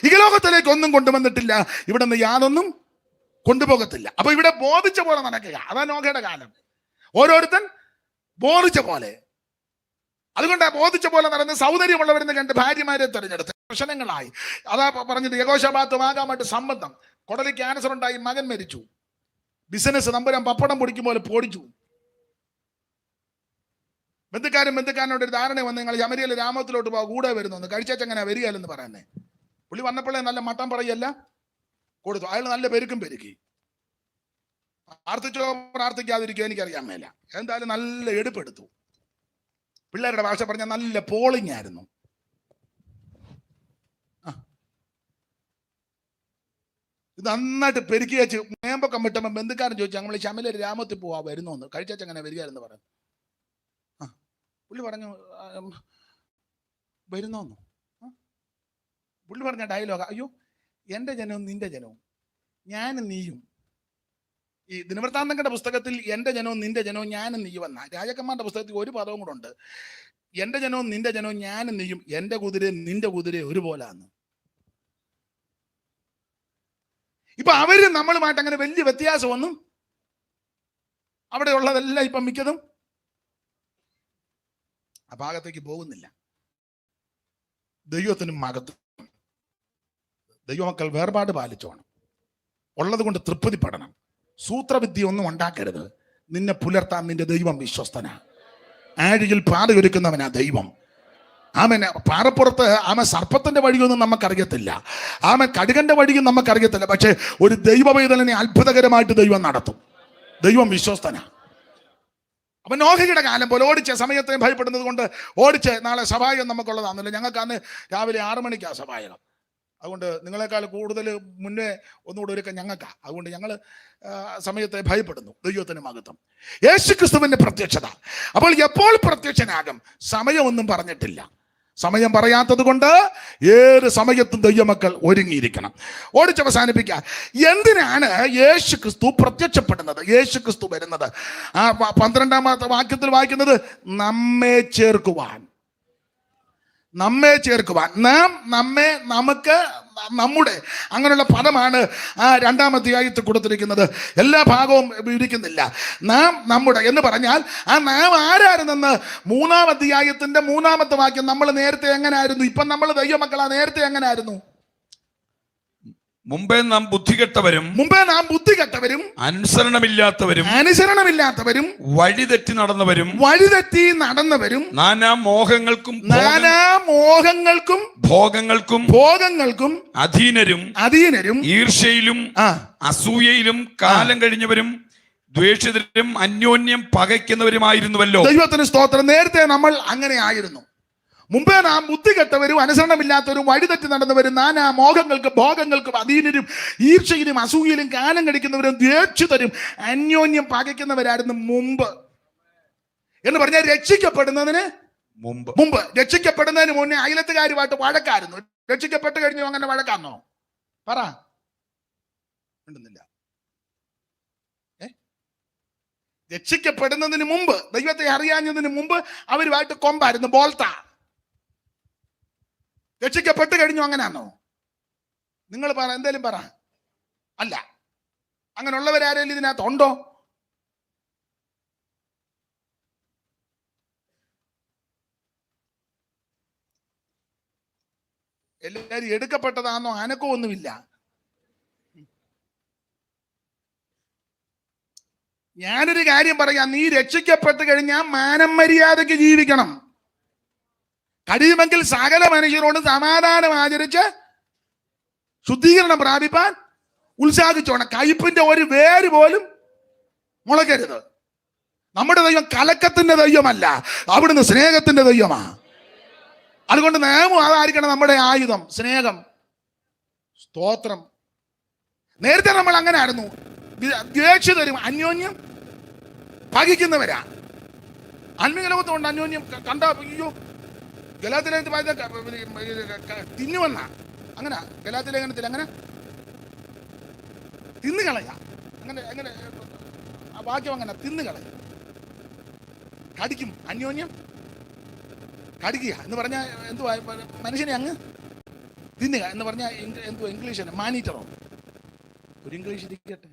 ഈ ലോകത്തിലേക്ക് ഒന്നും കൊണ്ടുവന്നിട്ടില്ല, ഇവിടെ നിന്ന് യാതൊന്നും കൊണ്ടുപോകത്തില്ല. അപ്പൊ ഇവിടെ ബോധിച്ച പോലെ നടക്കുക, അതാ നോക്കയുടെ കാലം. ഓരോരുത്തൻ ബോധിച്ച പോലെ. അതുകൊണ്ട് ബോധിച്ച പോലെ നടന്ന് സൗന്ദര്യമുള്ളവരെന്ന് കണ്ട് ഭാര്യമാരെ തെരഞ്ഞെടുത്ത് പ്രശ്നങ്ങളായി. അതാ പറഞ്ഞത് യഹോശാപാത്തുമാകാമായിട്ട് സംബന്ധം. കുടലിൽ ക്യാൻസർ ഉണ്ടായി, മകൻ മരിച്ചു. ബിസിനസ് നമ്പരം പപ്പടം പൊടിക്കും പോലെ പൊടിച്ചു. ബന്ധുക്കാരനോട് ഒരു ധാരണ വന്ന് നിങ്ങൾ ശമരിയയിലെ രാമത്തിലോട്ട് പോകാൻ കൂടെ വരുന്നു, കഴിച്ചങ്ങനെ വരികയല്ലെന്ന് പറയുന്നേ. പുള്ളി വന്നപ്പോഴേ നല്ല മട്ടം പറയല്ല കൊടുത്തു. അയാൾ നല്ല പെരുക്കും പെരുക്കി. പ്രാർത്ഥിക്കാതിരിക്കുക എനിക്കറിയാൻ മേല. എന്തായാലും നല്ല എടുപ്പെടുത്തു. പിള്ളേരുടെ ഭാഷ പറഞ്ഞാൽ നല്ല പോളിംഗ് ആയിരുന്നു. ഇത് നന്നായിട്ട് പെരുക്കി വെച്ച് മേമ്പൊക്കെ വിട്ടപ്പോൾ ബന്ധുക്കാരൻ ചോദിച്ചു, നമ്മൾ ശമല രാമത്തിൽ പോവാ വരുന്നോന്ന്, കഴിച്ചങ്ങനെ വരികയെന്ന് പറഞ്ഞു. പുള്ളി പറഞ്ഞു വരുന്നോന്നു. പുള്ളി പറഞ്ഞ ഡയലോഗ്, അയ്യോ എൻ്റെ ജനവും നിന്റെ ജനവും ഞാനും നീയും. ഈ ദിനവൃത്താന്തങ്ങളുടെ പുസ്തകത്തിൽ എൻ്റെ ജനവും നിന്റെ ജനവും ഞാനും നീയും എന്ന, രാജാക്കന്മാരുടെ പുസ്തകത്തിൽ ഒരു പദവും കൂടെ ഉണ്ട്, എൻ്റെ ജനവും നിന്റെ ജനവും ഞാനും നീയും, എൻ്റെ കുതിരയും നിന്റെ കുതിരയും ഒരുപോലാന്ന്. ഇപ്പൊ അവര് നമ്മളുമായിട്ട് അങ്ങനെ വലിയ വ്യത്യാസമൊന്നും അവിടെ ഉള്ളതെല്ലാം ഇപ്പം മിക്കതും ആ ഭാഗത്തേക്ക് പോകുന്നില്ല. ദൈവത്തിനും മകത്തും. ദൈവമക്കൾ വേർപാട് പാലിച്ചോണം. ഉള്ളത് കൊണ്ട് തൃപ്തിപ്പെടണം. സൂത്രവിദ്യ ഒന്നും ഉണ്ടാക്കരുത്. നിന്നെ പുലർത്താൻ നിന്റെ ദൈവം വിശ്വസ്തനാ. ആഴിയിൽ പാതയൊരുക്കുന്നവനാ ദൈവം. ആമൻ പാറപ്പുറത്ത് സർപ്പത്തിന്റെ വഴിയൊന്നും നമുക്കറിയത്തില്ല, കടുകന്റെ വഴിയും നമുക്കറിയത്തില്ല. പക്ഷെ ഒരു ദൈവവേദനനെ അത്ഭുതകരമായിട്ട് ദൈവം നടത്തും. ദൈവം വിശ്വസ്തനാ. അപ്പൊ നോഹയുടെ കാലം പോലെ ഓടിച്ച സമയത്തെ ഭയപ്പെടുന്നത് കൊണ്ട് ഓടിച്ച് നാളെ സഭായകം നമുക്കുള്ളതാണെന്നില്ല. ഞങ്ങൾക്ക് അന്ന് രാവിലെ 6 മണിക്കാണ് സഭായകം. അതുകൊണ്ട് നിങ്ങളെക്കാൾ കൂടുതൽ മുന്നേ ഒന്നുകൂടെ ഒരുക്കം ഞങ്ങൾക്കാണ്. അതുകൊണ്ട് ഞങ്ങൾ സമയത്തെ ഭയപ്പെടുന്നു. ദൈവത്തിന് മഹത്വം. യേശുക്രിസ്തുവിന്റെ പ്രത്യക്ഷത. അപ്പോൾ എപ്പോൾ പ്രത്യക്ഷനാകും? സമയമൊന്നും പറഞ്ഞിട്ടില്ല. സമയം പറയാത്തത് കൊണ്ട് ഏത് സമയത്തും ദൈവമക്കൾ ഒരുങ്ങിയിരിക്കണം. ഓടിച്ചവസാനിപ്പിക്കുക. എന്തിനാണ് യേശു ക്രിസ്തു പ്രത്യക്ഷപ്പെടുന്നത്? യേശു ക്രിസ്തു വരുന്നത് ആ 12-ാമത്തെ വാക്യത്തിൽ വായിക്കുന്നത് നമ്മെ ചേർക്കുവാൻ. നമ്മെ ചേർക്കുവാൻ. നാം, നമ്മെ, നമുക്ക്, നമ്മുടെ, അങ്ങനെയുള്ള പദമാണ് ആ 2-ാം അധ്യായത്തിൽ കൊടുത്തിരിക്കുന്നത്. എല്ലാ ഭാഗവും ഇരിക്കുന്നില്ല. നാം, നമ്മുടെ എന്ന് പറഞ്ഞാൽ ആ നാം ആരായിരുന്നെന്ന് 3-ാം അധ്യായത്തിന്റെ 3-ാമത്തെ വാക്യം. നമ്മൾ നേരത്തെ എങ്ങനായിരുന്നു? ഇപ്പം നമ്മൾ ദൈവമക്കളാ. നേരത്തെ എങ്ങനായിരുന്നു? മുമ്പേ നാം ബുദ്ധികെട്ടവരും അനുസരണമില്ലാത്തവരും വഴിതെറ്റി നടന്നവരും നാനാ മോഹങ്ങൾക്കും ഭോഗങ്ങൾക്കും അധീനരും ഈർഷ്യയിലും അസൂയയിലും കാലം കഴിഞ്ഞവരും ദ്വേഷിതരും അന്യോന്യം പകയ്ക്കുന്നവരുമായിരുന്നുവല്ലോ. ദൈവത്തിന് സ്തോത്രം. നേരത്തെ നമ്മൾ അങ്ങനെ ആയിരുന്നു. മുമ്പേ നാം ബുദ്ധികെട്ടവരും അനുസരണമില്ലാത്തവരും വഴിതെറ്റി നടന്നവരും നാനാ മോഹങ്ങൾക്കും ഭോഗങ്ങൾക്കും അധീനരും ഈർഷ്യയിലും അസൂയയിലും കാലം കഴിക്കുന്നവരും ദ്വേഷിതരും അന്യോന്യം പകയ്ക്കുന്നവരായിരുന്നു മുമ്പ്. എന്ന് പറഞ്ഞാൽ രക്ഷിക്കപ്പെടുന്നതിന് മുമ്പ്. രക്ഷിക്കപ്പെടുന്നതിന് മുന്നേ അയലത്തുകാരുമായിട്ട് വഴക്കായിരുന്നു. രക്ഷിക്കപ്പെട്ട് കഴിഞ്ഞു അങ്ങനെ വഴക്കാന്നോ? പറ. രക്ഷിക്കപ്പെടുന്നതിന് മുമ്പ്, ദൈവത്തെ അറിയാഞ്ഞതിന് മുമ്പ് അവരുമായിട്ട് കൊമ്പായിരുന്നു, ബോൾത്ത. രക്ഷിക്കപ്പെട്ട് കഴിഞ്ഞു അങ്ങനാണോ? നിങ്ങൾ പറ, എന്തേലും പറ. അല്ല, അങ്ങനെയുള്ളവരാരെങ്കിലും ഇതിനകത്ത് ഉണ്ടോ? എല്ലാവരും എടുക്കപ്പെട്ടതാണോ? അനക്കമൊന്നുമില്ല. ഞാനൊരു കാര്യം പറയാം, നീ രക്ഷിക്കപ്പെട്ട് കഴിഞ്ഞാൽ മാനം മര്യാദയ്ക്ക് ജീവിക്കണം. കഴിയുമെങ്കിൽ സകല മനുഷ്യരോടും സമാധാനം ആചരിച്ച് ശുദ്ധീകരണം പ്രാപിപ്പാൻ ഉത്സാഹിച്ചോണം. കയ്പിന്റെ ഒരു വേര് പോലും മുളയ്ക്കരുത്. നമ്മുടെ ദൈവം കലക്കത്തിന്റെ ദൈവമല്ല, അവിടുന്ന് സ്നേഹത്തിന്റെ ദൈവമാ. അതുകൊണ്ട് നിയമം അതായിരിക്കണം നമ്മുടെ ആയുധം, സ്നേഹം. സ്തോത്രം. നേരത്തെ നമ്മൾ അങ്ങനെ ആയിരുന്നു, ദ്വേഷിതരും അന്യോന്യം പകിക്കുന്നവരാ. ആത്മീയ ലോകത്തുകൊണ്ട് അന്യോന്യം കണ്ട അയ്യോ ഗലാത്യലേഖനത്തിൽ തിന്നുവന്ന അങ്ങനെ, ഗലാത്യലേഖനത്തിൽ അങ്ങനെ തിന്നുകളയാ, അങ്ങനെ അങ്ങനെ ആ വാക്യം അങ്ങനെ തിന്നുകളയ, കടിക്കും, അന്യോന്യം കടിക്കുക എന്ന് പറഞ്ഞാൽ എന്തുവാ, മനുഷ്യനെ അങ്ങ് തിന്നുക എന്ന് പറഞ്ഞാൽ എന്തുവാ ഇംഗ്ലീഷ് മാനീറ്ററോ, ഒരു ഇംഗ്ലീഷ് ഇരിക്കട്ടെ.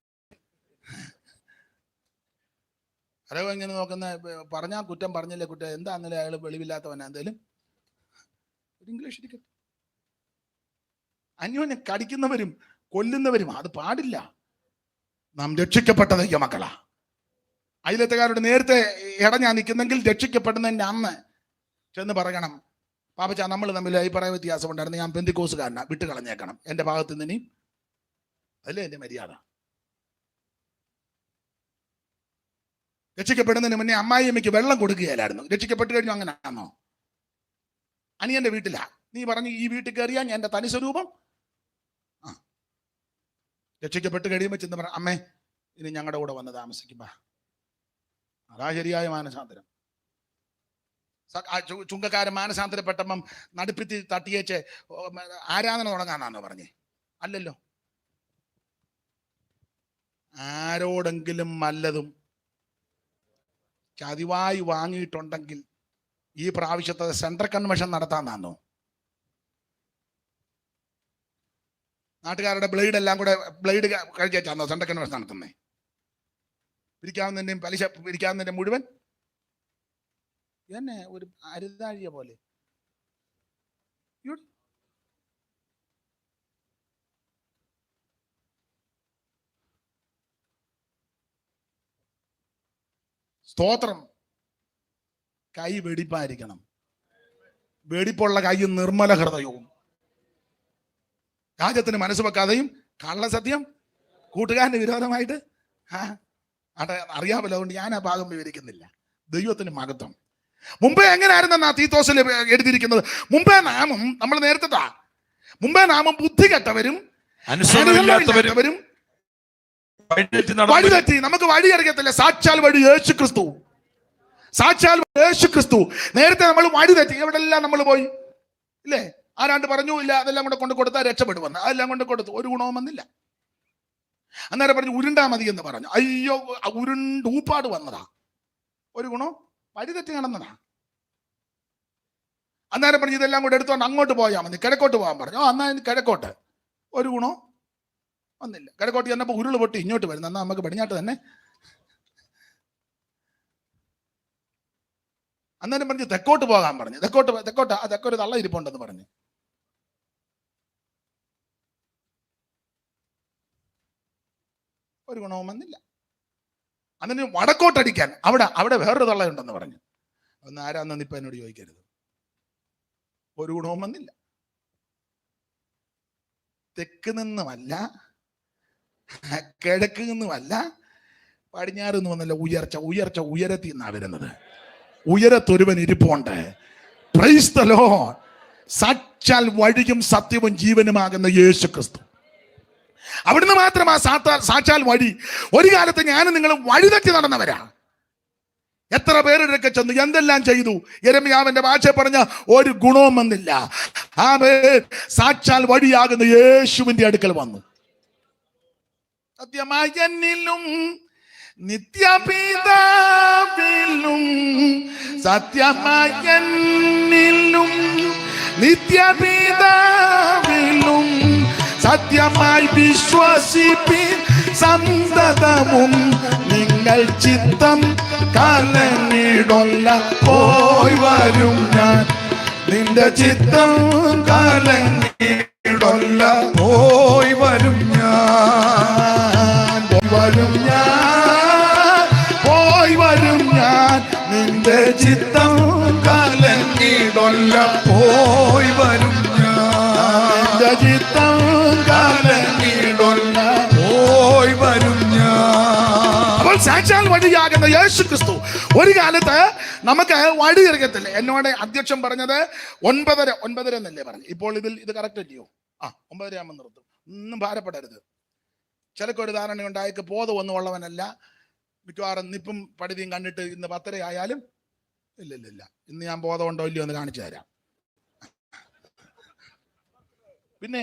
അറിവ് ഇങ്ങനെ നോക്കുന്ന, പറഞ്ഞാൽ കുറ്റം, പറഞ്ഞില്ലേ കുറ്റം, എന്താന്നല്ലേ അയാൾ വെളിവില്ലാത്തവനാ, എന്തേലും ഒരു ഇംഗ്ലീഷ് ഇരിക്കട്ടെ. അന്യോന്യം കടിക്കുന്നവരും കൊല്ലുന്നവരും അത് പാടില്ല. നാം രക്ഷിക്കപ്പെട്ട ദൈവമക്കളാ. അയലത്തുകാരോട് നേരത്തെ ഇടഞ്ഞാ നിൽക്കുന്നെങ്കിൽ രക്ഷിക്കപ്പെടുന്നതിൻ്റെ അന്ന് ചെന്ന് പറയണം, പാപ്പച്ചാ നമ്മൾ തമ്മിൽ അഭിപ്രായ വ്യത്യാസം ഉണ്ടായിരുന്നു, ഞാൻ പെന്തിക്കോസുകാരനാ, വിട്ട് കളഞ്ഞേക്കണം എൻ്റെ ഭാഗത്ത് നിന്ന്. ഇനി അതല്ലേ എൻ്റെ മര്യാദ. രക്ഷിക്കപ്പെടുന്നതിന് മുന്നേ അമ്മായിയമ്മയ്ക്ക് വെള്ളം കൊടുക്കുകയില്ലായിരുന്നു. രക്ഷിക്കപ്പെട്ട് കഴിഞ്ഞു അങ്ങനെ ആണോ? അനിയന്റെ വീട്ടിലാ, നീ പറഞ്ഞു ഈ വീട്ടിൽ കയറിയാ ഞാൻ എൻ്റെ തനി സ്വരൂപം. ആ, രക്ഷിക്കപ്പെട്ട് കഴിയുമ്പോൾ ചെന്ന് പറ, അമ്മേ ഇനി ഞങ്ങളുടെ കൂടെ വന്ന് താമസിക്കുമ്പോ. അതാ ശരിയായ മാനസാന്തരം. ചുങ്കക്കാരൻ മാനസാന്തരപ്പെട്ടപ്പം നടുപ്പിത്തി തട്ടിയേച്ച് ആരാധന തുടങ്ങാന്നാണോ പറഞ്ഞേ? അല്ലല്ലോ. ആരോടെങ്കിലും നല്ലതും ചതിവായി വാങ്ങിയിട്ടുണ്ടെങ്കിൽ ഈ പ്രാവശ്യത്തെ സെൻട്രൽ കൺവെൻഷൻ നടത്താന്നാണോ? നാട്ടുകാരുടെ ബ്ലേഡ് എല്ലാം കൂടെ ബ്ലേഡ് കഴിച്ചാന്നോ സെൻട്രൽ കൺവെൻഷൻ നടത്തുന്നേ? പിരിക്കാവുന്നതിൻ്റെയും പലിശ പിരിക്കാവുന്നതിൻ്റെ മുഴുവൻ എന്നെ ഒരു അരുതാഴിയ പോലെ. സ്തോത്രം. കൈ വെടിപ്പായിരിക്കണം. വെടിപ്പുള്ള കൈയും നിർമ്മല ഹൃദയവും, രാജ്യത്തിന് മനസ്സ് വെക്കാതെയും കള്ളസത്യം കൂട്ടുകാരന് വിരോധമായിട്ട് അറിയാമല്ലോ. അതുകൊണ്ട് ഞാൻ ആ ഭാഗം വിവരിക്കുന്നില്ല. ദൈവത്തിന് മഹത്വം. മുമ്പേ എങ്ങനെയായിരുന്നെന്നാ തീത്തോസിൽ എഴുതിയിരിക്കുന്നത്? മുമ്പേ നാമം നമ്മൾ നേരത്തെ മുമ്പേ നാമം ബുദ്ധി കെട്ടവരും അനുസരണമില്ലാത്തവരും വഴിതെറ്റി. നമുക്ക് വഴി അറിയത്തില്ല. സാക്ഷാൽ വഴി യേശു ക്രിസ്തു. സാക്ഷാൽ യേശു ക്രിസ്തു. നേരത്തെ നമ്മൾ വഴി തെറ്റി. എവിടെല്ലാം നമ്മൾ പോയി ഇല്ലേ? ആരാണ്ട് പറഞ്ഞു ഇല്ല അതെല്ലാം കൊണ്ട് കൊടുത്താൽ രക്ഷപ്പെടുമെന്ന്. അതെല്ലാം കൊണ്ട് കൊടുത്തു, ഒരു ഗുണവും വന്നില്ല. അന്നേരം പറഞ്ഞു ഉരുണ്ടാ മതി എന്ന് പറഞ്ഞു. അയ്യോ, ഉരുണ്ടൂപ്പാട് വന്നതാ, ഒരു ഗുണം വഴി തെറ്റി നടന്നതാ. അന്നേരം പറഞ്ഞു ഇതെല്ലാം കൂടെ എടുത്തോണ്ട് അങ്ങോട്ട് പോയാൽ മതി, കിഴക്കോട്ട് പോകാൻ പറഞ്ഞു. എന്നാ കിഴക്കോട്ട്, ഒരു ഗുണം വന്നില്ല. കിഴക്കോട്ട് ചെന്നപ്പോൾ ഉരുള് പൊട്ടി ഇങ്ങോട്ട് വരുന്നു. എന്നാൽ നമുക്ക് പടിഞ്ഞാട്ട് തന്നെ. അന്നേരം പറഞ്ഞു തെക്കോട്ട് പോകാൻ പറഞ്ഞു. തെക്കൊരു തള്ള ഇരിപ്പുണ്ടെന്ന് പറഞ്ഞു. ഒരു ഗുണവും വന്നില്ല. അന്നിന് വടക്കോട്ടടിക്കാൻ അവിടെ വേറൊരു തള്ളയുണ്ടെന്ന് പറഞ്ഞു. ഒന്ന് ആരാന്ന് ഇപ്പൊ എന്നോട് ചോദിക്കരുത്. ഒരു ഗുണവും വന്നില്ല. തെക്ക് നിന്നുമല്ല, കിഴക്ക് നിന്നുമല്ല, പടിഞ്ഞാറ് നിന്ന് വന്നല്ല. ഉയരത്തിൽ നിന്നാ വരുന്നത്. ഉയരത്തൊരുവൻ ഇരിപ്പുണ്ട്. Price the Lord. സാക്ഷാൽ വഴിയും സത്യവും ജീവനുമാകുന്ന യേശു ക്രിസ്തു. അവിടുന്ന് മാത്രമാ സാക്ഷാൽ വഴി. ഒരു കാലത്ത് ഞാനും നിങ്ങൾ വഴിതെറ്റി നടന്നവരാ. എത്ര പേരൊക്കെ ചെന്നു, എന്തെല്ലാം ചെയ്തു. യെരമ്യാവിന്റെ ഭാഷ പറഞ്ഞ ഒരു ഗുണവും വന്നില്ല. സാക്ഷാൽ വഴിയാകുന്ന യേശുവിന്റെ അടുക്കൽ വന്നു. സത്യമായി എന്നിലും നിത്യപിതാവിലും, സത്യമായി എന്നിലും നിത്യപിതാവിലും, സത്യമായി വിശ്വസിപ്പിൻ സന്തതമും നിങ്ങൾ ചിത്തം കലങ്ങിടൊല്ല. പോയി വരും ഞാൻ, നിന്റെ ചിത്തം കലങ്ങിടൊല്ല. പോയി വരും ഞാൻ, നിന്റെ ചിത്തം കലങ്ങിടൊല്ല പോയി വരും ഞാൻ, നിന്റെ ചിത്തം കലങ്ങിടൊല്ല പോയി വരും ഞാൻ. അപ്പോൾ സാക്ഷാൽ വഴിയാകുന്ന യേശു ക്രിസ്തു ഒരു കാലത്ത് നമുക്ക് വഴി ഇറങ്ങത്തില്ല. എന്നോട് അധ്യക്ഷൻ പറഞ്ഞത് 9:30 എന്നല്ലേ പറഞ്ഞു. ഇപ്പോൾ ഇത് കറക്റ്റ് അല്ലയോ? 9:30 ആകുമ്പോൾ നിർത്തും. ഒന്നും ഭാരപ്പെടരുത്. ചിലക്കൊരു ധാരണ ഉണ്ടായേക്ക് ബോധമൊന്നും ഉള്ളവനല്ല. മിക്കവാറും നിപ്പും പടുതിയും കണ്ടിട്ട് ഇന്ന് 10:30 ആയാലും ഇല്ല ഇന്ന് ഞാൻ ബോധമുണ്ടോ ഇല്ലയോ എന്ന് കാണിച്ചു തരാം. പിന്നെ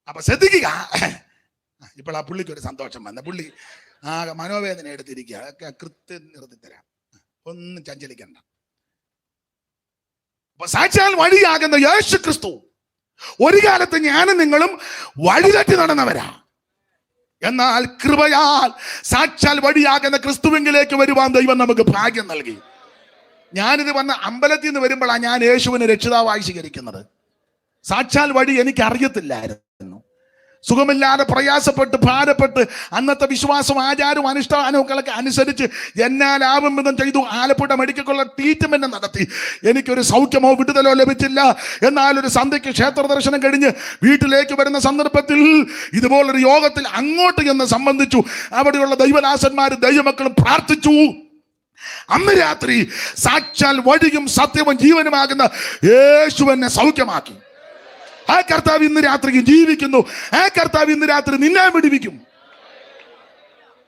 അപ്പൊ ശ്രദ്ധിക്കുക. ഇപ്പോൾ ആ പുള്ളിക്ക് ഒരു സന്തോഷം വന്ന പുള്ളി മനോവേദന എടുത്തിരിക്കുക. കൃത്യം നിർത്തി തരാം, ഒന്നും ചഞ്ചലിക്കണ്ട. അപ്പൊ സാക്ഷാൽ വഴിയാകുന്ന യേശു ക്രിസ്തു ഒരു കാലത്ത് ഞാനും നിങ്ങളും വഴിതെറ്റി നടന്നവരാ. എന്നാൽ കൃപയാൽ സാക്ഷാൽ വഴിയാകുന്ന ക്രിസ്തുവിലേക്ക് വരുവാൻ ദൈവം നമുക്ക് ഭാഗ്യം നൽകി. ഞാനിത് വന്ന അമ്പലത്തിൽ നിന്ന് വരുമ്പോഴാണ് ഞാൻ യേശുവിനെ രക്ഷിതാവായി സ്വീകരിക്കുന്നത്. സാക്ഷാൽ വഴി എനിക്ക് അറിയത്തില്ലായിരുന്നു. സുഖമില്ലാതെ പ്രയാസപ്പെട്ട് ഭാരപ്പെട്ട് അന്നത്തെ വിശ്വാസം ആചാരവും അനുഷ്ഠാനങ്ങളൊക്കെ അനുസരിച്ച് എന്നാലാവും വിധം ചെയ്തു. ആലപ്പുഴ മെഡിക്കൽ കോളേജ് ട്രീറ്റ്മെന്റ് നടത്തി. എനിക്കൊരു സൗഖ്യമോ വിടുതലോ ലഭിച്ചില്ല. എന്നാൽ ഒരു സന്ധ്യയ്ക്ക് ക്ഷേത്ര ദർശനം കഴിഞ്ഞ് വീട്ടിലേക്ക് വരുന്ന സന്ദർഭത്തിൽ ഇതുപോലൊരു യോഗത്തിൽ അങ്ങോട്ട് എന്ന് സംബന്ധിച്ചു. അവിടെയുള്ള ദൈവദാസന്മാരും ദൈവമക്കളും പ്രാർത്ഥിച്ചു. അന്ന് രാത്രി സാക്ഷാൽ വഴിയും സത്യവും ജീവനുമാകുന്ന യേശു എന്നെ സൗഖ്യമാക്കി. ആ കർത്താവ് ഇന്ന് രാത്രി ജീവിക്കുന്നു. ആ കർത്താവ് ഇന്ന് രാത്രി നിന്നെ വിടുവിക്കും.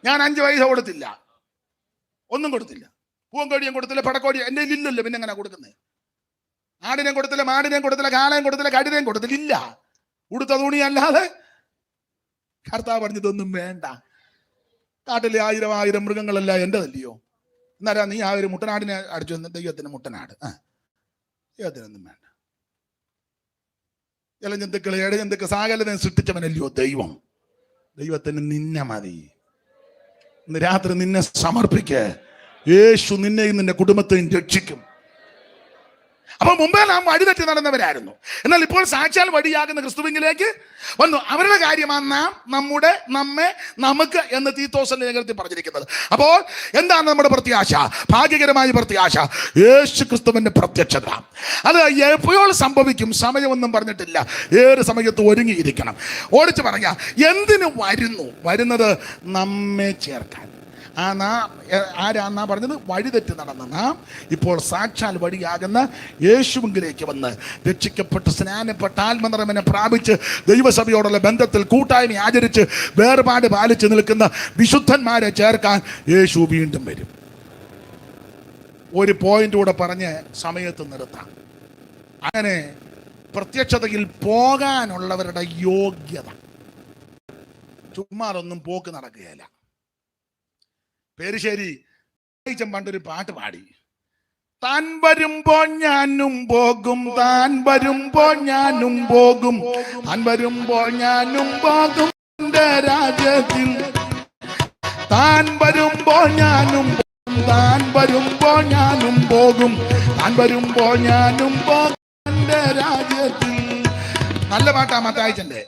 ഞാൻ 5 പൈസ കൊടുത്തില്ല, ഒന്നും കൊടുത്തില്ല. പൂവൻകോടിയും കൊടുത്തില്ല, പടക്കോടി എൻ്റെ ഇല്ലല്ലോ. പിന്നെ എങ്ങനെ കൊടുക്കുന്നത്? ആടിനെയും കൊടുത്തില്ല, മാടിനെയും കൊടുത്തില്ല, കാളയും കൊടുത്തില്ല, കഴുതയും കൊടുത്തില്ല. ഇല്ല. ഉടുത്ത തുണി അല്ലാതെ കർത്താവ് പറഞ്ഞതൊന്നും വേണ്ട. കാട്ടിലെ 1000 മൃഗങ്ങളെല്ലാം എൻ്റെതല്ലയോ? എന്നാരാ നീ ആ ഒരു മുട്ടനാടിനെ അടിച്ചു? ദൈവത്തിന് മുട്ടനാട്, ദൈവത്തിനൊന്നും വേണ്ട. ജലജന്തുക്കൾ, ഇഴജന്തുക്കൾ, സകലതിനെ സൃഷ്ടിച്ചവനല്ലയോ ദൈവം. ദൈവത്തിന് നിന്നെ മതി. ഇന്ന് രാത്രി നിന്നെ സമർപ്പിക്ക്. യേശു നിന്നെയും നിന്റെ കുടുംബത്തെയും രക്ഷിക്കും. അപ്പൊ മുമ്പേ നാം വഴിതെറ്റി നടന്നവരായിരുന്നു. എന്നാൽ ഇപ്പോൾ സാക്ഷാൽ വഴിയാകുന്ന ക്രിസ്തുവിലേക്ക് വന്നു. അവരുടെ കാര്യമാണ് നാം, നമുക്ക് എന്ന് തീത്തോസിന്റെ ലേഖനത്തിൽ പറഞ്ഞിരിക്കുന്നത്. അപ്പോൾ എന്താണ് നമ്മുടെ പ്രത്യാശ? ഭാഗ്യകരമായ പ്രത്യാശ യേശു ക്രിസ്തുവിന്റെ പ്രത്യക്ഷത. അത് എപ്പോൾ സംഭവിക്കും? സമയമൊന്നും പറഞ്ഞിട്ടില്ല. ഏത് സമയത്ത് ഒരുങ്ങിയിരിക്കണം. ഓടിച്ചു പറഞ്ഞ എന്തിനു വരുന്നത്? നമ്മെ ചേർക്കാൻ. ആരാന്നാ പറഞ്ഞത്? വഴിതെറ്റി നടന്ന നാം ഇപ്പോൾ സാക്ഷാൽ വഴിയാകുന്ന യേശുവിലേക്ക് വന്ന് രക്ഷിക്കപ്പെട്ട് സ്നാനപ്പെട്ട് ആത്മനിറവിനെ പ്രാപിച്ച് ദൈവസഭയോടുള്ള ബന്ധത്തിൽ കൂട്ടായ്മ ആചരിച്ച് വേർപാട് പാലിച്ച് നിൽക്കുന്ന വിശുദ്ധന്മാരെ ചേർക്കാൻ യേശു വീണ്ടും വരും. ഒരു പോയിന്റ് കൂടെ പറഞ്ഞ് സമയത്ത് നിർത്താം. അങ്ങനെ പ്രത്യക്ഷതയിൽ പോകാനുള്ളവരുടെ യോഗ്യത. ചുമ്മാതൊന്നും പോക്ക് നടക്കുകയില്ല. പേരുശ്ശേരി പണ്ടൊരു പാട്ട് പാടി. താൻ വരുമ്പോ ഞാനും പോകും, താൻ വരുമ്പോ ഞാനും പോകും, താൻ വരുമ്പോ ഞാനും പോകും എന്റെ രാജ്യത്തിൽ. താൻ വരുമ്പോ ഞാനും പോകും, താൻ വരുമ്പോ ഞാനും പോകും, താൻ വരുമ്പോ ഞാനും പോകും എന്റെ രാജ്യത്തിൽ. നല്ല പാട്ടാ മത്തായിച്ചന്റെ.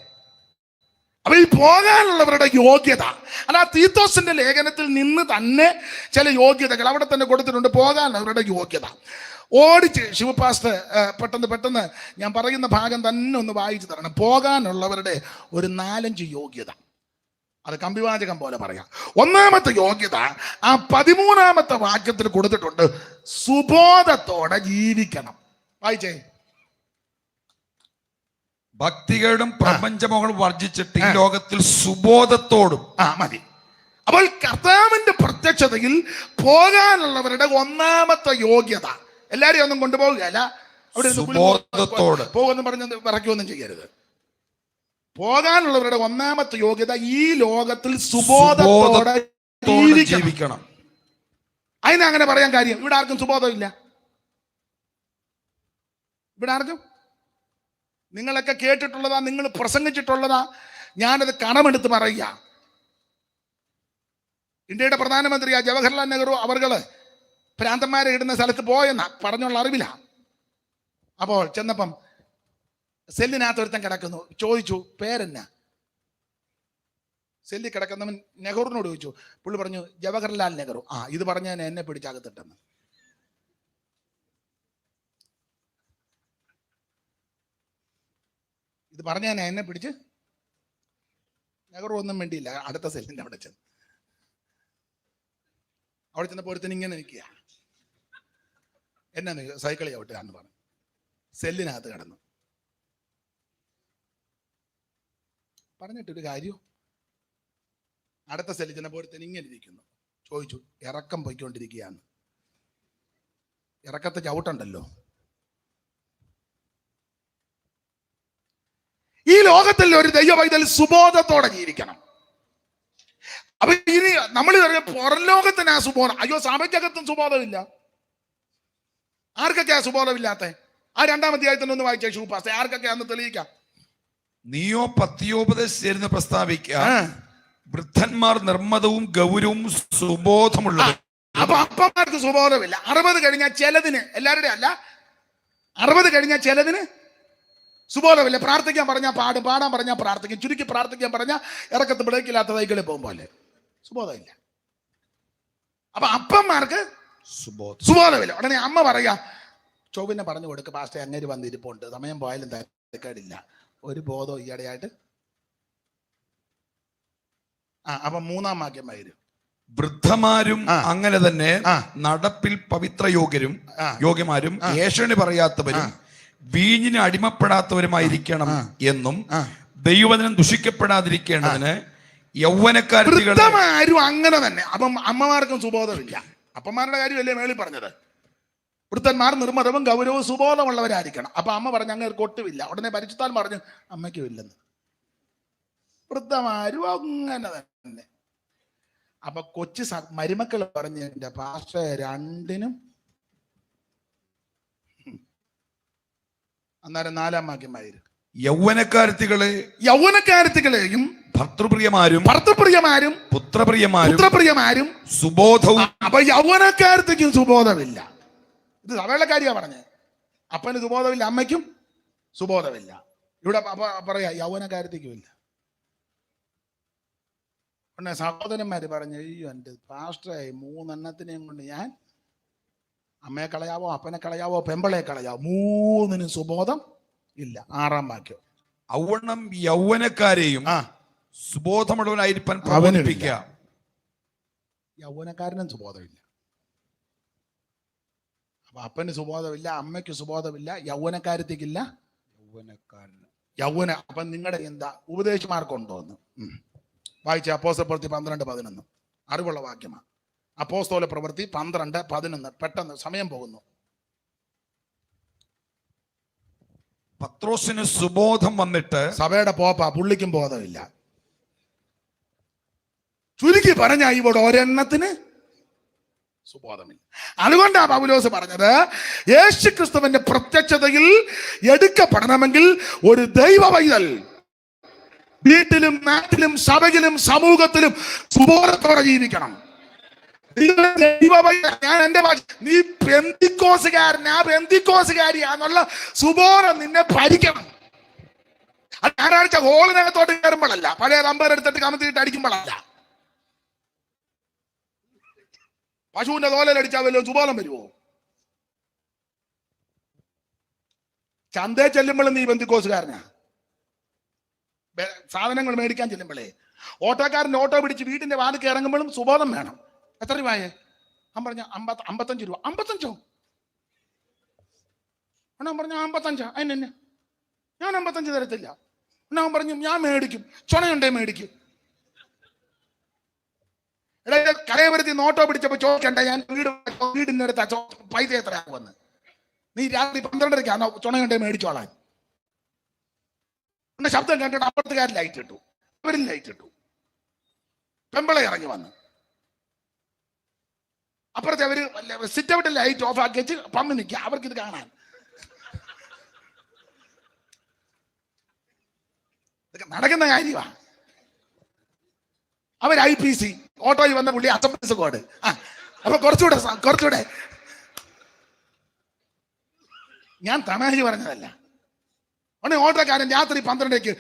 അപ്പൊ ഈ പോകാനുള്ളവരുടെ യോഗ്യത അല്ല, തീത്തോസിന്റെ ലേഖനത്തിൽ നിന്ന് തന്നെ ചില യോഗ്യതകൾ അവിടെ തന്നെ കൊടുത്തിട്ടുണ്ട്. പോകാനുള്ളവരുടെ യോഗ്യത ഓടിച്ച് ശിവപാസ്റ്റർ പെട്ടെന്ന് ഞാൻ പറയുന്ന ഭാഗം തന്നെ ഒന്ന് വായിച്ചു തരണം. പോകാനുള്ളവരുടെ ഒരു 4-5 യോഗ്യത. അത് കമ്പിവാചകം പോലെ പറയാം. ഒന്നാമത്തെ യോഗ്യത ആ 13-ാമത്തെ വാക്യത്തിൽ കൊടുത്തിട്ടുണ്ട്. സുബോധത്തോടെ ജീവിക്കണം. വായിച്ചേ. ഭക്തികളും പ്രപഞ്ചമോഹങ്ങളും വർജിച്ചിട്ട് ഈ ലോകത്തിൽ സുബോധത്തോടും. മതി. അപ്പോൾ കർത്താവിന്റെ പ്രത്യക്ഷതയിൽ പോകാനുള്ളവരുടെ ഒന്നാമത്തെ യോഗ്യത. എല്ലാരെയും ഒന്നും കൊണ്ടുപോകുകയല്ല. അവിടെ സുബോധത്തോട് പോകുമെന്ന് പറഞ്ഞ് വിറയ്ക്കൊന്നും ചെയ്യരുത്. പോകാനുള്ളവരുടെ ഒന്നാമത്തെ യോഗ്യത ഈ ലോകത്തിൽ സുബോധത്തോടെ ജീവിക്കണം. അതിനങ്ങനെ പറയാൻ കാര്യം, ഇവിടെ ആർക്കും സുബോധമില്ല. ഇവിടെ ആർക്കും. നിങ്ങളൊക്കെ കേട്ടിട്ടുള്ളതാ, നിങ്ങൾ പ്രസംഗിച്ചിട്ടുള്ളതാ. ഞാനത് കടമെടുത്ത് പറയുക. ഇന്ത്യയുടെ പ്രധാനമന്ത്രിയാ ജവഹർലാൽ നെഹ്റു അവർകള് ഭ്രാന്തന്മാരെ ഇടുന്ന സ്ഥലത്ത് പോയെന്ന പറഞ്ഞുള്ള അറിവില്ല. അപ്പോൾ ചെന്നപ്പം സെല്ലിനകത്ത് ഒരുത്തൻ കിടക്കുന്നു. ചോദിച്ചു, പേരെന്നാ? സെല്ലി കിടക്കുന്നവൻ നെഹ്റുവിനോട് ചോദിച്ചു. പുള്ളി പറഞ്ഞു ജവഹർലാൽ നെഹ്റു. ഇത് പറഞ്ഞ എന്നെ പിടിച്ചകത്തിട്ടെന്ന്. ഇത് പറഞ്ഞ എന്നെ പിടിച്ച്. നെഹ്റു ഒന്നും വേണ്ടിയില്ല. അടുത്ത സെല്ലിന്റെ അവിടെ ചെന്ന് ചെന്നപ്പോൾ ഒരുത്തിന് ഇങ്ങനെ നിൽക്കുക. എന്നെ സൈക്കിൾ ചവിട്ടുക എന്ന് പറഞ്ഞു. സെല്ലിനകത്ത് കിടന്നു. പറഞ്ഞിട്ടൊരു കാര്യം. അടുത്ത സെല്ലിൽ ചെന്നപ്പോൾ ഒരുത്തിന് ഇങ്ങനെ ഇരിക്കുന്നു. ചോദിച്ചു ഇറക്കം പോയിക്കൊണ്ടിരിക്കുകയാണ്. ഇറക്കത്തെ ചവിട്ടുണ്ടല്ലോ. ഈ ലോകത്തിൽ ഒരു ദൈവ പൈതൽ സുബോധത്തോടെ ജീവിക്കണം. അപ്പൊ ഇനി നമ്മൾ പുറം ലോകത്തിന് ആ സുബോധം. അയ്യോ, സഭയ്ക്കകത്തും സുബോധമില്ല. ആർക്കൊക്കെയാ സുബോധമില്ലാത്ത? ആ 2-ാം അധ്യായത്തിൽ ഒന്ന് വായിച്ച ഷൂപ്പാസ് ആർക്കൊക്കെ അന്ന് തെളിയിക്കാം. നീയോ പത്യോപദേശിച്ചിരുന്ന് പ്രസ്താവിക്കുക, വൃദ്ധന്മാർ നിർമ്മതവും ഗൗരവവും സുബോധമുള്ളതും. അപ്പൊ അപ്പന്മാർക്ക് സുബോധമില്ല. 60 കഴിഞ്ഞാൽ ചിലതിന്, എല്ലാവരുടെയും അല്ല, 60 കഴിഞ്ഞാൽ ചിലതിന് സുബോധമില്ല. പ്രാർത്ഥിക്കാൻ പറഞ്ഞാൽ പാടും, പാടാൻ പറഞ്ഞാൽ പ്രാർത്ഥിക്കും. ചുരുക്കി പ്രാർത്ഥിക്കാൻ പറഞ്ഞാൽ ഇറക്കത്ത് ബ്രേക്കില്ലാത്ത സൈക്കിളിൽ പോകുമ്പോലെ സുബോധമില്ല. അപ്പൊ അപ്പന്മാർക്ക് സുബോധമില്ല. ഉടനെ അമ്മ പറയാ, ചോവിനെ പറഞ്ഞു കൊടുക്കുക, പാസ്റ്റർ അങ്ങേര് വന്നിരിപ്പുണ്ട്, സമയം പോയാലും തരക്കേടില്ല. ഒരു ബോധവും ഈയിടെയായിട്ട്. അപ്പൊ 3-ാം വാക്യം വരും. വൃദ്ധമാരും അങ്ങനെ തന്നെ നടപ്പിൽ പവിത്ര യോഗ്യമാരും ഏഷണി പറയാത്തവരും വീഞ്ഞിന് അടിമപ്പെടാത്തവരുമായിരിക്കണം എന്നും ദൈവവചനം ദുഷിക്കപ്പെടാതിരിക്കേണ്ടതിന് യൗവനക്കാരും അങ്ങനെ തന്നെ. അപ്പം അമ്മമാർക്കും സുബോധമില്ല. അപ്പന്മാരുടെ കാര്യമല്ലേ മേളിൽ പറഞ്ഞത്. വൃദ്ധന്മാർ നിർമ്മതവും ഗൗരവവും സുബോധമുള്ളവരായിരിക്കണം. അപ്പൊ അമ്മ പറഞ്ഞു അങ്ങേർക്ക് ഒട്ടുമില്ല. ഉടനെ പരിശുദ്ധാത്മ പറഞ്ഞു അമ്മയ്ക്കും ഇല്ലെന്ന്. വൃദ്ധമാരും അങ്ങനെ തന്നെ. അപ്പൊ കൊച്ചു മരുമക്കൾ പറഞ്ഞു എന്റെ പാസ്റ്റർ 2-നും. അന്നേരം 4-ാം വാക്യം വരും. യൗവനക്കാരത്തികളെയും ഭർത്തൃപ്രിയമാരും പുത്രപ്രിയമാരും സുബോധവും. അപ്പൊ യൗവനക്കാരത്തേക്കും സുബോധമില്ല. ഇത് സഭയുള്ള കാര്യമാണ് പറഞ്ഞത്. അപ്പന് സുബോധമില്ല, അമ്മയ്ക്കും സുബോധമില്ല. ഇവിടെ പറയാ യൗവനക്കാരത്തേക്കും ഇല്ല. പിന്നെ സഹോദരന്മാര് പറഞ്ഞു അയ്യോ എൻ്റെ പാസ്റ്ററായി 3 എണ്ണത്തിനെയും കൊണ്ട് ഞാൻ അമ്മയെ കളയാവോ, അപ്പനെ കളയാവോ, പെമ്പളെ കളയാവോ, 3-നും സുബോധം ഇല്ല. 6-ാം വാക്യം. ഔവണ്ണം യൗവനക്കാരെയും സുബോധമുള്ളവനായിരിക്കാൻ പ്രബോധിപ്പിക്കുക. യൗവനക്കാരനും സുബോധമില്ല. അപ്പൊ അപ്പന് സുബോധമില്ല, അമ്മയ്ക്ക് സുബോധമില്ല, യൗവനക്കാരത്തേക്കില്ല. അപ്പൊ നിങ്ങളുടെ എന്താ ഉപദേശമാർക്കുണ്ടോന്ന് വായിച്ച അപ്പോസ്തലപ്രവൃത്തി 12:11 അറിവുള്ള വാക്യമാണ്. അപ്പോസ്തല പ്രവൃത്തി 12:11. പെട്ടെന്ന് സമയം പോകുന്നു. പത്രോസിന് സുബോധം വന്നിട്ട് സഭയുടെ പുള്ളിക്കും ബോധമില്ല. ചുരുക്കി പറഞ്ഞ ഇവിടെ ഒരെണ്ണത്തിന് സുബോധമില്ല. അതുകൊണ്ടാ പൗലോസ് പറഞ്ഞത് യേശു ക്രിസ്തുവിന്റെ പ്രത്യക്ഷതയിൽ എടുക്കപ്പെടണമെങ്കിൽ ഒരു ദൈവ പൈതൽ വീട്ടിലും നാട്ടിലും സഭയിലും സമൂഹത്തിലും സുബോധത്തോടെ ജീവിക്കണം. ഞാൻ എന്റെ നീ ബെന്തിക്കോസുകാരിയാന്നുള്ള സുബോധം നിന്നെ ഭരിക്കണം. അത് ഞായറാഴ്ച ഹോളിനകത്തോട്ട് കയറുമ്പോഴല്ല, പഴയ റബ്ബർ എടുത്തിട്ട് കമത്തിയിട്ട് അടിക്കുമ്പോഴല്ല. പശുവിന്റെ തോലടിച്ചാൽ വല്ലോ സുബോധം വരുമോ? ചന്തയിൽ ചെല്ലുമ്പോഴും നീ ബെന്തിക്കോസുകാരനാ. സാധനങ്ങൾ മേടിക്കാൻ ചെല്ലുമ്പോഴേ ഓട്ടോക്കാരൻ്റെ ഓട്ടോ പിടിച്ച് വീടിന്റെ വാതിൽക്ക് ഇറങ്ങുമ്പോഴും സുബോധം വേണം. എത്ര രൂപയേ? അവൻ പറഞ്ഞ 55 രൂപ. 55? അണ്ണാൻ പറഞ്ഞു 55. അതിനെന്നെ ഞാൻ 55 തരത്തില്ല. അണ്ണാൻ പറഞ്ഞു ഞാൻ മേടിക്കും, ചുണയുണ്ടേ മേടിക്കും. കലയപുരത്തിൽ ഓട്ടോ പിടിച്ചപ്പോ ചോദിക്കണ്ട, ഞാൻ വീടിന്റെ അടുത്ത പൈസ എത്രയാകുമെന്ന്. നീ രാത്രി 12:30 ചുണയുണ്ടേ മേടിച്ചോളാൻ. എന്റെ ശബ്ദം കേട്ടിട്ട് അപ്പുറത്തുകാരൻ ലൈറ്റ് ഇട്ടു, അവരും ലൈറ്റ് ഇട്ടു. പെമ്പളെ ഇറങ്ങി വന്ന് അപ്പുറത്തെ അവര് സിറ്റ് ഔട്ടിൽ ലൈറ്റ് ഓഫ് ആക്കി വെച്ച് പമ്പ് നിൽക്കുക. അവർക്ക് ഇത് കാണാൻ ഇതൊക്കെ നടക്കുന്ന കാര്യമാണ്. അവർ IPC ഓട്ടോയിൽ വന്ന പുള്ളി അസംബ്ലീസ് കോഡ്. അപ്പൊ കുറച്ചുകൂടെ ഞാൻ തമാശ പറഞ്ഞതല്ല. ഉടനെ ഓട്ടോക്കാരൻ രാത്രി 12:00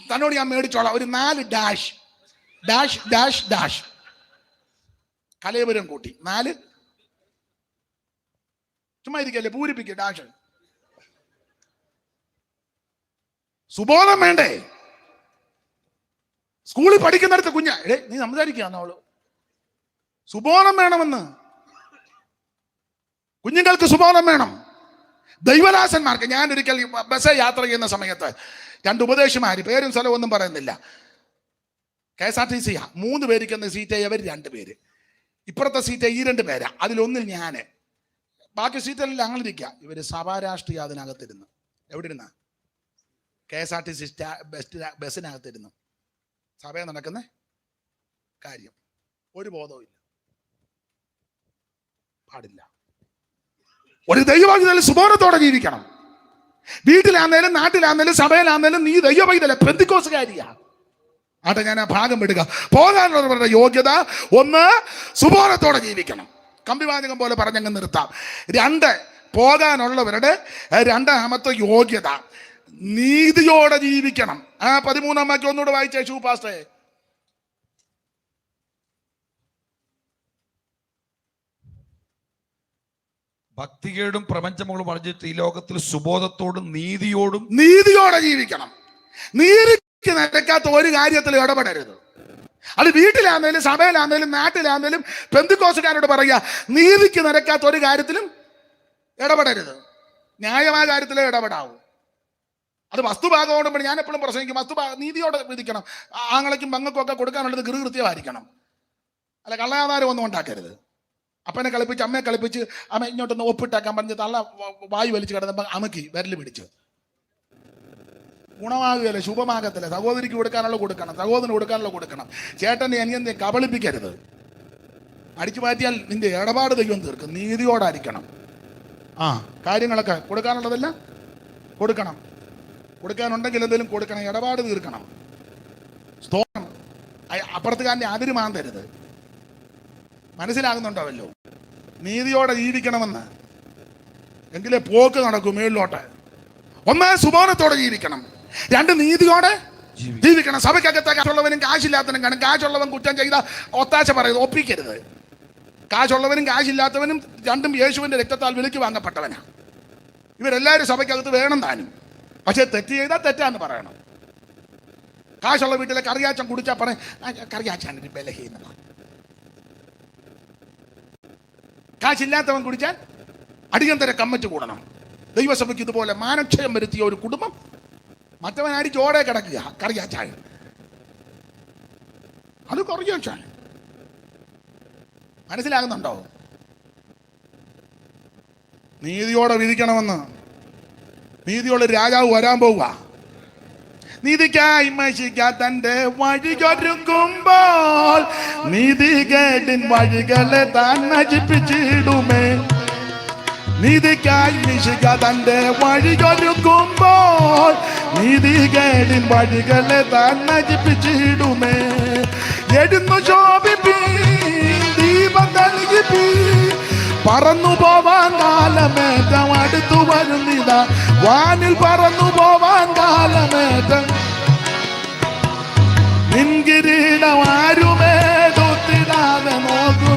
തന്നോട് ഞാൻ മേടിച്ചോളാം ഒരു 4 dash dash dash dash. Kalayapuram കൂട്ടി 4. ചുമ്മാ ഇരിക്കല്ലേ, പൂരിപ്പിക്കുക ഡാഷ്. സുബോധം വേണ്ടേ? സ്കൂളിൽ പഠിക്കുന്നിടത്ത് നീ സംസാരിക്കാന്നോളൂ. സുബോധം വേണമെന്ന്. കുഞ്ഞുങ്ങൾക്ക് സുബോധം വേണം. ദൈവദാസന്മാർക്ക്. ഞാൻ ഒരിക്കൽ ബസ് യാത്ര ചെയ്യുന്ന സമയത്ത് 2 ഉപദേശിമാര്, പേരും സ്ഥലവും ഒന്നും പറയുന്നില്ല, KSRTC 3 പേരിക്കുന്ന സീറ്റ് ഇവർ 2 പേര്, ഇപ്പുറത്തെ സീറ്റ് ഈ 2 പേരാ. അതിലൊന്നിൽ ഞാന്, ബാക്കി സീറ്റെല്ലാം ഞങ്ങളിരിക്കുക. ഇവര് സഭാ രാഷ്ട്രീയ അതിനകത്തിരുന്നു. എവിടെ ഇരുന്ന? KSRTC ബസ്സിനകത്തിരുന്നു. സഭയിൽ നടക്കുന്ന കാര്യം ഒരു ബോധവും ഇല്ല. പാടില്ല. ഒരു ദൈവഭക്തൻ സുബോധത്തോടെ ജീവിക്കണം. വീട്ടിലാന്നേലും നാട്ടിലാന്നേലും സഭയിലാന്നേലും നീ ദൈവഭക്തല്ല, പെന്തിക്കോസുകാരിയാ. ആട്ടെ, ഞാൻ ആ ഭാഗം വിടുക. പോകാനുള്ളവരുടെ യോഗ്യത 1 സുബോധത്തോടെ ജീവിക്കണം. കമ്പിവാചകം പോലെ പറഞ്ഞങ്ങ് നിർത്താം. 2 പോകാനുള്ളവരുടെ 2ാമത്തെ യോഗ്യത നീതിയോടെ ജീവിക്കണം. 13-ാം വാക്യം ഒന്നുകൂടെ വായിച്ചേ ഷൂ പാസ്റ്റേ. ഭക്തികേടും പ്രപഞ്ചങ്ങളും പറഞ്ഞിട്ട് ഈ ലോകത്തിൽ സുബോധത്തോടും നീതിയോടെ ജീവിക്കണം. നീതിക്ക് നിരക്കാത്ത ഒരു കാര്യത്തിൽ ഇടപെടരുത്. അത് വീട്ടിലാന്നേലും സഭയിലാന്നേലും നാട്ടിലാന്നേലും പെന്തിക്കോസുകാരോട് പറയുക, നീതിക്ക് നിരക്കാത്ത ഒരു കാര്യത്തിലും ഇടപെടരുത്. ന്യായമായ കാര്യത്തിലേ ഇടപെടാവൂ. അത് വസ്തുഭാഗം ഞാൻ എപ്പോഴും പ്രസംഗിക്കും, നീതിയോടെ വിധിക്കണം. ആങ്ങളയ്ക്കും പങ്ങൾക്കും ഒക്കെ കൊടുക്കാനുള്ളത് കൃത്യമായിരിക്കണം. അല്ല കള്ളാധാരം ഒന്നും ഉണ്ടാക്കരുത്. അപ്പനെ കളിപ്പിച്ച് അമ്മയെ കളിപ്പിച്ച് അമ്മ ഇങ്ങോട്ടൊന്ന് ഒപ്പിട്ടാക്കാൻ പറഞ്ഞ് തള്ള വായു വലിച്ച് കിടന്നപ്പോൾ അമ്മക്ക് വിരൽ പിടിച്ച്. ഗുണമാകുകയല്ലേ, ശുഭമാകത്തില്ല. സഹോദരിക്ക് കൊടുക്കാനുള്ള കൊടുക്കണം, സഹോദരന് കൊടുക്കാനുള്ള കൊടുക്കണം. ചേട്ടൻ്റെ അനിയനെ കബളിപ്പിക്കരുത്. അടിച്ചു മാറ്റിയാൽ നിന്റെ ഇടപാട് ദൈവം തീർക്കും. നീതിയോടായിരിക്കണം. കാര്യങ്ങളൊക്കെ കൊടുക്കാനുള്ളതെല്ലാം കൊടുക്കണം. കൊടുക്കാനുണ്ടെങ്കിൽ എന്തെങ്കിലും കൊടുക്കണം. ഇടപാട് തീർക്കണം. സ്തോത്രം. അപ്പുറത്തുകാരൻ്റെ അതിര് മാന്തരുത്. മനസ്സിലാകുന്നുണ്ടാവല്ലോ? നീതിയോടെ ജീവിക്കണമെന്ന്. എങ്കിലേ പോക്ക് നടക്കും മേളിലോട്ട്. 1 സുബോധത്തോടെ ജീവിക്കണം. 2 നീതിയോടെ ജീവിക്കണം. സഭയ്ക്കകത്ത് കാശുള്ളവനും കാശില്ലാത്തവനും കാണും. കാശുള്ളവൻ കുറ്റം ചെയ്ത ഒത്താശ പറയുന്നത് ഒപ്പിക്കരുത്. കാശുള്ളവനും കാശില്ലാത്തവനും 2ഉം യേശുവിന്റെ രക്തത്താൽ വിലയ്ക്ക് വാങ്ങപ്പെട്ടവനാ. ഇവരെല്ലാവരും സഭയ്ക്കകത്ത് വേണം താനും. പക്ഷെ തെറ്റ് ചെയ്താൽ തെറ്റാന്ന് പറയണം. കാശുള്ള വീട്ടിലെ കറിയാച്ചൻ കുടിച്ചാൽ പറയും കറിയാച്ചാൻ ബലഹീനമാണ്. കാശില്ലാത്തവൻ കുടിച്ചാൽ അടിയന്തര കമ്മിറ്റി കൂടണം. ദൈവസഭയ്ക്ക് ഇതുപോലെ മാനക്ഷയം വരുത്തിയ ഒരു കുടുംബം മറ്റവൻ അടിച്ച് ഓടെ കിടക്കുക. കറിയാച്ചായ അത് കറിയാച്ചായ. മനസ്സിലാകുന്നുണ്ടോ? നീതിയോടെ വിധിക്കണമെന്ന്. നീതിയോടെ രാജാവ് വരാൻ പോവുക. നീതിക്കായി മഷിക്ക തന്റെ വഴിയൊരുക്കുമ്പോൾ നീതികേടിൻ വഴികളെ താൻ നശിപ്പിച്ചിടുമേ. നീതിക്കായി മിശിക തന്റെ വഴിയൊരുക്കുമ്പോൾ നീതികേടിൻ വഴികളെ താൻ നശിപ്പിച്ചിടുമേ. എഴുന്നു ശോഭിപ്പീ, ദീപം നൽകിപ്പീ, പറന്നു പോവാൻ കാലമേറ്റം അടുത്തു വരുന്നിതാ. വാനിൽ പറന്നു പോവാൻ കാലമേറ്റം. നിൻകിരീടം ആരുമേ തൊത്തിടാതെ നോക്കും,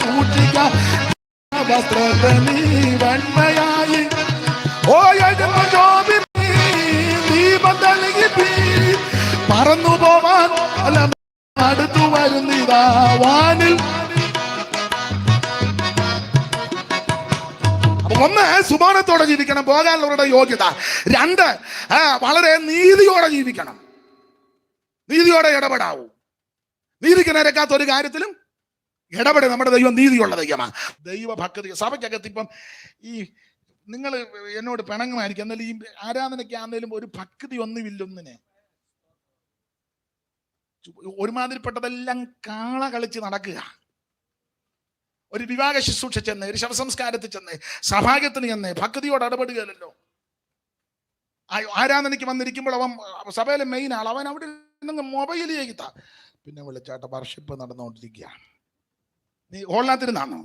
സൂക്ഷിക്ക വസ്ത്രത്തെ നീ വെണ്മയായി. ഓ എഴുന്നു ശോഭിപ്പീ, ദീപം നൽകിപ്പീ, പറന്നു പോവാൻ അടുത്തു വരുന്നിതാ. വാനിൽ. 1 സുബോധത്തോടെ ജീവിക്കണം. പോകാനുള്ളവരുടെ യോഗ്യത. 2 വളരെ നീതിയോടെ ജീവിക്കണം. നീതിയോടെ ഇടപെടാവൂ. നീതിക്ക് നിരക്കാത്ത ഒരു കാര്യത്തിലും ഇടപെടും. നമ്മുടെ ദൈവം നീതിയുള്ള ദൈവമാണ്. ദൈവഭക്തി സഭയ്ക്കകത്ത് ഇപ്പം ഈ നിങ്ങൾ എന്നോട് പിണങ്ങുമായിരിക്കും, എന്നാലും ഈ ആരാധനയ്ക്കാന്നേലും ഒരു ഭക്തി ഒന്നുമില്ലൊന്നിനെ. ഒരുമാതിരിപ്പെട്ടതെല്ലാം കാള കളിച്ച് നടക്കുക. ഒരു വിവാഹ ശുശ്രൂഷ ചെന്ന്, ഒരു ശവസംസ്കാരത്തിൽ ചെന്ന്, സഭാഗത്തിന് ചെന്ന് ഭക്തിയോട് ഇടപെടുകയല്ലോ. ആരാധനയ്ക്ക് വന്നിരിക്കുമ്പോൾ അവൻ സഭയിലെ മെയിൻ ആൾ, അവൻ അവിടെ മൊബൈൽ ചെയ്താ പിന്നെ വിളിച്ചാട്ട വർഷിപ്പ് നടന്നുകൊണ്ടിരിക്കുക. നീ ഹോളിനകത്തിരുന്നാണോ?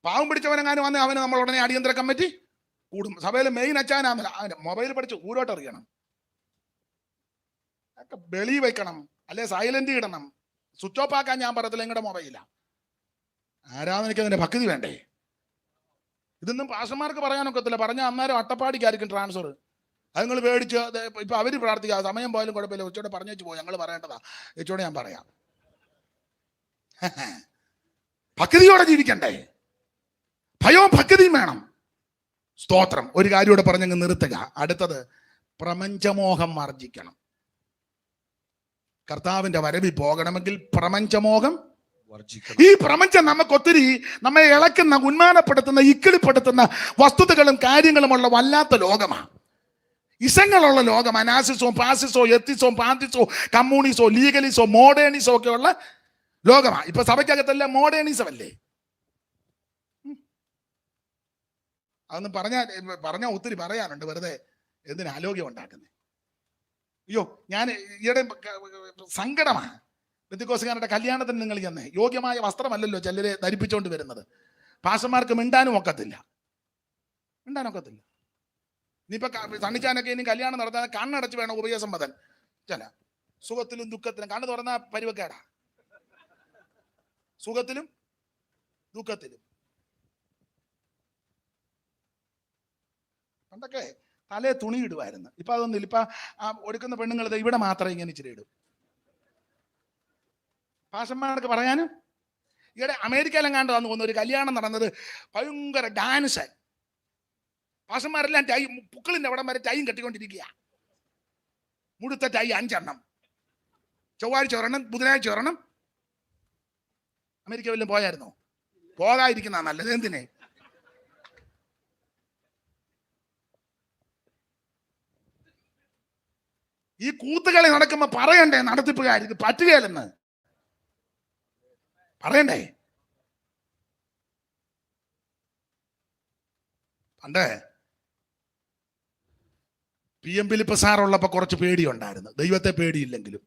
പാവം പിടിച്ചവനെങ്ങാനും വന്ന് അവന് നമ്മൾ ഉടനെ അടിയന്തര കമ്മിറ്റി കൂടും. സഭയിലെ മെയിൻ അച്ചാനാന്നല്ല, അവന് മൊബൈൽ പഠിച്ച് ഊരോട്ട് അറിയണം. ഒക്കെ വെളി വെക്കണം, അല്ലെ സൈലന്റ് ഇടണം. സ്വിച്ച് ഓഫ് ആക്കാൻ ഞാൻ പറയത്തില്ല, നിങ്ങളുടെ മൊബൈലാ. ആരാധനയ്ക്ക് അതിന്റെ ഭക്തി വേണ്ടേ? ഇതൊന്നും പാസ്റ്റർമാർക്ക് പറയാനൊക്കത്തില്ല. പറഞ്ഞാൽ അന്നേരം അട്ടപ്പാടിക്കായിരിക്കും ട്രാൻസ്ഫർ. അത് നിങ്ങൾ പേടിച്ച് ഇപ്പൊ അവര് പ്രാർത്ഥിക്കുക, സമയം പോയാലും കുഴപ്പമില്ല, ഉച്ചയോടെ പറഞ്ഞു വെച്ച് പോയി, ഞങ്ങൾ പറയേണ്ടതാ, ഉച്ചയോടെ ഞാൻ പറയാം. ഭക്തിയോടെ ജീവിക്കണ്ടേ? ഭയവും ഭക്തിയും വേണം. സ്തോത്രം. ഒരു കാര്യം കൂടെ പറഞ്ഞങ്ങ് നിർത്തുക. അടുത്തത്, പ്രപഞ്ചമോഹം വർജിക്കണം. കർത്താവിന്റെ വരവിൽ പോകണമെങ്കിൽ പ്രപഞ്ചമോഹം വർജിക്കണം. ഈ പ്രപഞ്ചം നമുക്കൊത്തിരി നമ്മെ ഇളക്കുന്ന, ഉന്മാനപ്പെടുത്തുന്ന, ഇക്കിളിപ്പെടുത്തുന്ന വസ്തുതകളും കാര്യങ്ങളുമുള്ള വല്ലാത്ത ലോകമാണ്. ഇസങ്ങളുള്ള ലോകം. അനാസിസോ, പാസിസോ, എത്തിസോ, പാന്തിസോ, കമ്മ്യൂണിസോ, ലീഗലിസോ, മോഡേണിസോ ഒക്കെ ഉള്ള ലോകമാണ്. ഇപ്പൊ സഭയ്ക്കകത്തെല്ലാം മോഡേണിസം അല്ലേ? അതൊന്നും പറഞ്ഞാൽ ഒത്തിരി പറയാനുണ്ട്. വെറുതെ എന്തിനാ ആലോക്യം ഉണ്ടാക്കുന്നത്? അയ്യോ, ഞാൻ ഈയിടെ സങ്കടമാണ്. പെന്തിക്കോസുകാരുടെ കല്യാണത്തിന് നിങ്ങൾ ചെന്നേ, യോഗ്യമായ വസ്ത്രമല്ലല്ലോ ചിലരെ ധരിപ്പിച്ചുകൊണ്ട് വരുന്നത്. പാസ്റ്റർമാർക്ക് മിണ്ടാനും ഒക്കത്തില്ല. ഇനിയിപ്പോ സണ്ണിച്ചാനൊക്കെ ഇനി കല്യാണം നടത്താൻ കണ്ണടച്ച് വേണം ഉപയോഗസമ്മതൻ. ചില സുഖത്തിലും ദുഃഖത്തിലും കണ്ണ് തുറന്ന പരുവക്കേടാ. സുഖത്തിലും ദുഃഖത്തിലും. പണ്ടൊക്കെ തലേ തുണി ഇടുമായിരുന്നു. ഇപ്പൊ അതൊന്നുമില്ല. ഇപ്പൊ ആ ഒരുക്കുന്ന പെണ്ണുങ്ങൾ ഇവിടെ മാത്രമേ ഇങ്ങനെ ഇച്ചിരി ഇടും. പാസ്റ്റർമാർക്ക് പറയാനും. ഇവിടെ അമേരിക്കയിലെങ്ങാണ്ട് വന്നു പോകുന്ന ഒരു കല്യാണം നടന്നത്, ഭയങ്കര ഡാൻസ്. പാസ്റ്റർമാരെല്ലാം ടൈ, പുക്കളിന്റെ അവിടം വരെ ടൈം കെട്ടിക്കൊണ്ടിരിക്കുക. മുഴുത്ത ടൈ 5 എണ്ണം, ചൊവ്വാഴ്ച ഒരെണ്ണം, ബുധനാഴ്ച ഒരെണ്ണം. അമേരിക്ക വല്ലതും പോയായിരുന്നോ? പോകാതിരിക്കുന്ന നല്ലത്. എന്തിനെ? ഈ കൂത്തുകളി നടക്കുമ്പോ പറയണ്ടേ നടത്തിപ്പുകാർ ഇത് പറ്റുകയല്ലെന്ന്? പറയണ്ടേ? പണ്ട് PM ഫിലിപ്പ് സാറുള്ളപ്പോ കുറച്ച് പേടിയുണ്ടായിരുന്നു. ദൈവത്തെ പേടിയില്ലെങ്കിലും.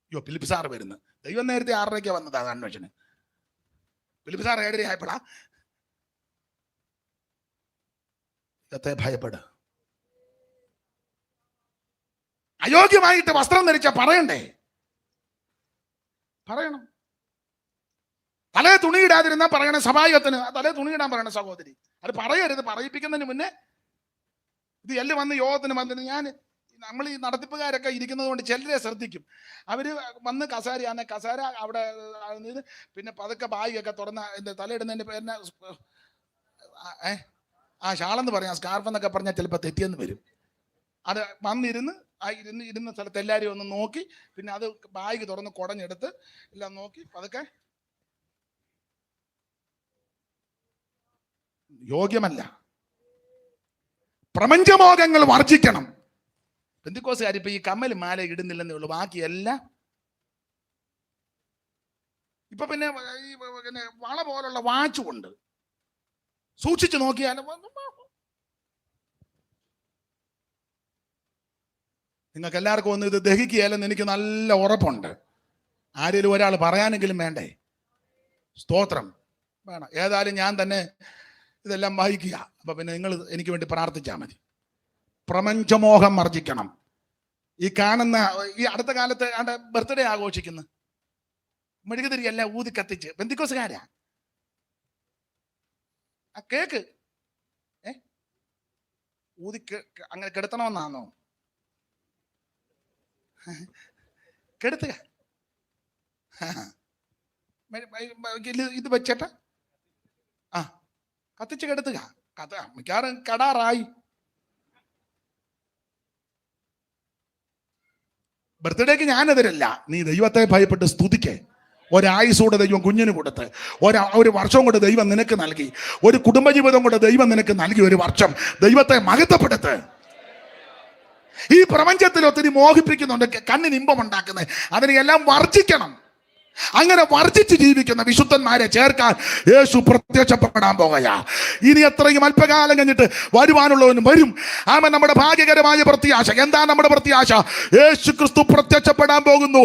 അയ്യോ, ഫിലിപ്പ് സാർ വരുന്നു. ദൈവം നേരത്തെ 6:30 വന്നത് അന്വേഷന്. ഫിലിപ്പ് സാർ 7:30 ആയപ്പോഴാ ദൈവത്തെ ഭയപ്പെടുക. അയോഗ്യമായിട്ട് വസ്ത്രം ധരിച്ച പറയണ്ടേ? പറയണം. തലേ തുണിയിടാതിരുന്നാ പറയണേ. സഭായത്തിന് തലേ തുണിയിടാൻ പറയണ സഹോദരി. അത് പറയരുത്. പറയിപ്പിക്കുന്നതിന് മുന്നേ ഇത് എല്ലാം വന്ന് യോഗത്തിന് വന്നിട്ട് നമ്മൾ ഈ നടത്തിപ്പുകാരൊക്കെ ഇരിക്കുന്നത് കൊണ്ട് ചിലരെ ശ്രദ്ധിക്കും. അവര് വന്ന് കസാരയാണ്, കസാര അവിടെ പിന്നെ പതുക്കെ ബാഗൊക്കെ തുറന്ന എന്താ തലയിടുന്നതിന്റെ പേരിനെ ഷാളെന്ന് പറയാം, സ്കാർഫ് എന്നൊക്കെ പറഞ്ഞാൽ ചിലപ്പോൾ തെറ്റിയെന്ന് വരും. അത് വന്നിരുന്ന് ഇരുന്ന സ്ഥലത്ത് എല്ലാവരും ഒന്ന് നോക്കി, പിന്നെ അത് ബാഗ് തുറന്ന് കുടഞ്ഞെടുത്ത് എല്ലാം നോക്കി പതുക്കെ. യോഗ്യമല്ല. പ്രപഞ്ചമോഹങ്ങൾ വർജിക്കണം. പെന്തിക്കോസുകാർ ഇപ്പൊ ഈ കമ്മൽ മാല ഇടുന്നില്ലെന്നേ ഉള്ളൂ, ബാക്കിയെല്ലാം ഇപ്പൊ പിന്നെ ഈ വള പോലുള്ള വാച്ച് കൊണ്ട് സൂക്ഷിച്ചു നോക്കിയാൽ നിങ്ങൾക്ക് എല്ലാവർക്കും ഒന്നും ഇത് ദഹിക്കുകയല്ലെന്ന് എനിക്ക് നല്ല ഉറപ്പുണ്ട്. ആരെങ്കിലും ഒരാൾ പറയാനെങ്കിലും വേണ്ടേ? സ്തോത്രം വേണം. ഏതായാലും ഞാൻ തന്നെ ഇതെല്ലാം വഹിക്കുക. അപ്പൊ പിന്നെ നിങ്ങൾ എനിക്ക് വേണ്ടി പ്രാർത്ഥിച്ചാൽ മതി. പ്രപഞ്ചമോഹം വർജിക്കണം. ഈ കാണുന്ന ഈ അടുത്ത കാലത്ത് ബർത്ത്ഡേ ആഘോഷിക്കുന്നു, മെഴുകുതിരിയെല്ലാം ഊതി കത്തിച്ച്. പെന്തിക്കോസുകാരാ ആ കേക്ക് ഊതി അങ്ങനെ കെടുത്തണമെന്നാണോ? കെടുത്തുക. ഇത് വെച്ചിട്ട് കത്തിച്ച് കെടുത്തുക. മിക്കവാറും കടാറായി. ബർത്ത്ഡേക്ക് ഞാനെതിരല്ല. നീ ദൈവത്തെ ഭയപ്പെട്ട് സ്തുതിക്കേ. ഒരായുസോടെ ദൈവം കുഞ്ഞിന് കൊടുത്ത്, ഒരു വർഷം കൊണ്ട് ദൈവം നിനക്ക് നൽകി, ഒരു കുടുംബജീവിതം കൊണ്ട് ദൈവം നിനക്ക് നൽകി ഒരു വർഷം. ദൈവത്തെ മഹത്വപ്പെടുത്ത്. ഈ പ്രപഞ്ചത്തിൽ ഒത്തിരി മോഹിപ്പിക്കുന്നുണ്ട്, കണ്ണിന് ഇമ്പം ഉണ്ടാക്കുന്നത്. അതിനെ എല്ലാം വർജിക്കണം. അങ്ങനെ വർജിച്ച് ജീവിക്കുന്ന വിശുദ്ധന്മാരെ ചേർക്കാൻ യേശു പ്രത്യക്ഷപ്പെടാൻ പോകുകയാ. ഇനി എത്രയും അല്പകാലം കഴിഞ്ഞിട്ട് വരുവാനുള്ളവനും വരും. ആമേൻ. നമ്മുടെ ഭാഗ്യകരമായ പ്രത്യാശ. എന്താ നമ്മുടെ പ്രത്യാശ? യേശു ക്രിസ്തു പ്രത്യക്ഷപ്പെടാൻ പോകുന്നു.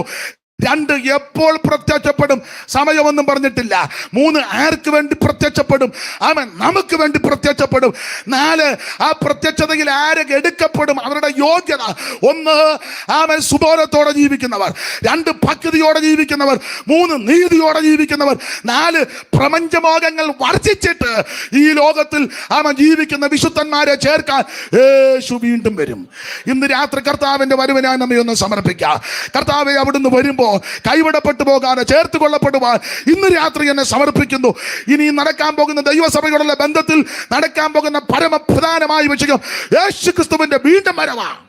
2 എപ്പോൾ പ്രത്യക്ഷപ്പെടും, സമയമൊന്നും പറഞ്ഞിട്ടില്ല. 3 ആർക്ക് വേണ്ടി പ്രത്യക്ഷപ്പെടും? അവൻ നമുക്ക് വേണ്ടി പ്രത്യക്ഷപ്പെടും. 4 ആ പ്രത്യക്ഷതയിൽ ആരൊക്കെ എടുക്കപ്പെടും? അവരുടെ യോഗ്യത. 1 അവൻ സുബോധത്തോടെ ജീവിക്കുന്നവർ, 2 ഭക്തിയോടെ ജീവിക്കുന്നവർ, 3 നീതിയോടെ ജീവിക്കുന്നവർ, 4 പ്രപഞ്ചമോഹങ്ങൾ വർജിച്ചിട്ട് ഈ ലോകത്തിൽ അവൻ ജീവിക്കുന്ന വിശുദ്ധന്മാരെ ചേർക്കാൻ യേശു വീണ്ടും വരും. ഇന്ന് രാത്രി കർത്താവിന്റെ വരവിനായി നമ്മെ ഒന്ന് സമർപ്പിക്കാം. കർത്താവെ, അവിടുന്ന് വരുമ്പോൾ കൈവിടപ്പെട്ടു പോകാതെ ചേർത്ത് കൊള്ളപ്പെടുവാൻ ഇന്ന് രാത്രി എന്നെ സമർപ്പിക്കുന്നു. ഇനി നടക്കാൻ പോകുന്ന ദൈവസഭയോടുള്ള ബന്ധത്തിൽ നടക്കാൻ പോകുന്ന പരമപ്രധാനമായ വിഷയം യേശുക്രിസ്തുവിന്റെ വീണ്ടും വരവാണ്.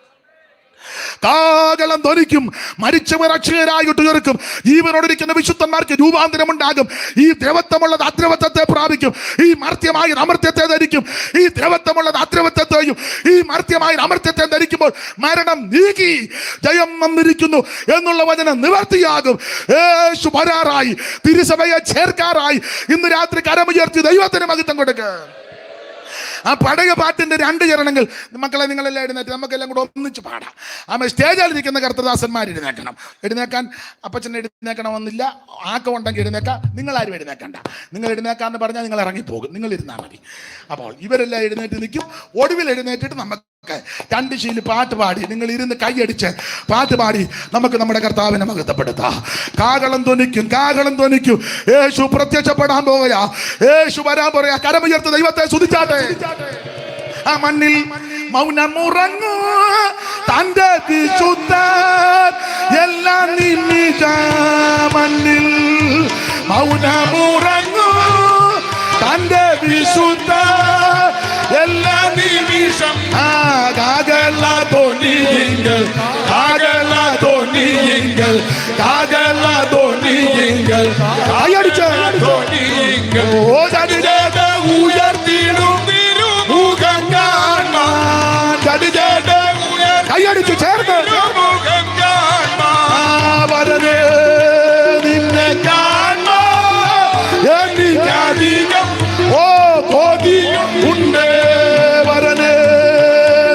കാഹളം ധ്വനിക്കും, മരിച്ചവർ അക്ഷയരായിട്ട് ഉയർക്കും, ജീവനോടിരിക്കുന്ന വിശുദ്ധന്മാർക്ക് രൂപാന്തരമുണ്ടാകും. ഈ ദ്രവത്വമുള്ളത് അദ്രവത്വത്തെ പ്രാപിക്കും, ഈ മർത്യമായ അമർത്യത്തെ ധരിക്കും. ഈ ദ്രവത്വമുള്ളത് അദ്രവത്വത്തെയും ഈ മർത്യമായ അമർത്യത്തെ ധരിക്കുമ്പോൾ മരണം നീക്കി ജയം വന്നിരിക്കുന്നു എന്നുള്ള വചനം നിവർത്തിയാകും. യേശു വരാറായി, തിരുസഭയെ ചേർക്കാറായി. ഇന്ന് രാത്രി കരമുയർത്തി ദൈവത്തിന് മഹത്വം കൊടുക്കുക. ആ പഴയ പാട്ടിന്റെ 2 ചരണങ്ങൾ മക്കളെ നിങ്ങളെല്ലാം എഴുന്നേറ്റ് നമുക്കെല്ലാം കൂടെ ഒന്നിച്ച് പാടാം. സ്റ്റേജിൽ ഇരിക്കുന്ന കർത്തദാസന്മാർ എഴുന്നേക്കണം. എഴുന്നേക്കാൻ അപ്പച്ചൻ എഴുന്നേക്കണമെന്നില്ല, ആക്കം ഉണ്ടെങ്കിൽ എഴുന്നേക്കാം. നിങ്ങളാരും എഴുന്നേക്കണ്ട. നിങ്ങൾ എഴുന്നേക്കാന്ന് പറഞ്ഞാൽ നിങ്ങൾ ഇറങ്ങിപ്പോകും, നിങ്ങൾ ഇരുന്നാൽ മതി. അപ്പോൾ ഇവരെല്ലാം എഴുന്നേറ്റ് നിൽക്കും. ഒടുവിൽ എഴുന്നേറ്റിട്ട് നമുക്ക് 2 ശീലി പാട്ട് പാടി നിങ്ങൾ ഇരുന്ന് കൈയടിച്ച് പാട്ട് പാടി നമുക്ക് നമ്മുടെ കർത്താവിനെ മഹത്വപ്പെടുത്താം. കാഹളം ധ്വനിക്കും, കാഹളം ധ്വനിക്കും. യേശു പ്രത്യക്ഷപ്പെടാൻ പോവുകയാ, യേശു വരാൻ പറയാ. കരമുയർത്ത് ദൈവത്തെ സ്തുതിച്ചാട്ടെ. ആ മണ്ണിൽ മൗനമുറങ്ങൂ തന്റെ വിശുദ്ധ എല്ലാ നിമിഷ. മണ്ണിൽ മൗനമുറങ്ങൂ തന്റെ വിശുദ്ധ എല്ലാ നിമിഷം. കാഹള ധ്വനിയെങ്കിൽ, കാഹള ധ്വനിയെങ്കിൽ, കാഹള ധ്വനിയെങ്കിൽ, കൈയടിച്ച് ഓ ചടിജേത ഉയർത്തിടും മുഖം കാണാൻ. ചടിജേത കൈയടിച്ച് ചേർന്ന് വരനേ നിന്നെ കാണാൻ എനിക്കധികം ഓ കൊതി ഉണ്ട്. വരനേ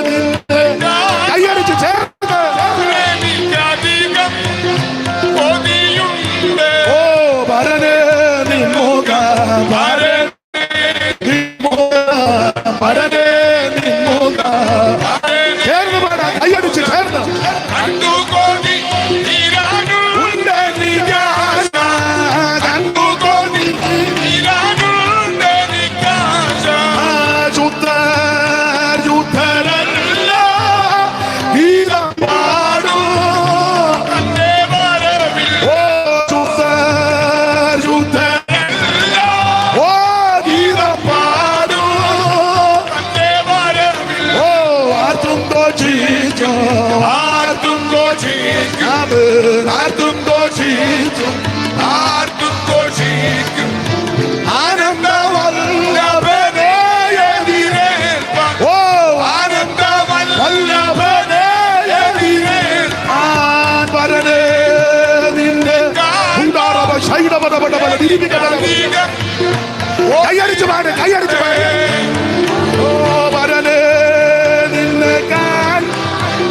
നിന്നെ കൈയടിച്ച് ചേർന്ന് ഓ വരനേ നിൻമുഖം, വരനേ വരനേ നിൻമുഖം. ചേർന്ന് പാടാ, കൈയടിച്ച് ചേർന്ന്. കൈയടിച്ചു പാട്, കൈയടിച്ചു പാട്. ഓ വരനേ നിന്നെ കാൻ.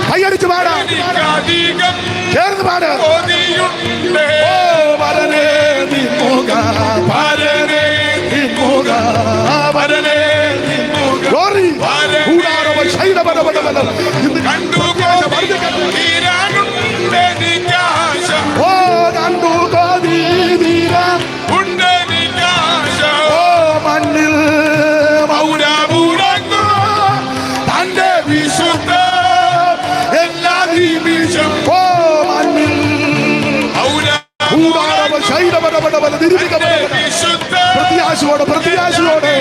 കൈയടിച്ചു പാടാ, ചേർന്ന് പാട്. ഓ വരനേ നിൻമുഖ, വരനേ നിൻമുഖ, വരനേ നിൻമുഖ. ഗ്ലോറി കൂടാരവ ശൈലവനവനവന. ഇന്ന് കണ്ടു ഓ കണ്ടു കോതി തീരാ. ഓ മണ്ണിൽ മൗനമുറങ്ങൂ തന്റെ വിശുദ്ധ എല്ലാ നിമിഷം. ഓ മണ്ണിൽ ശൈലവനവനവന. പ്രത്യാശയോടെ, പ്രത്യാശയോടെ